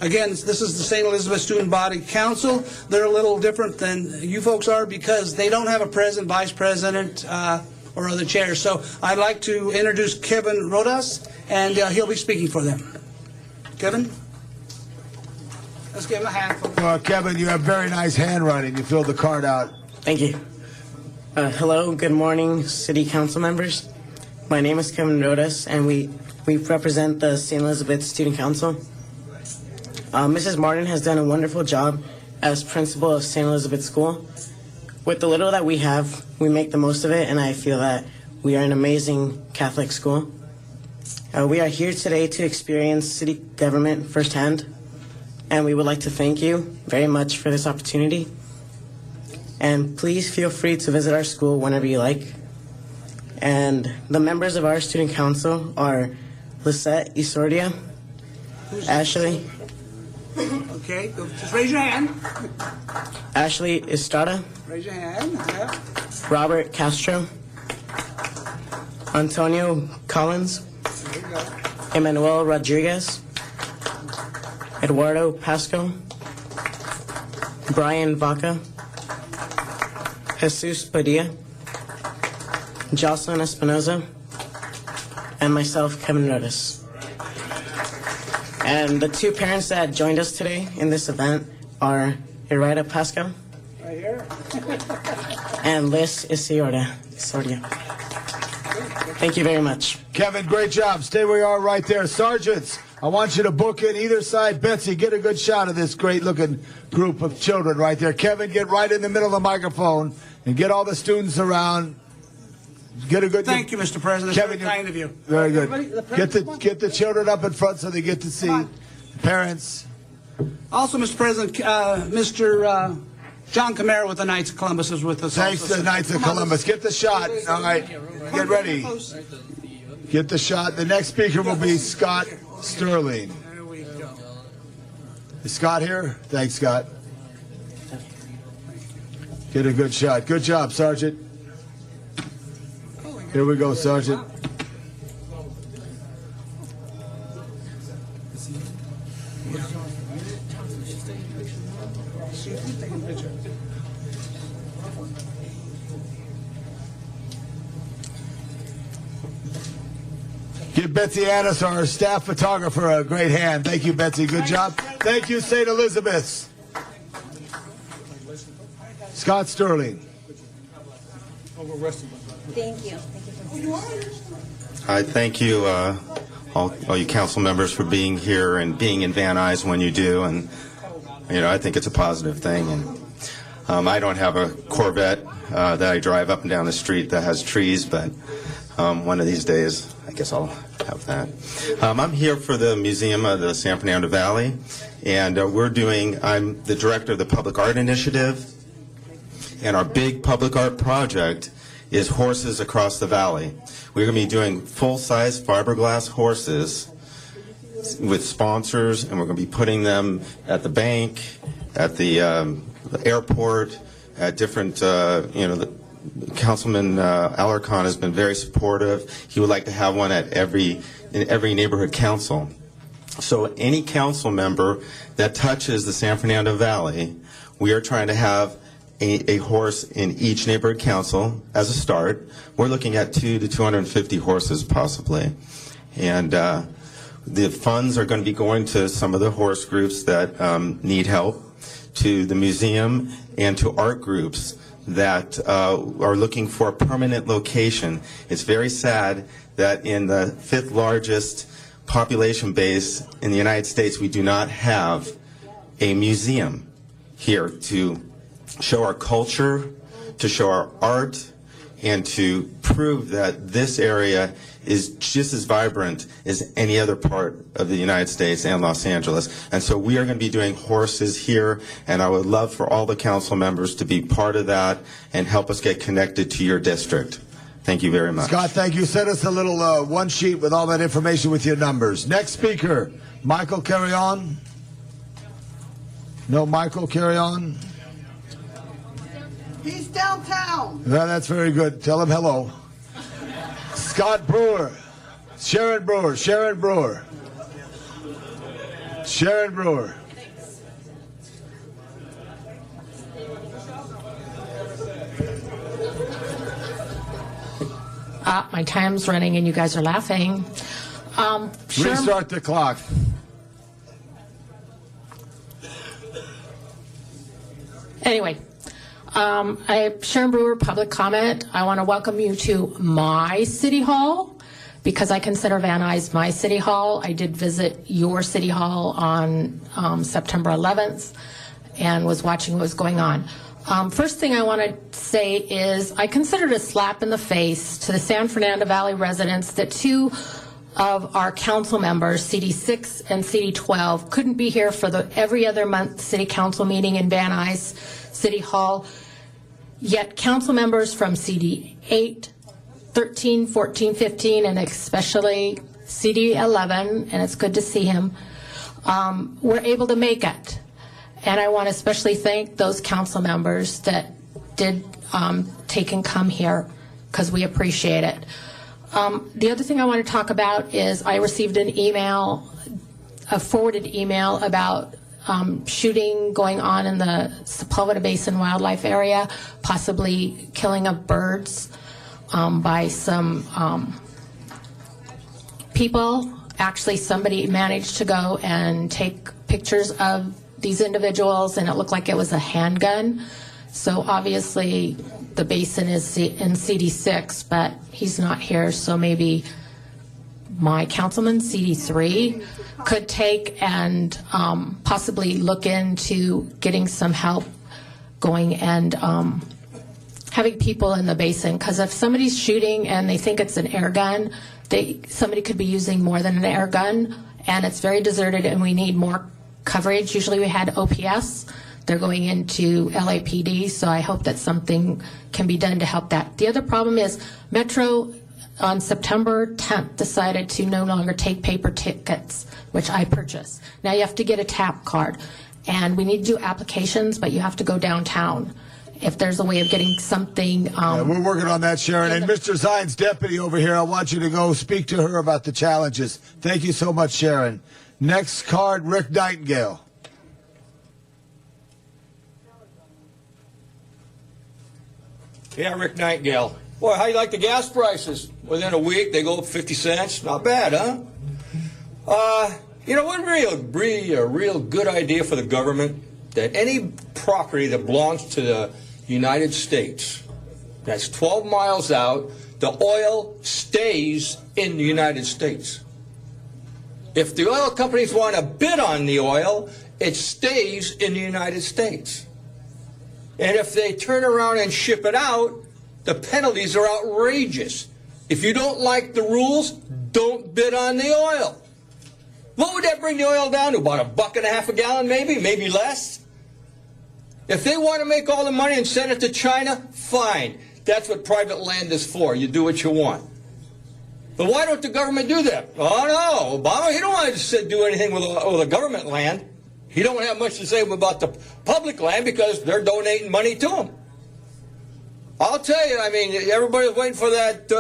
again, this is the St. Elizabeth Student Body Council. They're a little different than you folks are because they don't have a president, vice president, or other chairs. So I'd like to introduce Kevin Rodas, and he'll be speaking for them. Kevin? Let's give him a hand. Well, Kevin, you have very nice handwriting. You filled the card out. Thank you. Hello, good morning, City Council members. My name is Kevin Rodas, and we represent the St. Elizabeth Student Council. Mrs. Martin has done a wonderful job as principal of St. Elizabeth School. With the little that we have, we make the most of it, and I feel that we are an amazing Catholic school. We are here today to experience city government firsthand, and we would like to thank you very much for this opportunity. And please feel free to visit our school whenever you like. And the members of our student council are Lisette Isordia, Ashley. Okay, just raise your hand. Ashley Estrada. Raise your hand. Yeah. Robert Castro. Antonio Collins. There you go. Emmanuel Rodriguez. Eduardo Pasco. Brian Vaca. Jesus Padilla, Jocelyn Espinoza, and myself, Kevin Rodas. And the two parents that joined us today in this event are Iraida Pascal Right here. and Liz Isordia. Thank you very much. Kevin, great job. Stay where you are right there. Sergeants, I want you to book in either side. Betsy, get a good shot of this great-looking group of children right there. Kevin, get right in the middle of the microphone and get all the students around. Get a good. Thank you, Mr. President. Kevin, Very kind of you. Very good. Get the children up in front so they get to see the parents. Also, Mr. President, Mr. John Camara with the Knights of Columbus is with us. Thanks also. to the Knights of Columbus. Get the shot. All right. Get ready. Get the shot. The next speaker will be Scott Sterling. There we go. Is Scott here? Thanks, Scott. Get a good shot. Good job, Sergeant. Here we go, Sergeant. Give Betsy Addis, our staff photographer, a great hand. Thank you, Betsy. Good job. Thank you, St. Elizabeth. Scott Sterling. Thank you. I thank you, all you council members, for being here and being in Van Nuys when you do. And, you know, I think it's a positive thing. And I don't have a Corvette that I drive up and down the street that has trees, but one of these days, I guess I'll have that. I'm here for the Museum of the San Fernando Valley, and I'm the director of the Public Art Initiative, and our big public art project is Horses Across the Valley. We're going to be doing full-size fiberglass horses with sponsors, and we're going to be putting them at the bank, at the airport, at different, Councilman Alarcon has been very supportive. He would like to have one at every in every neighborhood council. So any council member that touches the San Fernando Valley, we are trying to have a horse in each neighborhood council as a start. We're looking at 200 to 250 horses possibly. And the funds are going to be going to some of the horse groups that need help, to the museum, and to art groups that are looking for a permanent location. It's very sad that in the 5th largest population base in the United States, we do not have a museum here to show our culture, to show our art, and to prove that this area is just as vibrant as any other part of the United States and Los Angeles. And so we are going to be doing horses here, and I would love for all the council members to be part of that and help us get connected to your district. Thank you very much. Scott, thank you. Send us a little one sheet with all that information with your numbers. Next speaker, Michael, carry on. No, Michael, carry on. He's downtown. Well, that's very good. Tell him hello. Scott Brewer. Sharon Brewer. Sharon Brewer. Sharon Brewer. My time's running and you guys are laughing. Restart the clock. Anyway, Sharon Brewer, public comment. I want to welcome you to my city hall because I consider Van Nuys my city hall. I did visit your city hall on September 11th and was watching what was going on. First thing I want to say is I consider it a slap in the face to the San Fernando Valley residents that 2 of our council members, CD6 and CD12, couldn't be here for the every other month city council meeting in Van Nuys City Hall. Yet council members from CD8, 13, 14, 15, and especially CD11, and it's good to see him, were able to make it. And I want to especially thank those council members that did take and come here because we appreciate it. The other thing I want to talk about is I received an email, a forwarded email about shooting going on in the Sepulveda Basin Wildlife Area, possibly killing of birds by some people. Actually, somebody managed to go and take pictures of these individuals, and it looked like it was a handgun. So obviously the basin is in CD6, but he's not here, so maybe my councilman, CD3, could take and possibly look into getting some help going and having people in the basin. Because if somebody's shooting and they think it's an air gun, somebody could be using more than an air gun, and it's very deserted and we need more coverage. Usually we had OPS. They're going into LAPD, so I hope that something can be done to help that. The other problem is Metro on September 10th decided to no longer take paper tickets, which I purchased. Now you have to get a tap card, and we need to do applications, but you have to go downtown. If there's a way of getting something. Yeah, we're working on that, Sharon. And Mr. Zine's deputy over here, I want you to go speak to her about the challenges. Thank you so much, Sharon. Next card, Rick Nightingale. Yeah, Rick Nightingale. Boy, how you like the gas prices? Within a week, they go up 50 cents. Not bad, huh? You know, wouldn't it be a real good idea for the government that any property that belongs to the United States, that's 12 miles out, the oil stays in the United States. If the oil companies want to bid on the oil, it stays in the United States. And if they turn around and ship it out, the penalties are outrageous. If you don't like the rules, don't bid on the oil. What would that bring the oil down to? About $1.50 a gallon, maybe less? If they want to make all the money and send it to China, fine. That's what private land is for. You do what you want. But why don't the government do that? Oh, no, Obama, he don't want to do anything with the government land. He don't have much to say about the public land because they're donating money to him. I'll tell you, I mean, everybody was waiting for that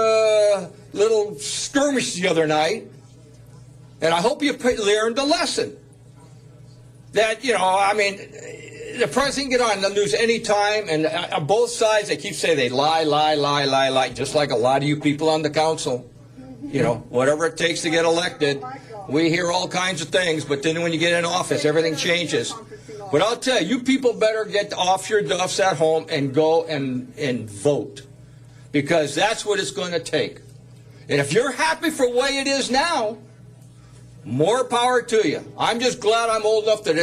little skirmish the other night. And I hope you learned the lesson. That, you know, I mean, the president can get on the news anytime, and on both sides, they keep saying they lie, just like a lot of you people on the council. You know, whatever it takes to get elected. We hear all kinds of things, but then when you get in office, everything changes. But I'll tell you, you people better get off your duffs at home and go and vote. Because that's what it's going to take. And if you're happy for the way it is now, more power to you. I'm just glad I'm old enough that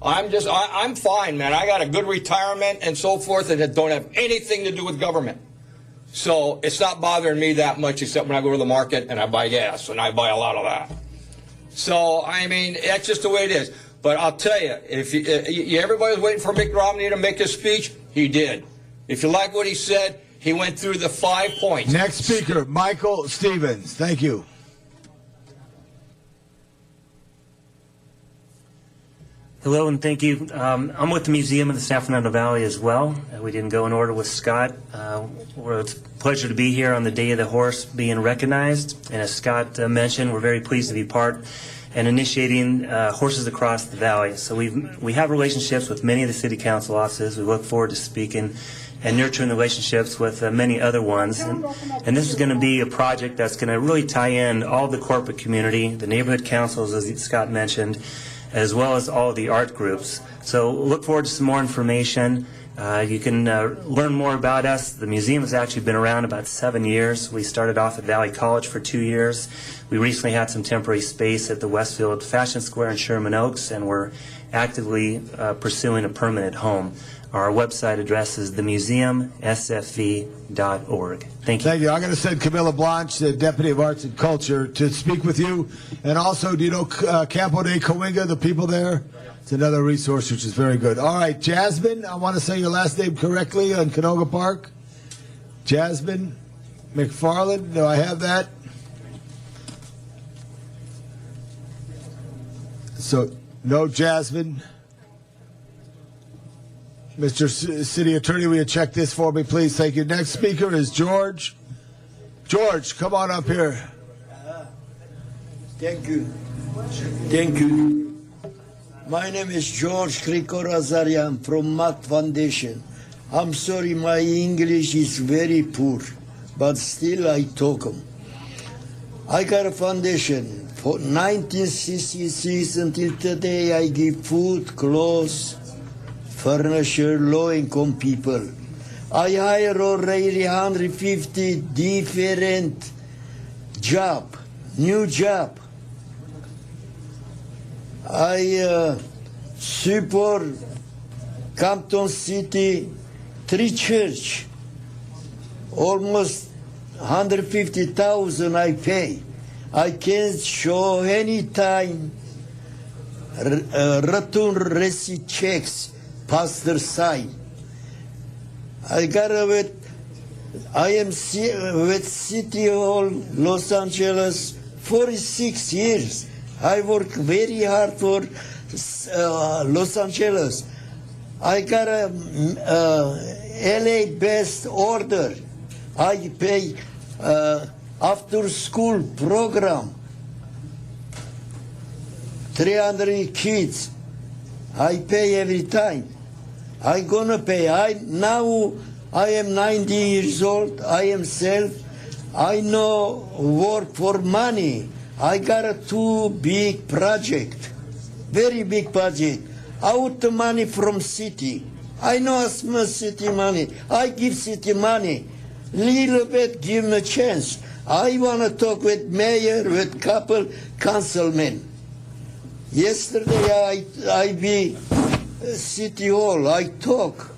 I'm fine, man. I got a good retirement and so forth, and it don't have anything to do with government. So it's not bothering me that much, except when I go to the market and I buy gas, and I buy a lot of that. So, I mean, that's just the way it is. But I'll tell you, if everybody was waiting for Mitt Romney to make his speech, he did. If you like what he said, he went through the 5 points. Next speaker, Michael Stevens. Thank you. Hello and thank you. I'm with the Museum of the San Fernando Valley as well. We didn't go in order with Scott. It's a pleasure to be here on the Day of the Horse being recognized. And as Scott mentioned, we're very pleased to be part and initiating Horses Across the Valley. So we have relationships with many of the city council offices. We look forward to speaking and nurturing relationships with many other ones. And this is going to be a project that's going to really tie in all the corporate community, the neighborhood councils, as Scott mentioned, as well as all of the art groups. So look forward to some more information. You can learn more about us. The museum has actually been around about 7 years. We started off at Valley College for 2 years. We recently had some temporary space at the Westfield Fashion Square in Sherman Oaks, and we're actively pursuing a permanent home. Our website address is themuseumsfv.org. Thank you. Thank you. I'm going to send Camilla Blanche, the Deputy of Arts and Culture, to speak with you. And also, do you know Campo de Coinga, the people there? It's another resource which is very good. All right, Jasmine, I want to say your last name correctly on Canoga Park. Jasmine McFarland, do I have that? So, no Jasmine. Mr. City Attorney, will you check this for me, please? Thank you. Next speaker is George. George, come on up here. Thank you. Thank you. My name is George Krikorazarian from Mac Foundation. I'm sorry, my English is very poor, but still I talk 'em. I got a foundation. For 1966 until today, I give food, clothes, furniture, low-income people. I hire already 150 different new job. I support Compton City 3 church. Almost 150,000 I pay. I can show any time return receipt checks. Pastor sign. I am with City Hall, Los Angeles, 46 years. I work very hard for Los Angeles. I got a LA Best order. I pay after school program. 300 kids. I pay every time. I gonna pay. Now I am 90 years old. I am self. I know work for money. I got a 2 big project, very big project. Out the money from city. I know a small city money. I give city money. Little bit, give me a chance. I wanna talk with mayor, with couple councilmen. Yesterday I be City Hall. I talk.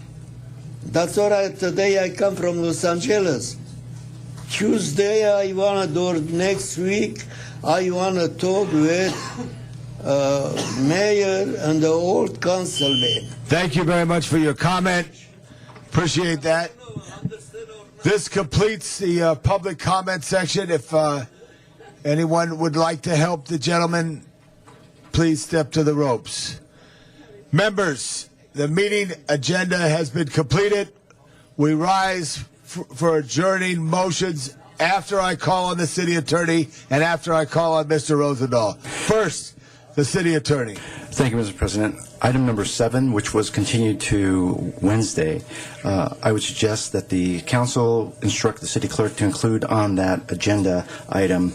That's all right. Today I come from Los Angeles. Tuesday I wanna do next week. I wanna talk with mayor and the old councilman. Thank you very much for your comment. Appreciate that. This completes the public comment section. If anyone would like to help the gentleman, please step to the ropes. Members, the meeting agenda has been completed. We rise for adjourning motions after I call on the city attorney and after I call on Mr. Rosendahl. First, the city attorney. Thank you, Mr. President. Item number 7, which was continued to Wednesday, I would suggest that the council instruct the city clerk to include on that agenda item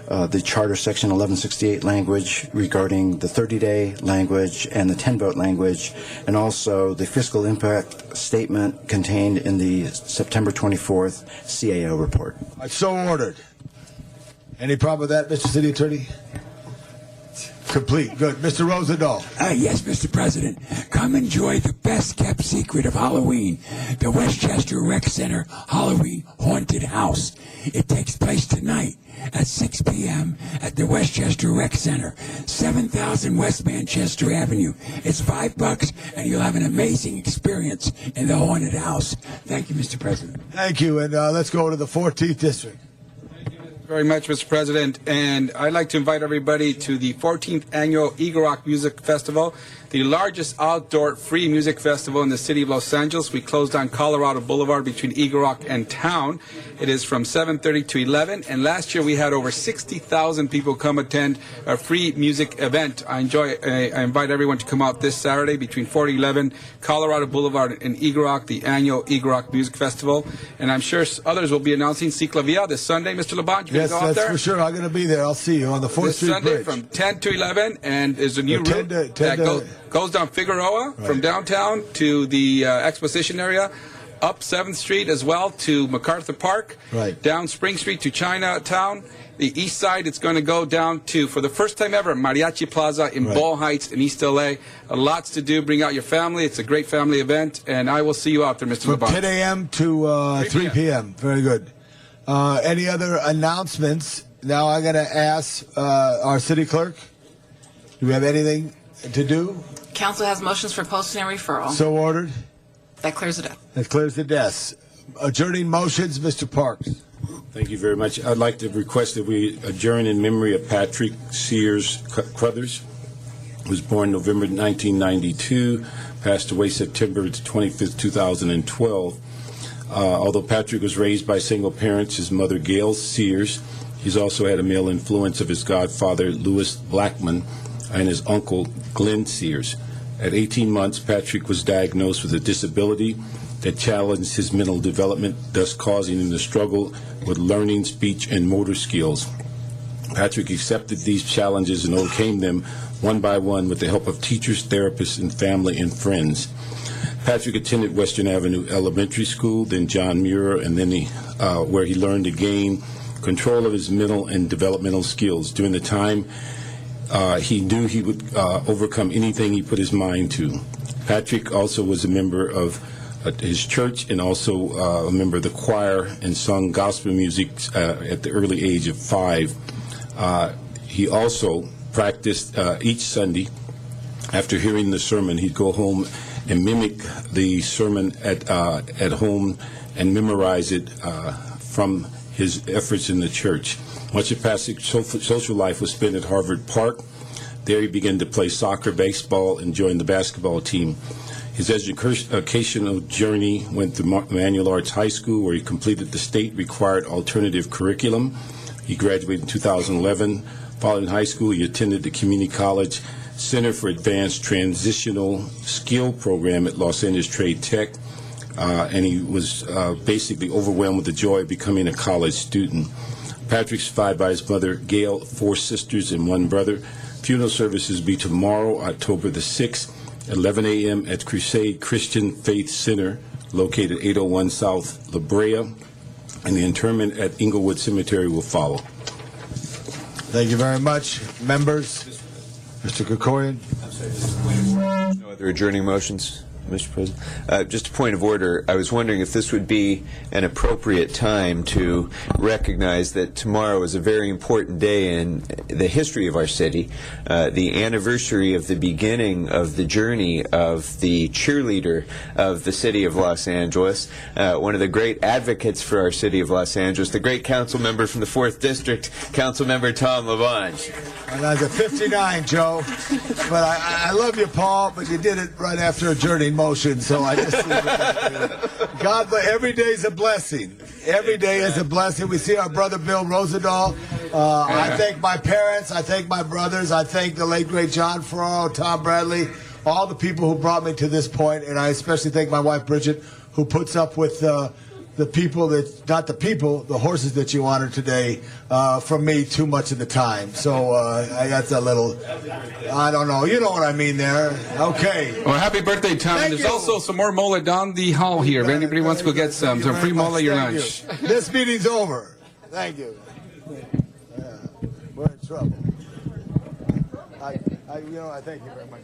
the Charter Section 1168 language regarding the 30-day language and the 10-vote language, and also the fiscal impact statement contained in the September 24th CAO report. So ordered. Any problem with that, Mr. City Attorney? Complete. Good. Mr. Rosendahl. Yes, Mr. President. Come enjoy the best-kept secret of Halloween, the Westchester Rec Center Halloween Haunted House. It takes place tonight at 6 p.m. at the Westchester Rec Center, 7000 West Manchester Avenue. It's $5, and you'll have an amazing experience in the haunted house. Thank you, Mr. President. Thank you. And let's go to the 14th District. Very much, Mr. President, and I'd like to invite everybody to the 14th Annual Eagle Rock Music Festival, the largest outdoor free music festival in the city of Los Angeles. We closed on Colorado Boulevard between Eagle Rock and Town. It is from 7:30 to 11, and last year we had over 60,000 people come attend a free music event. I invite everyone to come out this Saturday between 4 to 11, Colorado Boulevard and Eagle Rock, the annual Eagle Rock Music Festival, and I'm sure others will be announcing Ciclavia this Sunday. Mr. LeBlanc, you Yes, go out that's there? for sure. I'm going to be there. I'll see you on the 4th This Street Sunday Bridge. from 10 to 11, and there's a new route that goes down Figueroa from downtown to the Exposition area, up 7th Street as well to MacArthur Park, down Spring Street to Chinatown. The east side, it's going to go down to, for the first time ever, Mariachi Plaza in Ball Heights in East L.A. Lots to do. Bring out your family. It's a great family event, and I will see you out there, Mr. From LeBlanc. 10 a.m. to 3 p.m. Very good. Any other announcements? Now I'm going to ask our city clerk. Do we have anything to do? Council has motions for posting and referral. So ordered. That clears the desk. That clears the desk. Adjourning motions, Mr. Parks. Thank you very much. I'd like to request that we adjourn in memory of Patrick Sears Crothers, who was born November 1992, passed away September 25th, 2012. Although Patrick was raised by single parents, his mother Gail Sears, he's also had a male influence of his godfather Louis Blackman and his uncle Glenn Sears. At 18 months, Patrick was diagnosed with a disability that challenged his mental development, thus causing him to struggle with learning, speech, and motor skills. Patrick accepted these challenges and overcame them one by one with the help of teachers, therapists, and family and friends. Patrick attended Western Avenue Elementary School, then John Muir, and then where he learned to gain control of his mental and developmental skills. During the time, he knew he would overcome anything he put his mind to. Patrick also was a member of his church and also a member of the choir and sung gospel music at the early age of 5. He also practiced each Sunday. After hearing the sermon, he'd go home and mimic the sermon at home and memorize it from his efforts in the church. Much of Patrick's social life was spent at Harvard Park. There he began to play soccer, baseball, and joined the basketball team. His educational journey went through Manual Arts High School, where he completed the state-required alternative curriculum. He graduated in 2011. Following high school, he attended the Community College Center for Advanced Transitional Skill Program at Los Angeles Trade Tech, and he was basically overwhelmed with the joy of becoming a college student. Patrick's survived by his mother, Gail, 4 sisters, and 1 brother. Funeral services will be tomorrow, October the 6th, 11 a.m. at Crusade Christian Faith Center, located 801 South La Brea, and the interment at Inglewood Cemetery will follow. Thank you very much. Members, Mr. Krikorian. No other adjourning motions, Mr. President. Just a point of order. I was wondering if this would be an appropriate time to recognize that tomorrow is a very important day in the history of our city, the anniversary of the beginning of the journey of the cheerleader of the city of Los Angeles, one of the great advocates for our city of Los Angeles, the great council member from the 4th District, Council Member Tom LaBonge. And I was at 59, Joe. But I love you, Paul, but you did it right after adjourning motion, so I just God, but every day's a blessing. Every day is a blessing. We see our brother Bill Rosendahl. I thank my parents. I thank my brothers. I thank the late, great John Ferraro, Tom Bradley, all the people who brought me to this point, and I especially thank my wife, Bridget, who puts up with the people that, not the people, the horses that you honor today from me too much of the time. So that's a little, I don't know. You know what I mean there. Okay. Well, happy birthday, Tom. Thank There's you. also some more mola down the hall here. If anybody wants to go get some free mola your Thank lunch. you. This meeting's over. Thank you. Yeah, we're in trouble. I thank you very much.